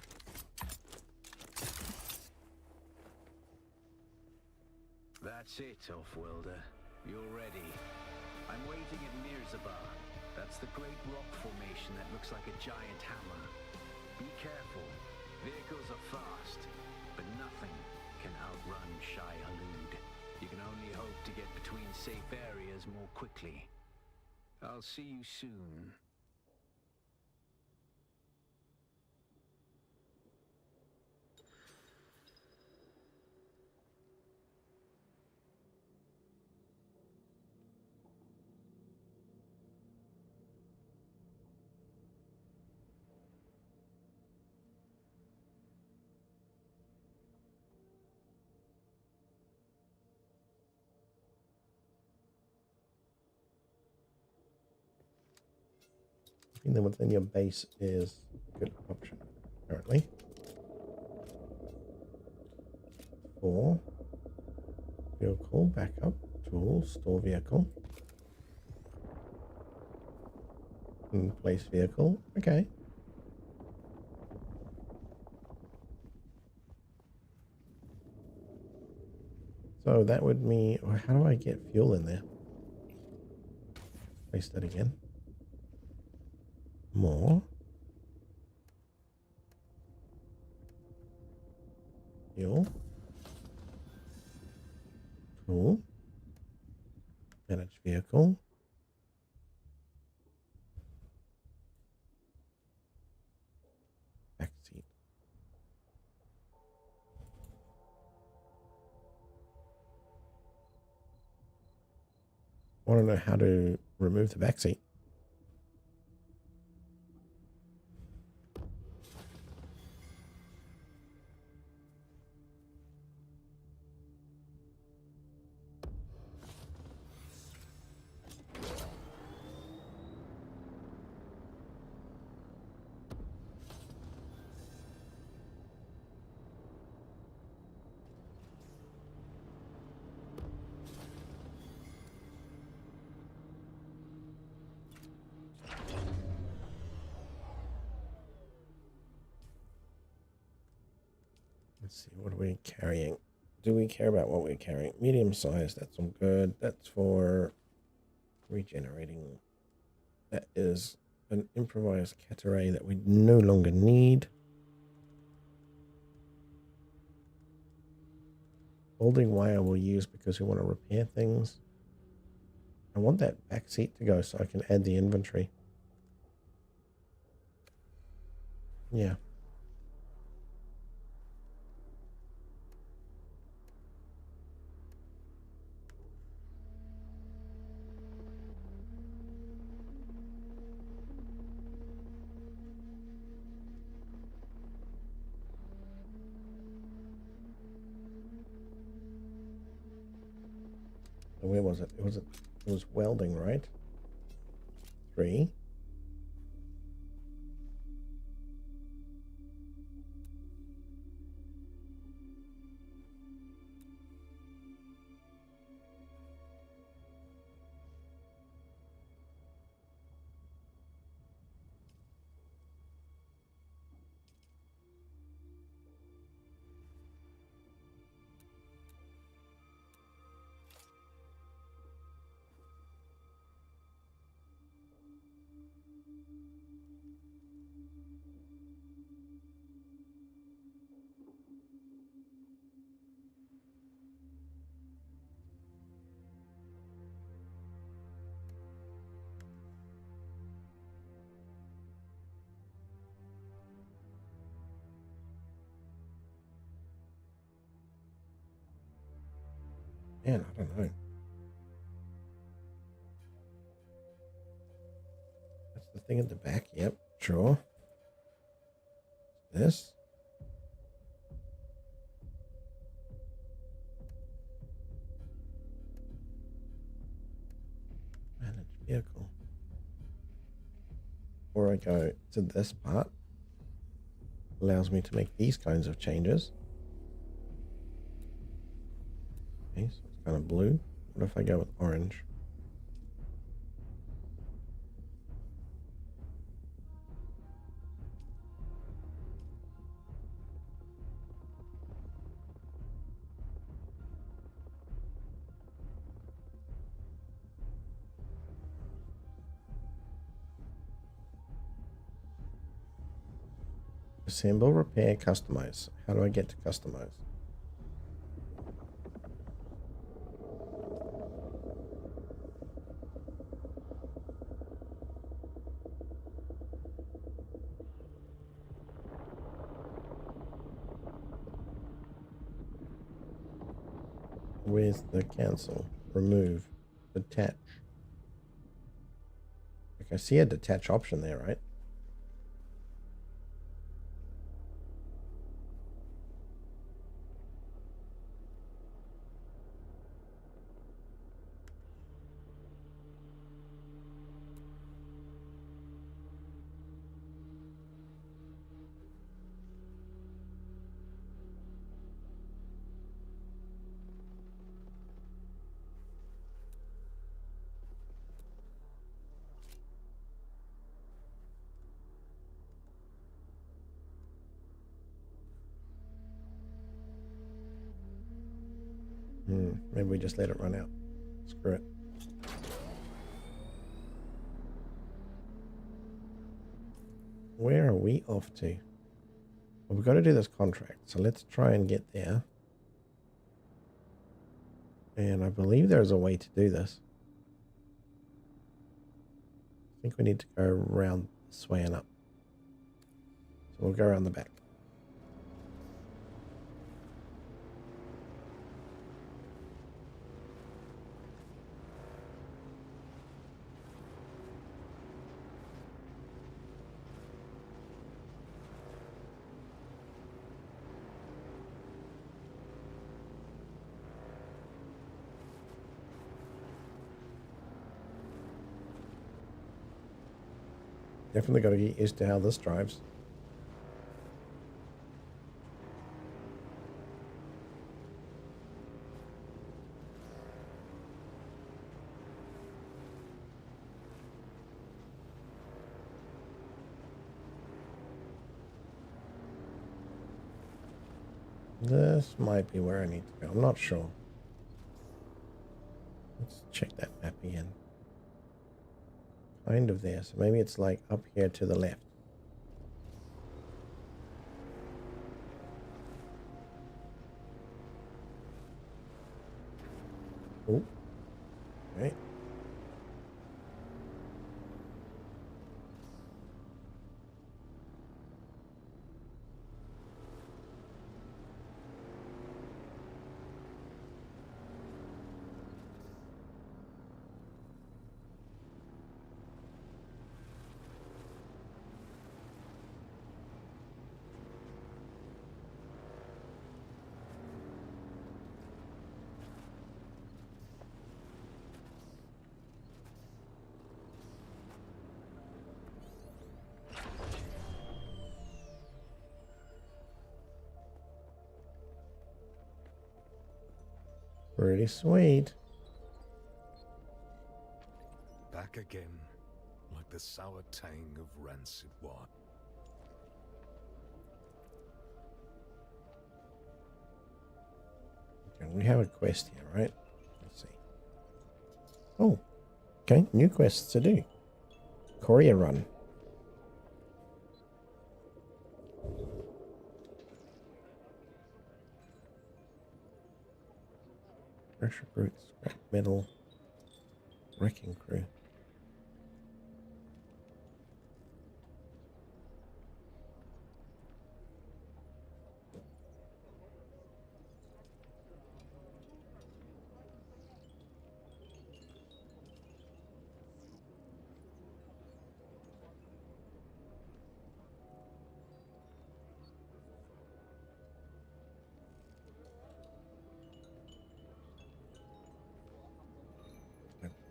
That's it, Off-Worlder. You're ready. I'm waiting at Mirzabar. That's the great rock formation that looks like a giant hammer. Be careful. Vehicles are fast, but nothing can outrun Shai Halud. You can only hope to get between safe areas more quickly. I'll see you soon. Keeping them within your base is a good option, apparently. 4. Vehicle, backup, tool, store vehicle. Place vehicle, okay. So that would mean, or how do I get fuel in there? Place that again. More. Fuel. Cool. Manage vehicle. Backseat. I want to know how to remove the backseat. Let's see, what are we carrying? Do we care about what we're carrying? Medium size, that's all good. That's for regenerating. That is an improvised catteray that we no longer need. Holding wire we'll use because we want to repair things. I want that back seat to go so I can add the inventory. Yeah. Where was it? It was welding, right? 3. Man, I don't know. That's the thing at the back. Yep, sure. This. Manage vehicle. before I go to this part. Allows me to make these kinds of changes. Okay, so it's kind of blue. What if I go with orange? Assemble, repair, customize. How do I get to customize? Where's the cancel? Remove. Detach. Like I see a detach option there, right? Maybe we just let it run out. Screw it. Where are we off to? Well, we've got to do this contract, so let's try and get there. And I believe there's a way to do this. I think we need to go around this way and up. So we'll go around the back. Definitely got to get used to how this drives. This might be where I need to go. I'm not sure. Let's check that map again. Kind of there. So maybe it's like up here to the left. Oh. Okay. Pretty sweet. Back again, like the sour tang of rancid wine. Okay, we have a quest here, right? Let's see. Oh, okay. New quests to do. Courier run. Pressure brute, scrap metal, wrecking crew.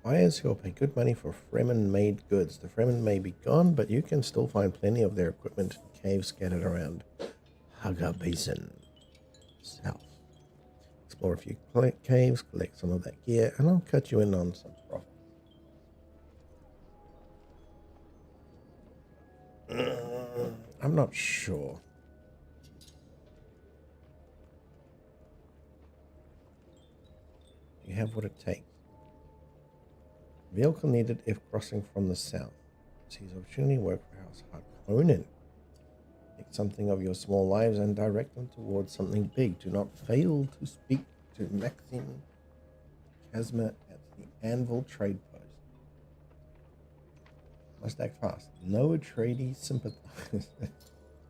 Buyers who will pay good money for Fremen-made goods. The Fremen may be gone, but you can still find plenty of their equipment in caves scattered around Haga Basin. South. Explore a few caves, collect some of that gear, and I'll cut you in on some profit. I'm not sure. You have what it takes. Vehicle needed if crossing from the south. Seize opportunity, work for House Harkonnen. Take something of your small lives and direct them towards something big. Do not fail to speak to Maxim Kazma at the Anvil Trade Post. Must act fast. No Atreides sympathize.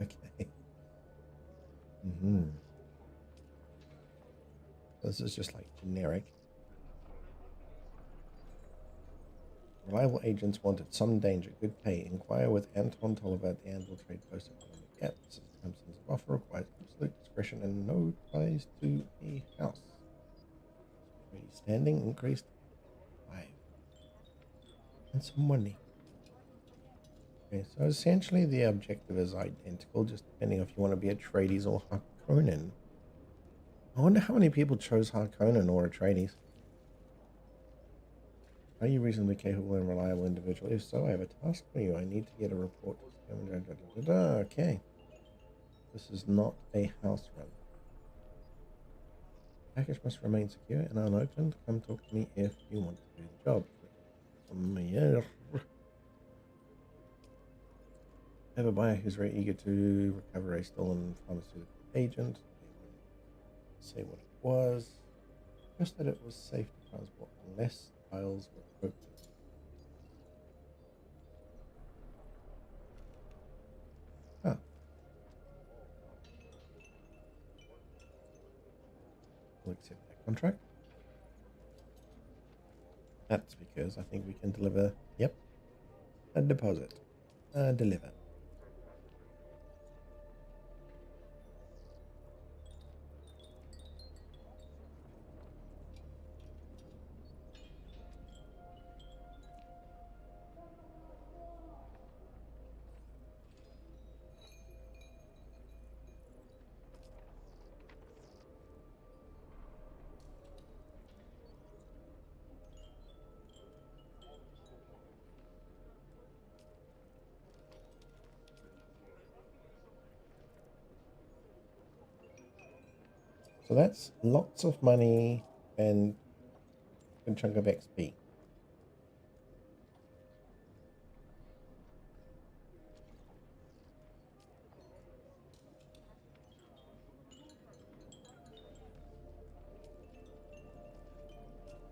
Okay. This is just like generic. Reliable agents wanted some danger, good pay. Inquire with Anton Tolliver at the Anvil Trade Post. Yep, this is Thompson's offer. Requires absolute discretion and no ties to a house. Standing increased 5. And some money. Okay, so essentially the objective is identical, just depending if you want to be Atreides or Harkonnen. I wonder how many people chose Harkonnen or Atreides. Are you reasonably capable and reliable individual? If so, I have a task for you. I need to get a report. Okay. This is not a house run. Package must remain secure and unopened. Come talk to me if you want to do the job. I have a buyer who's very eager to recover a stolen pharmaceutical agent. Say what it was. Just that it was safe to transport unless files were open. Ah. We'll accept that contract. That's because I think we can deliver, yep, a deposit. Deliver. So that's lots of money and a good chunk of XP.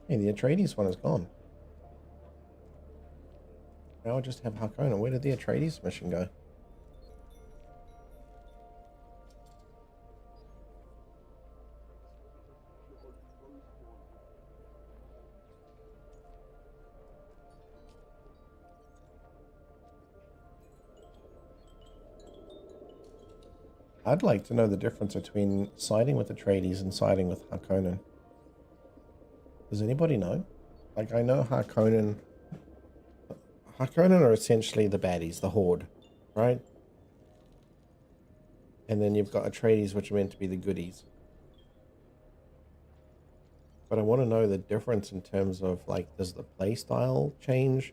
Hey, the Atreides one is gone. Now I just have Harkonnen. Where did the Atreides mission go? I'd like to know the difference between siding with Atreides and siding with Harkonnen. Does anybody know? Like, I know Harkonnen are essentially the baddies, the Horde, right? And then you've got Atreides, which are meant to be the goodies. But I want to know the difference in terms of, like, does the play style change?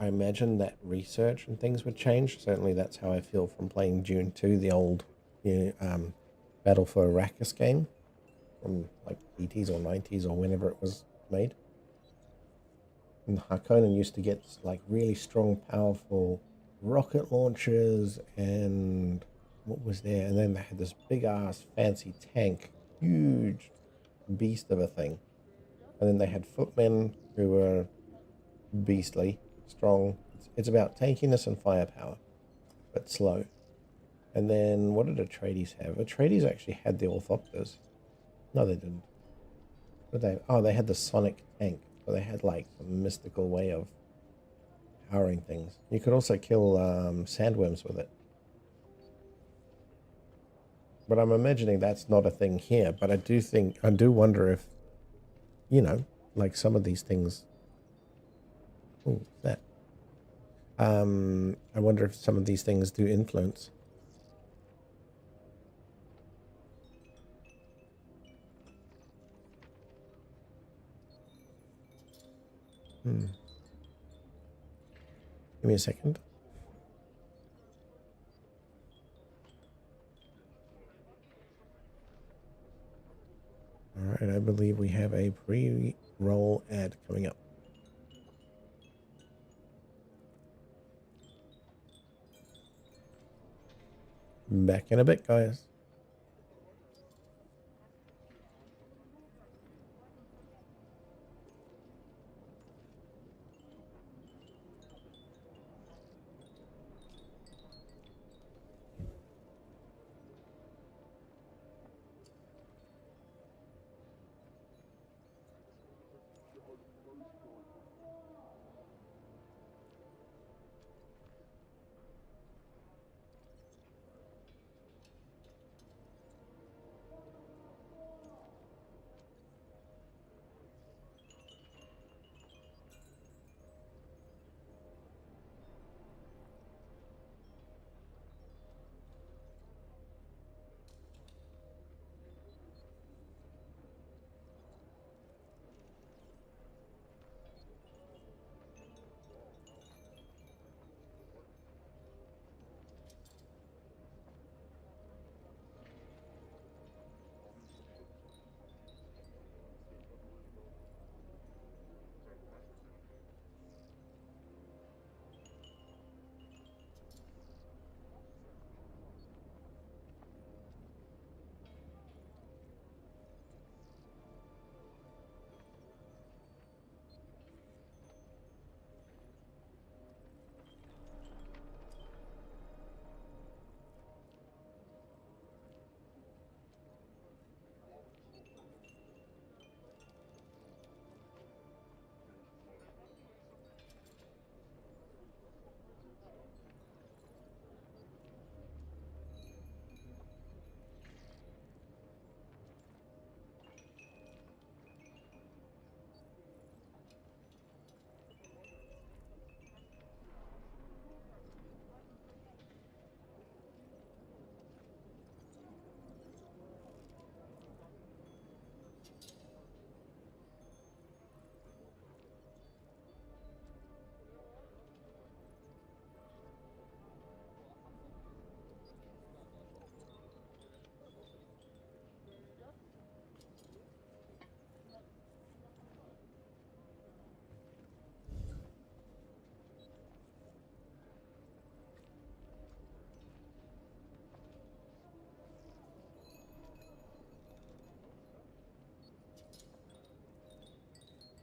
I imagine that research and things would change. Certainly that's how I feel from playing Dune 2, the old Battle for Arrakis game from like 80s or 90s or whenever it was made. And Harkonnen used to get like really strong, powerful rocket launchers and what was there? And then they had this big ass fancy tank, huge beast of a thing. And then they had footmen who were beastly, strong. It's about tankiness and firepower, but slow. And then what did Atreides have? Atreides actually had the Orthopters. No, they didn't. What did they? Oh, they had the sonic tank. So they had like some mystical way of powering things. You could also kill sandworms with it. But I'm imagining that's not a thing here. But I do wonder if, you know, like some of these things. Oh, that. I wonder if some of these things do influence. Give me a second. All right, I believe we have a pre-roll ad coming up. Back in a bit, guys.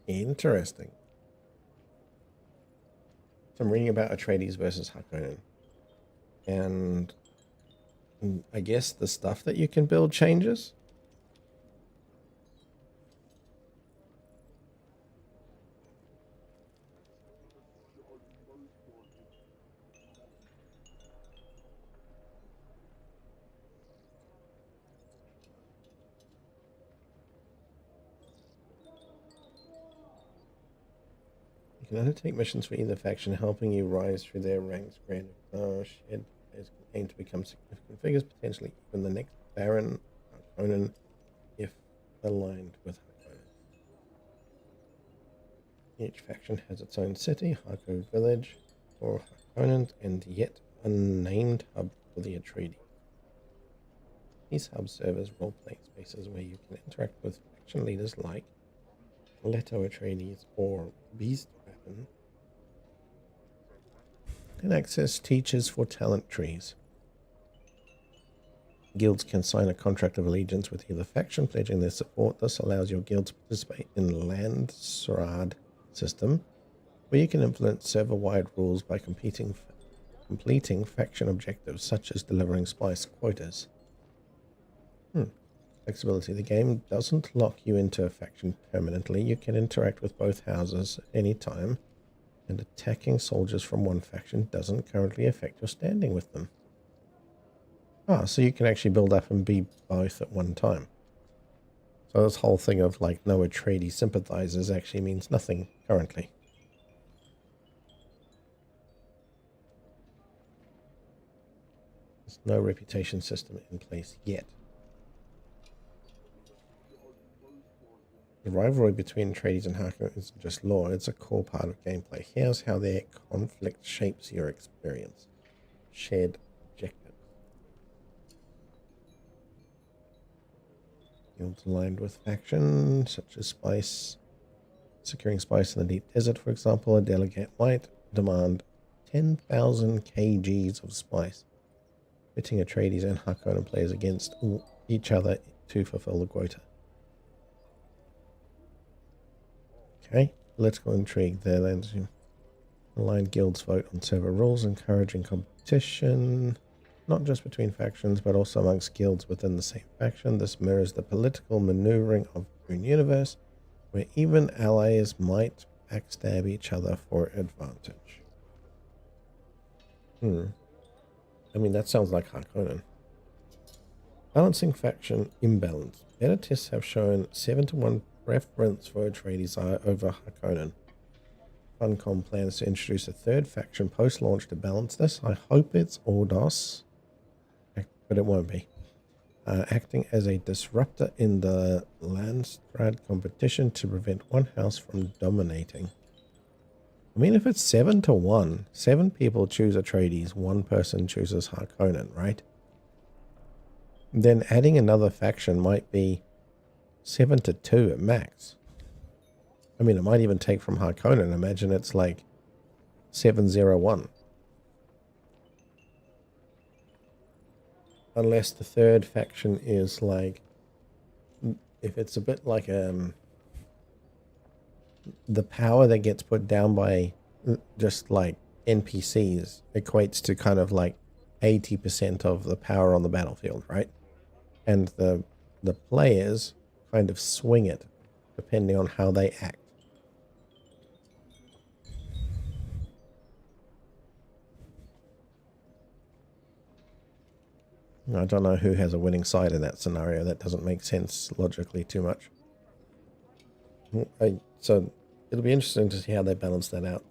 Interesting. So I'm reading about Atreides versus Harkonnen. And I guess the stuff that you can build changes. You can undertake missions for either faction, helping you rise through their ranks. Granted, shared players can aim to become significant figures, potentially even the next Baron Harkonnen, if aligned with Harkonnen. Each faction has its own city, Harko Village, for Harkonnen, and yet unnamed hub for the Atreides. These hubs serve as role-playing spaces where you can interact with faction leaders like Leto Atreides or Beast Weapon, and access teachers for talent trees. Guilds can sign a contract of allegiance with either faction, pledging their support. This allows your guild to participate in the Land Srad system, where you can influence server-wide rules by completing faction objectives, such as delivering spice quotas. Flexibility. The game doesn't lock you into a faction permanently. You can interact with both houses at any time, and attacking soldiers from one faction doesn't currently affect your standing with them. So you can actually build up and be both at one time. So this whole thing of like no Atreides sympathizers actually means nothing currently. There's no reputation system in place yet. The rivalry between Atreides and Harkonnen isn't just lore, it's a core part of gameplay. Here's how their conflict shapes your experience. Shared objectives. Guilds aligned with faction, such as spice. Securing spice in the deep desert, for example, a delegate might demand 10,000 kgs of spice, pitting Atreides and Harkonnen players against each other to fulfill the quota. Okay, political intrigue there then. Aligned guilds vote on server rules, encouraging competition, not just between factions, but also amongst guilds within the same faction. This mirrors the political maneuvering of Dune universe, where even allies might backstab each other for advantage. I mean, that sounds like Harkonnen. Balancing faction imbalance. Beta tests have shown 7-to-1 preference for Atreides over Harkonnen. Funcom plans to introduce a third faction post-launch to balance this. I hope it's Ordos, but it won't be. Acting as a disruptor in the Landstrad competition to prevent one house from dominating. I mean, if it's 7-to-1, 7 people choose Atreides, 1 person chooses Harkonnen, right? Then adding another faction might be 7-to-2 at max. I mean, it might even take from Harkonnen. Imagine it's like 7-0-1. Unless the third faction is like, if it's a bit like the power that gets put down by just like NPCs equates to kind of like 80% of the power on the battlefield, right? And the players kind of swing it depending on how they act. I don't know who has a winning side in that scenario. That doesn't make sense logically too much. So it'll be interesting to see how they balance that out.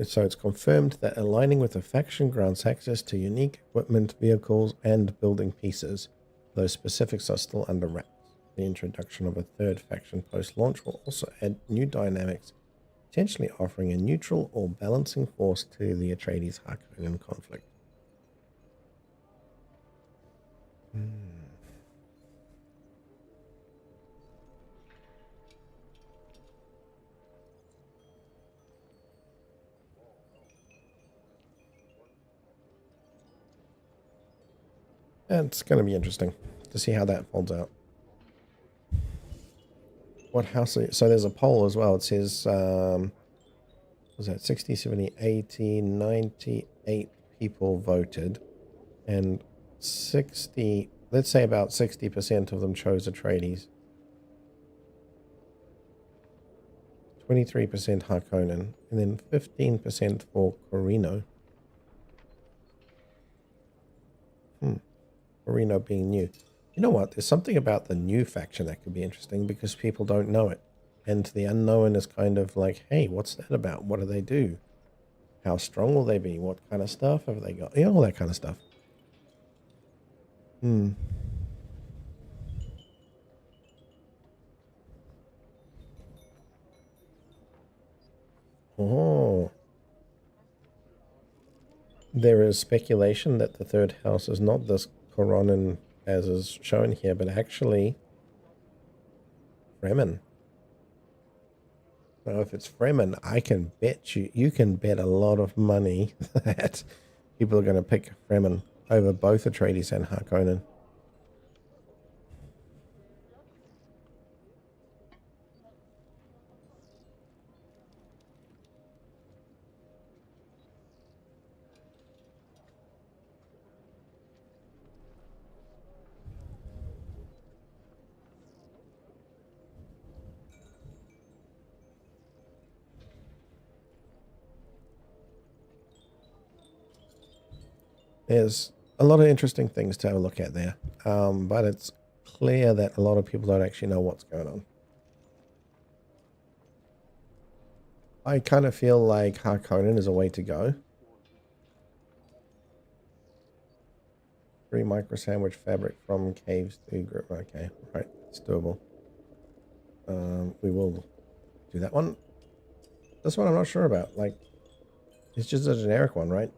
So it's confirmed that aligning with a faction grants access to unique equipment, vehicles, and building pieces. Those specifics are still under wraps. The introduction of a third faction post-launch will also add new dynamics, potentially offering a neutral or balancing force to the Atreides-Harkonnen conflict. It's going to be interesting to see how that folds out. What house? So there's a poll as well. It says, was that 60, 70, 80, 98 people voted, and 60, let's say about 60% of them chose Atreides. 23% Harkonnen, and then 15% for Corino. Corino being new. You know what? There's something about the new faction that could be interesting because people don't know it. And the unknown is kind of like, hey, what's that about? What do they do? How strong will they be? What kind of stuff have they got? You know, all that kind of stuff. Oh. There is speculation that the third house is not this Coronin as is shown here, but actually Fremen. Now, if it's Fremen, I can bet you can bet a lot of money that people are going to pick Fremen over both Atreides and Harkonnen. There's a lot of interesting things to have a look at there, but it's clear that a lot of people don't actually know what's going on. I kind of feel like Harkonnen is a way to go. 3 micro sandwich fabric from caves to group. Okay, right, it's doable. We will do that one. This one I'm not sure about. Like, it's just a generic one, right?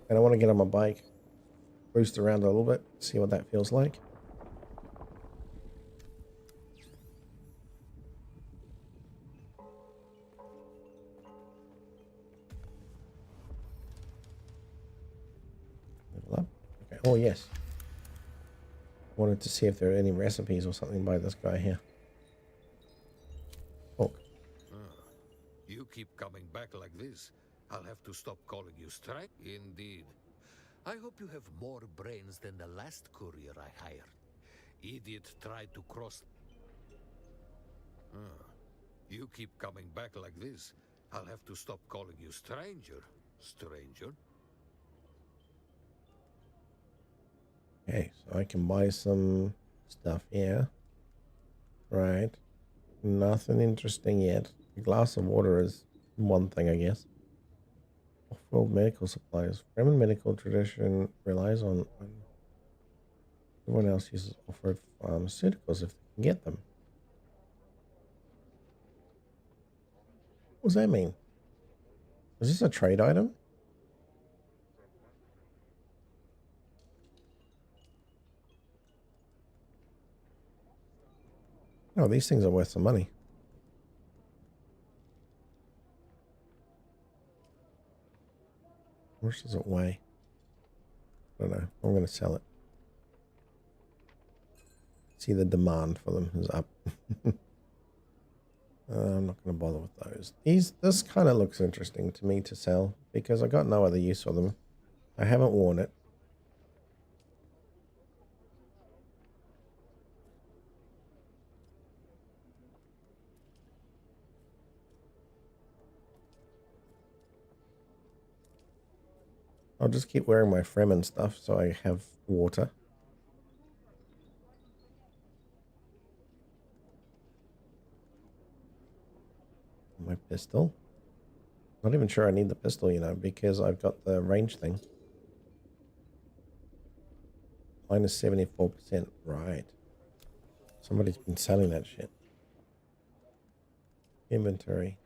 And I want to get on my bike, boost around a little bit, see what that feels like. Level up. Okay. Oh yes. Wanted to see if there are any recipes or something by this guy here. Oh. You keep coming back like this, I'll have to stop calling you strike. Indeed. I hope you have more brains than the last courier I hired. Idiot tried to cross... You keep coming back like this, I'll have to stop calling you stranger. Stranger? Okay, so I can buy some stuff here. Right. Nothing interesting yet. A glass of water is one thing, I guess. Off-world medical supplies. Fremen medical tradition relies on everyone else uses off-road pharmaceuticals if they can get them. What does that mean? Is this a trade item? No, these things are worth some money. How much does it weigh? I don't know. I'm going to sell it. See, the demand for them is up. I'm not going to bother with those. This kind of looks interesting to me to sell because I got no other use for them. I haven't worn it. I'll just keep wearing my Fremen stuff so I have water. My pistol. Not even sure I need the pistol, you know, because I've got the range thing. Minus 74%. Right. Somebody's been selling that shit. Inventory.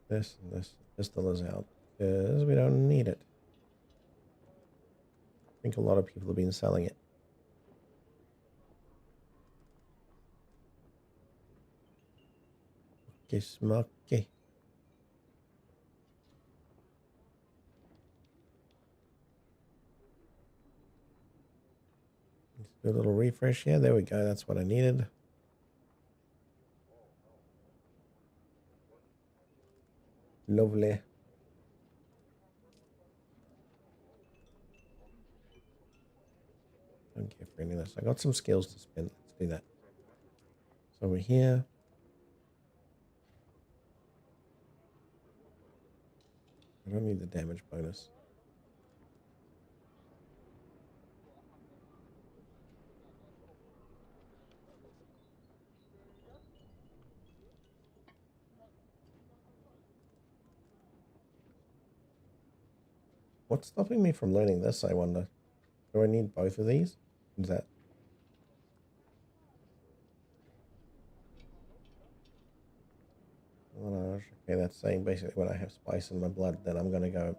This and this pistol is out because we don't need it. I think a lot of people have been selling it. Okay, smoky. Let's do a little refresh here. There we go. That's what I needed. Lovely. Don't care for any of this. I got some skills to spend. Let's do that. So we're here. I don't need the damage bonus. What's stopping me from learning this, I wonder? Do I need both of these? Is that... Okay, that's saying basically when I have spice in my blood, then I'm going to go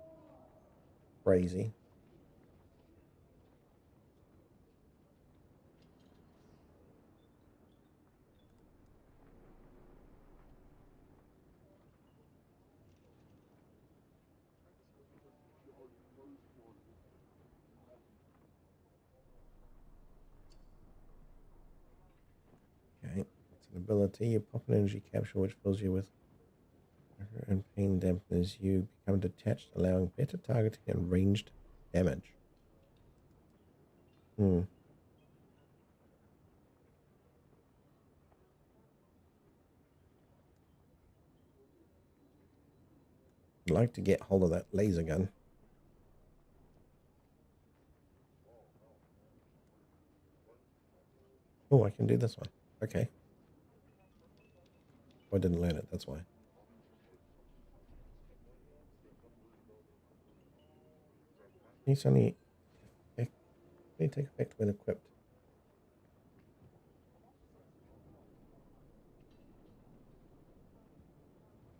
crazy. Okay, it's an ability. You pop an energy capsule which fills you with and pain dampness. You become detached, allowing better targeting and ranged damage. I'd like to get hold of that laser gun. Oh, I can do this one. Okay. I didn't learn it, that's why. These only they take effect when equipped.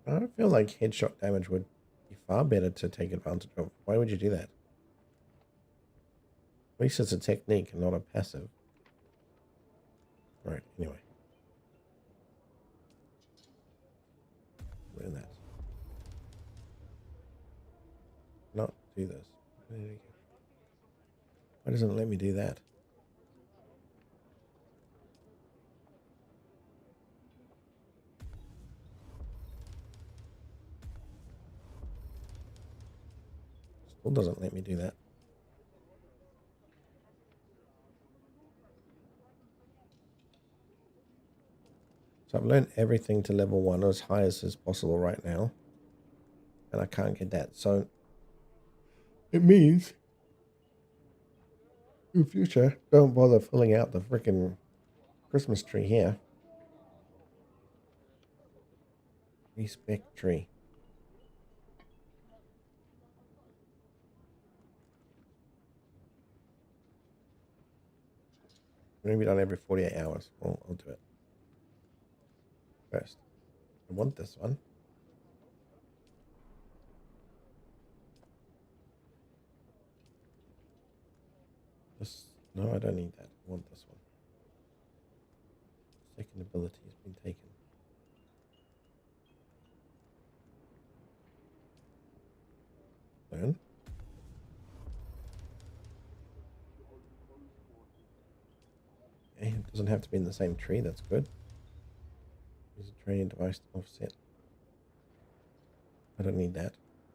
I feel like headshot damage would be far better to take advantage of. Why would you do that? At least it's a technique and not a passive. Right, anyway. Learn that. Not do this. Why doesn't it let me do that? Still doesn't let me do that. So I've learned everything to level 1 as high as is possible right now. And I can't get that. So it means in future, don't bother filling out the freaking Christmas tree here. Respec tree. Maybe done every 48 hours. Well, I'll do it first. I want this one. This, no, I don't need that. I want this one. Second ability has been taken. Learn. Okay, it doesn't have to be in the same tree. That's good. Use a training device to offset. I don't need that.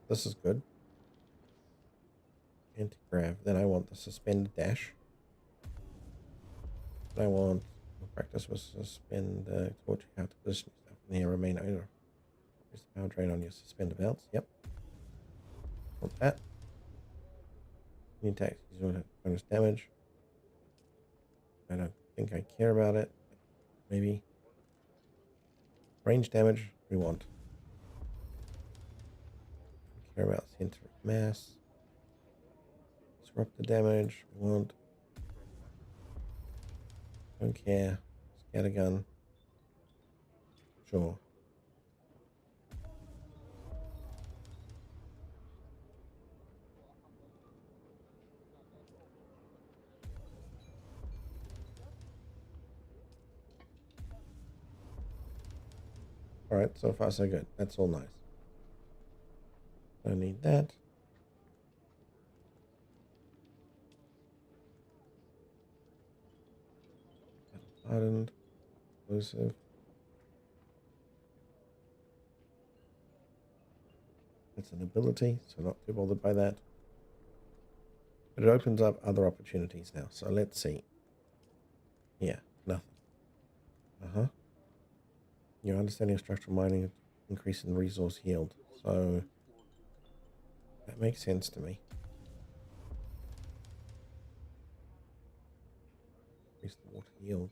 This is good. Anti-grav. Then I want the suspended dash. I want practice with suspend torch how to position yourself in the air, remain owner. Use the power drain on your suspender belts. Yep. Want that. New attacks use bonus damage. I don't think I care about it. Maybe. Range damage we want. Don't care about center of mass. Disrupt the damage we want. Don't care. Scattergun. Sure. Alright, so far so good. That's all nice. Don't need that. Hardened. Exclusive. That's an ability, so not too bothered by that. But it opens up other opportunities now. So let's see. Yeah, nothing. Your understanding of structural mining increase in resource yield. So that makes sense to me. Increase the water yield.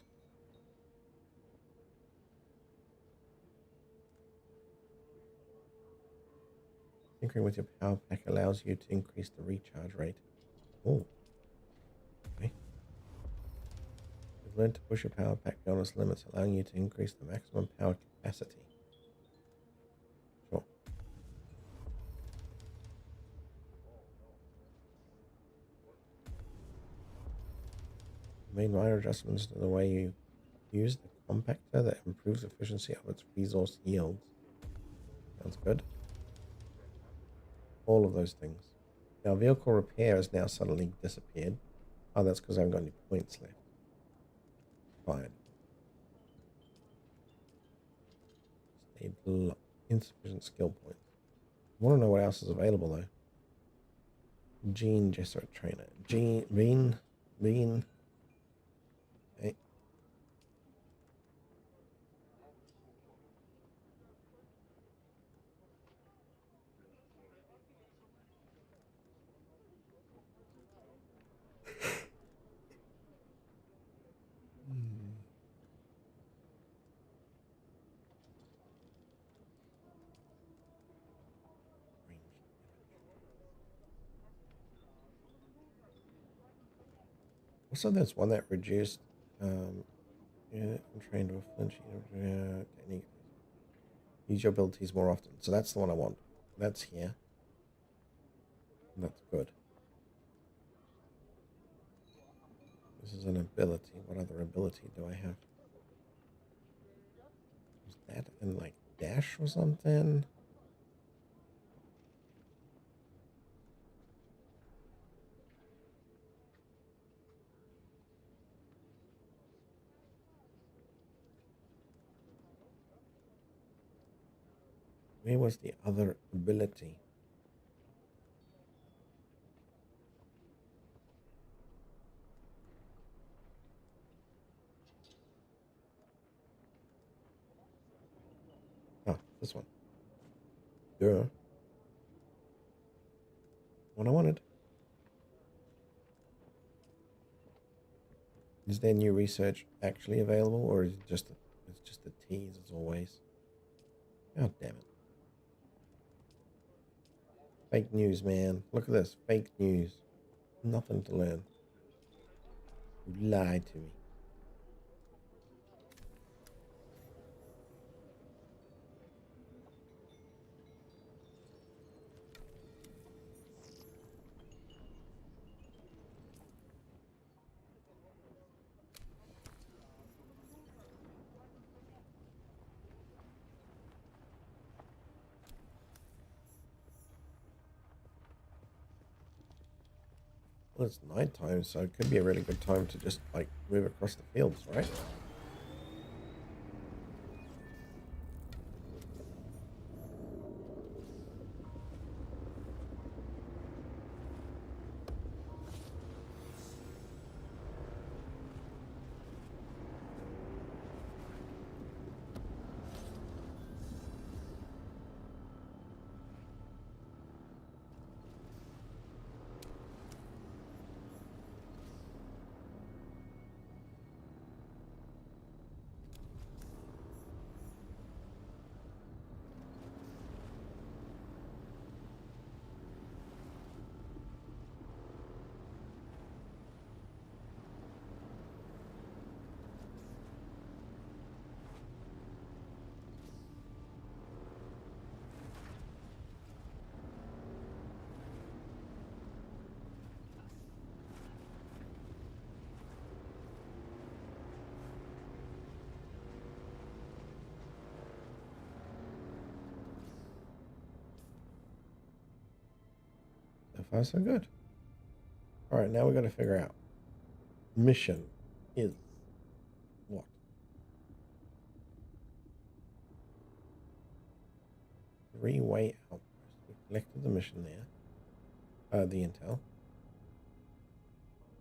Tinkering with your power pack allows you to increase the recharge rate. Oh. Okay. You've learned to push your power pack beyond its limits, allowing you to increase the maximum power capacity. Sure. Made minor adjustments to the way you use the compactor that improves efficiency of its resource yields. Sounds good. All of those things. Now, vehicle repair has now suddenly disappeared. Oh, that's because I haven't got any points left. Fine. Stable. Insufficient skill points. I want to know what else is available though. Gene Jesuit Trainer. Bean. Okay. Also, there's one that reduced. Yeah, I'm trained with flinch. Technique. Use your abilities more often. So that's the one I want. That's here. That's good. This is an ability. What other ability do I have? Is that in like dash or something? Where was the other ability? Oh, this one. Duh. What I wanted. Is there new research actually available, or is it just it's just a tease as always? God damn it. Fake news, man. Look at this. Fake news. Nothing to learn. You lied to me. Well, it's nighttime, so it could be a really good time to just like move across the fields, right? So far, so good. All right, now we got to figure out mission is what? Three-way outpost. We collected the mission there. The intel.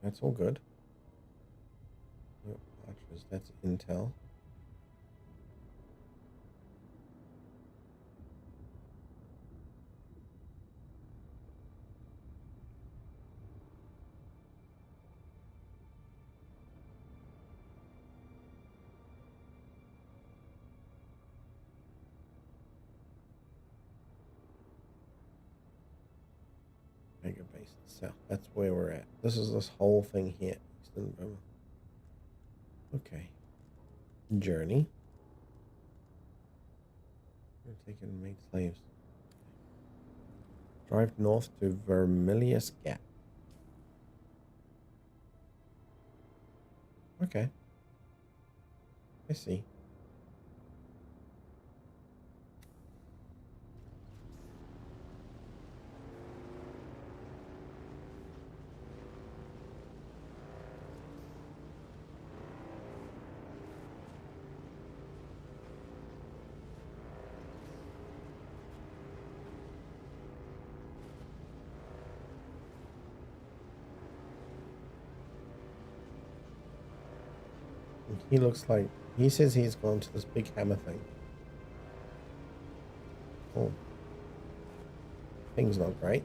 That's all good. Oh, archers, that's intel. Mega base south. That's where we're at. This is this whole thing here. Eastern Burma. Okay. Journey. We're taking made slaves. Drive north to Vermilius Gap. Okay. I see. He looks like he says he's gone to this big hammer thing. Oh, thing's not great.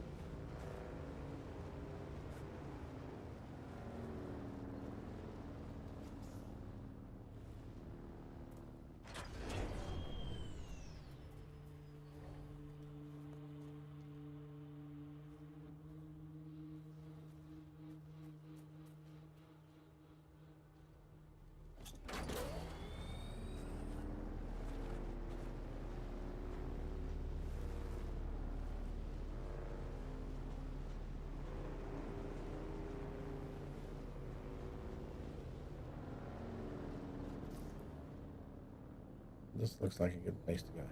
this looks like a good place to go.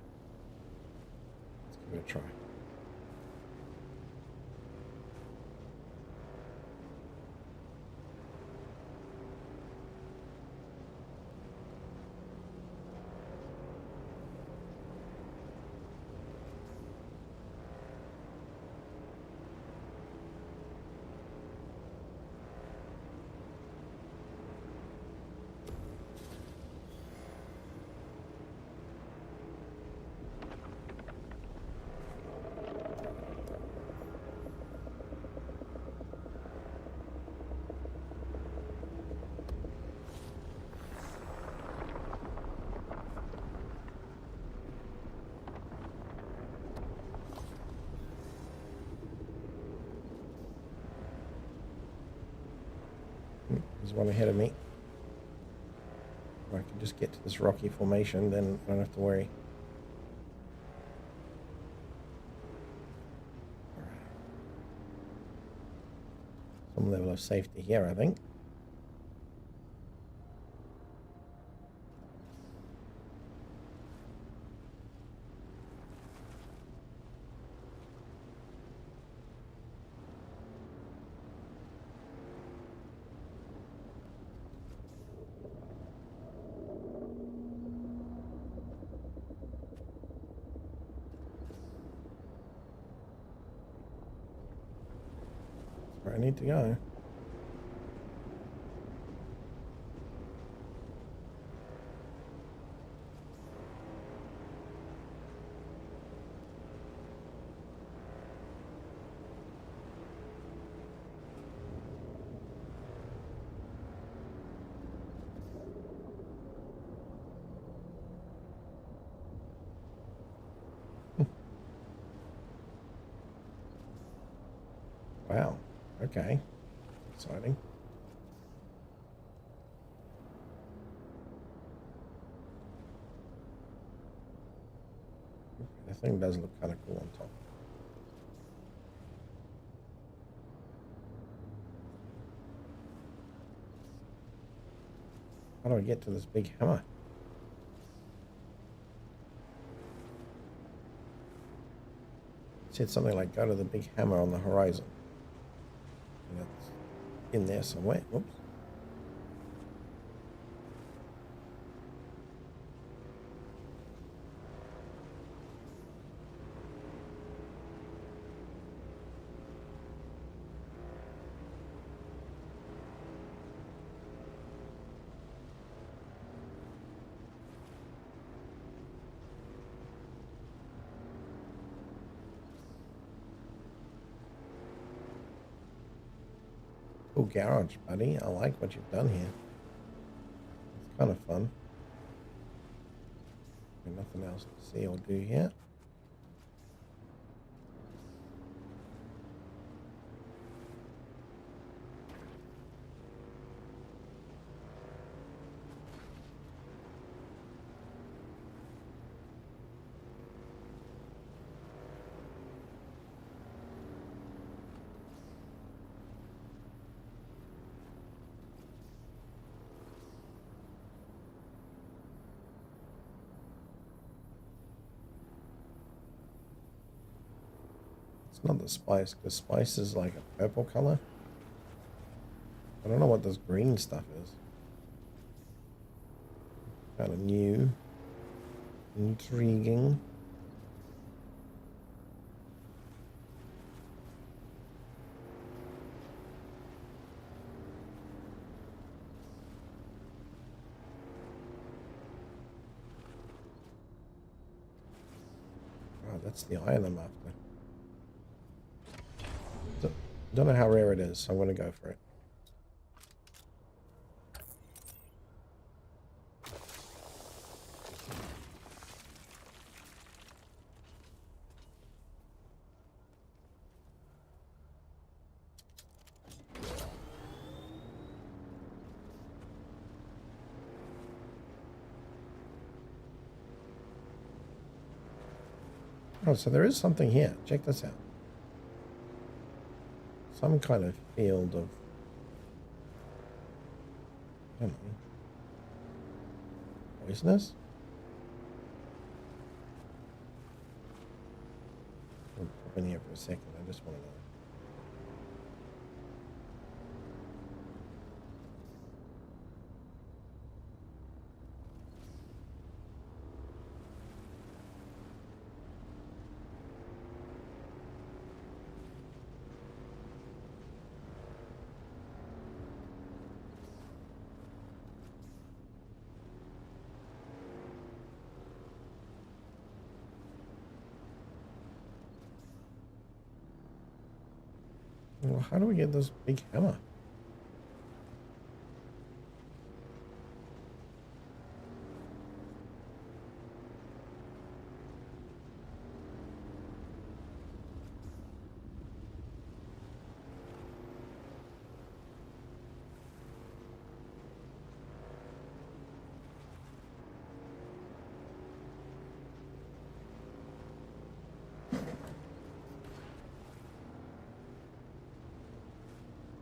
Let's give it a try. There's one ahead of me. If I can just get to this rocky formation, then I don't have to worry. All right. Some level of safety here, I think. Where I need to go. Wow. Okay. Exciting. The thing does look kind of cool on top. How do I get to this big hammer? It said something like go to the big hammer on the horizon. And that's in there somewhere. Whoops. Cool garage, buddy. I like what you've done here. It's kind of fun. And nothing else to see or do here. It's not the spice. The spice is like a purple color. I don't know what this green stuff is. Kind of new. Intriguing. Oh, that's the iron I'm after. Don't know how rare it is, so I'm going to go for it. Oh, so there is something here. Check this out. Some kind of field of, I don't know, poisonous? pop in here for a second. I just want to know. Well, how do we get this big hammer?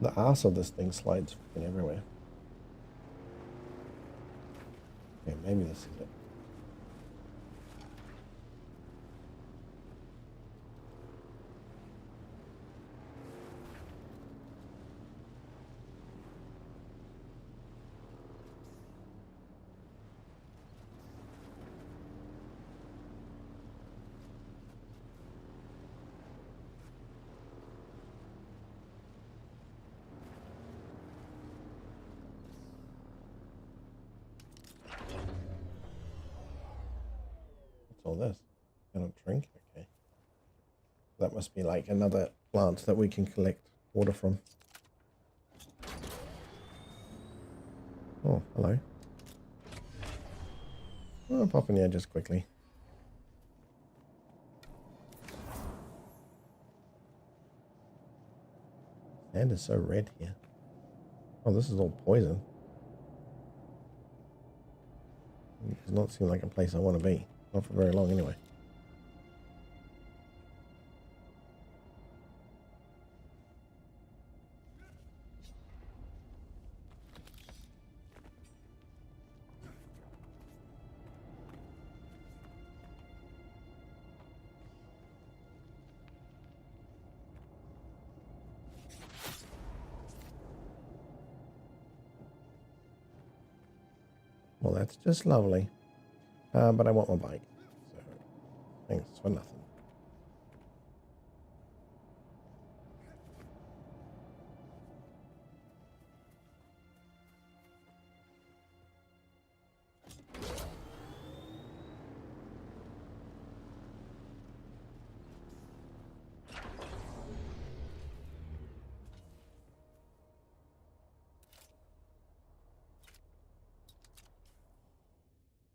The ass of this thing slides fucking everywhere. Okay, maybe this is it. What's all this? Cannot drink? Okay. That must be like another plant that we can collect water from. Oh, hello. I'll pop in here just quickly. Sand is so red here. Oh, this is all poison. It does not seem like a place I want to be. Not for very long anyway. Well, that's just lovely. But I want my bike. So, thanks for nothing.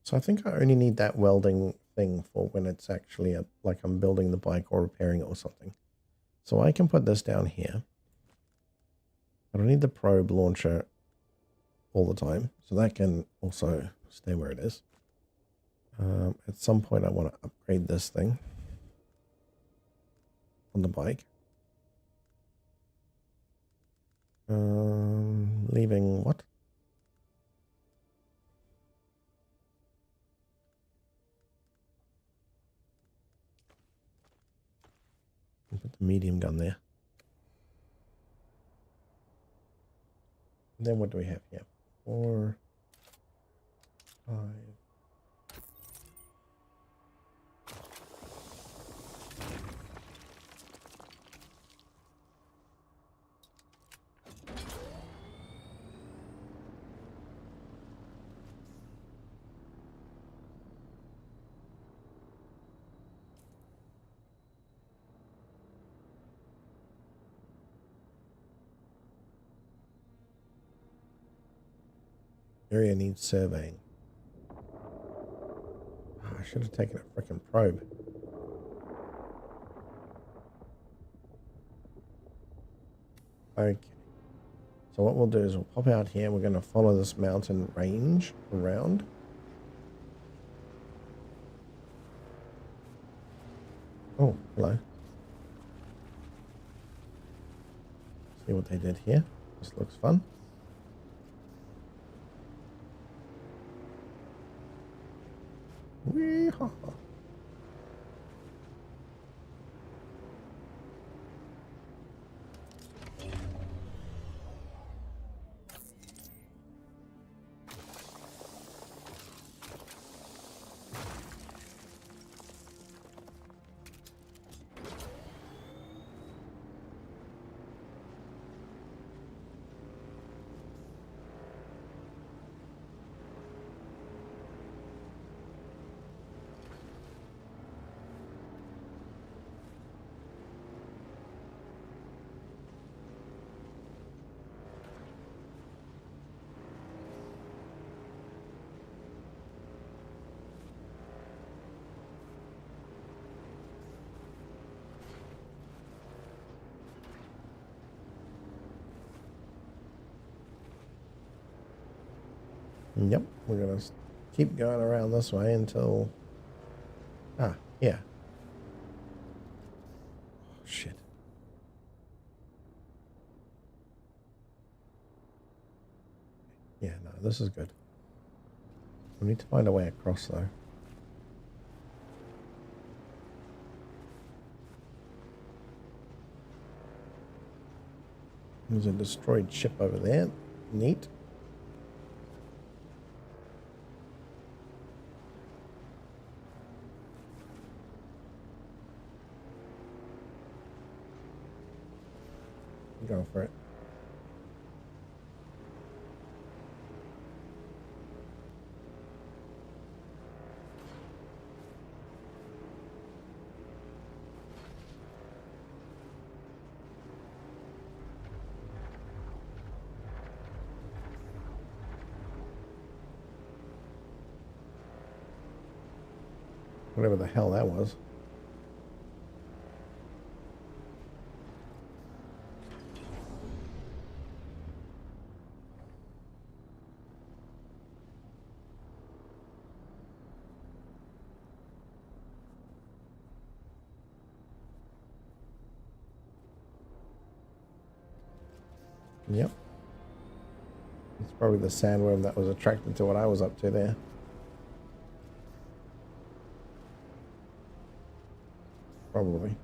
So I think I only need that welding thing for when it's actually like I'm building the bike or repairing it or something. So I can put this down here. I don't need the probe launcher all the time. So that can also stay where it is. At some point I want to upgrade this thing on the bike. Leaving what? Put the medium gun there. And then what do we have here? 4, 5. Area needs surveying. Oh, I should have taken a freaking probe. Okay. So what we'll do is we'll pop out here. We're going to follow this mountain range around. Oh, hello. See what they did here. This looks fun. Wee-haw. Yep, we're going to keep going around this way until... Ah, yeah. Oh, shit. Yeah, no, this is good. We need to find a way across, though. There's a destroyed ship over there. Neat. Go for it. Whatever the hell that was. Yep. It's probably the sandworm that was attracted to what I was up to there. Probably.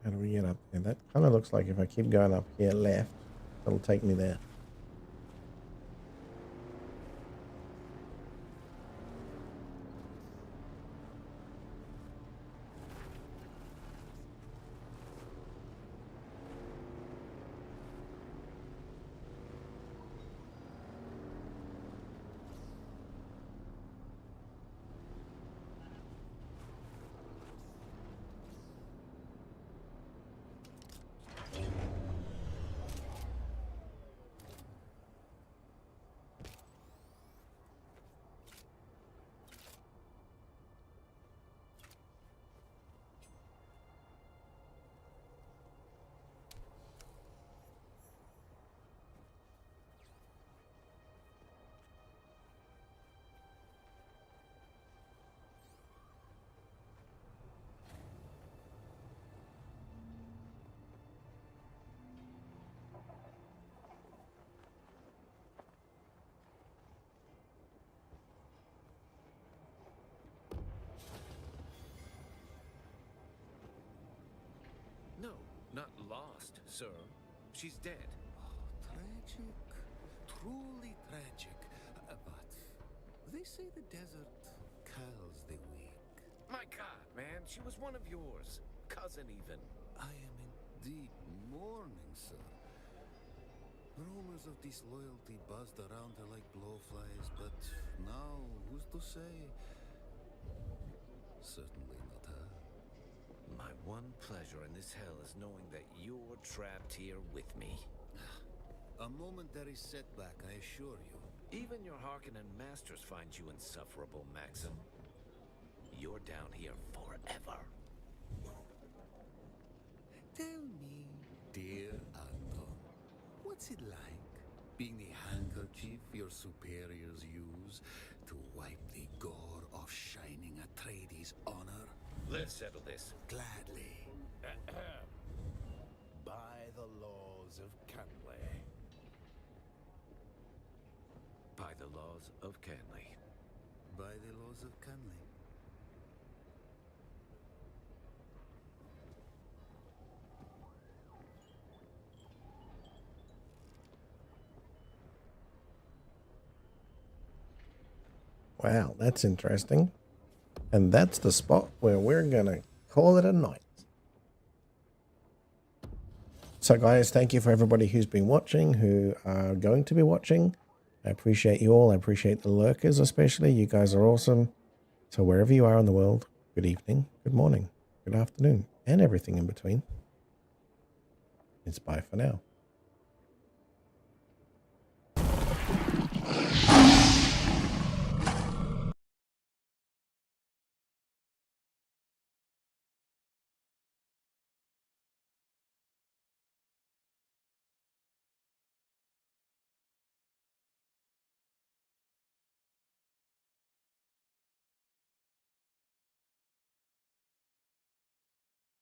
How do we get up there? That kind of looks like if I keep going up here left, it'll take me there. No, not lost, sir. She's dead. Oh, tragic. Truly tragic. But they say the desert kills the weak. My God, man, she was one of yours. Cousin, even. I am in deep mourning, sir. Rumors of disloyalty buzzed around her like blowflies, but now, who's to say? Certainly not her. My one pleasure in this hell is knowing that you're trapped here with me. A momentary setback, I assure you. Even your Harkonnen masters find you insufferable, Maxim. You're down here forever. Tell me, dear Anton, what's it like being the handkerchief your superiors use to wipe the gore off Shining Atreides' honor? Let's settle this. Gladly. By the laws of Canley. By the laws of Canley. By the laws of Canley. Wow, that's interesting. And that's the spot where we're going to call it a night. So guys, thank you for everybody who's been watching, who are going to be watching. I appreciate you all. I appreciate the lurkers especially. You guys are awesome. So wherever you are in the world, good evening, good morning, good afternoon, and everything in between. It's bye for now.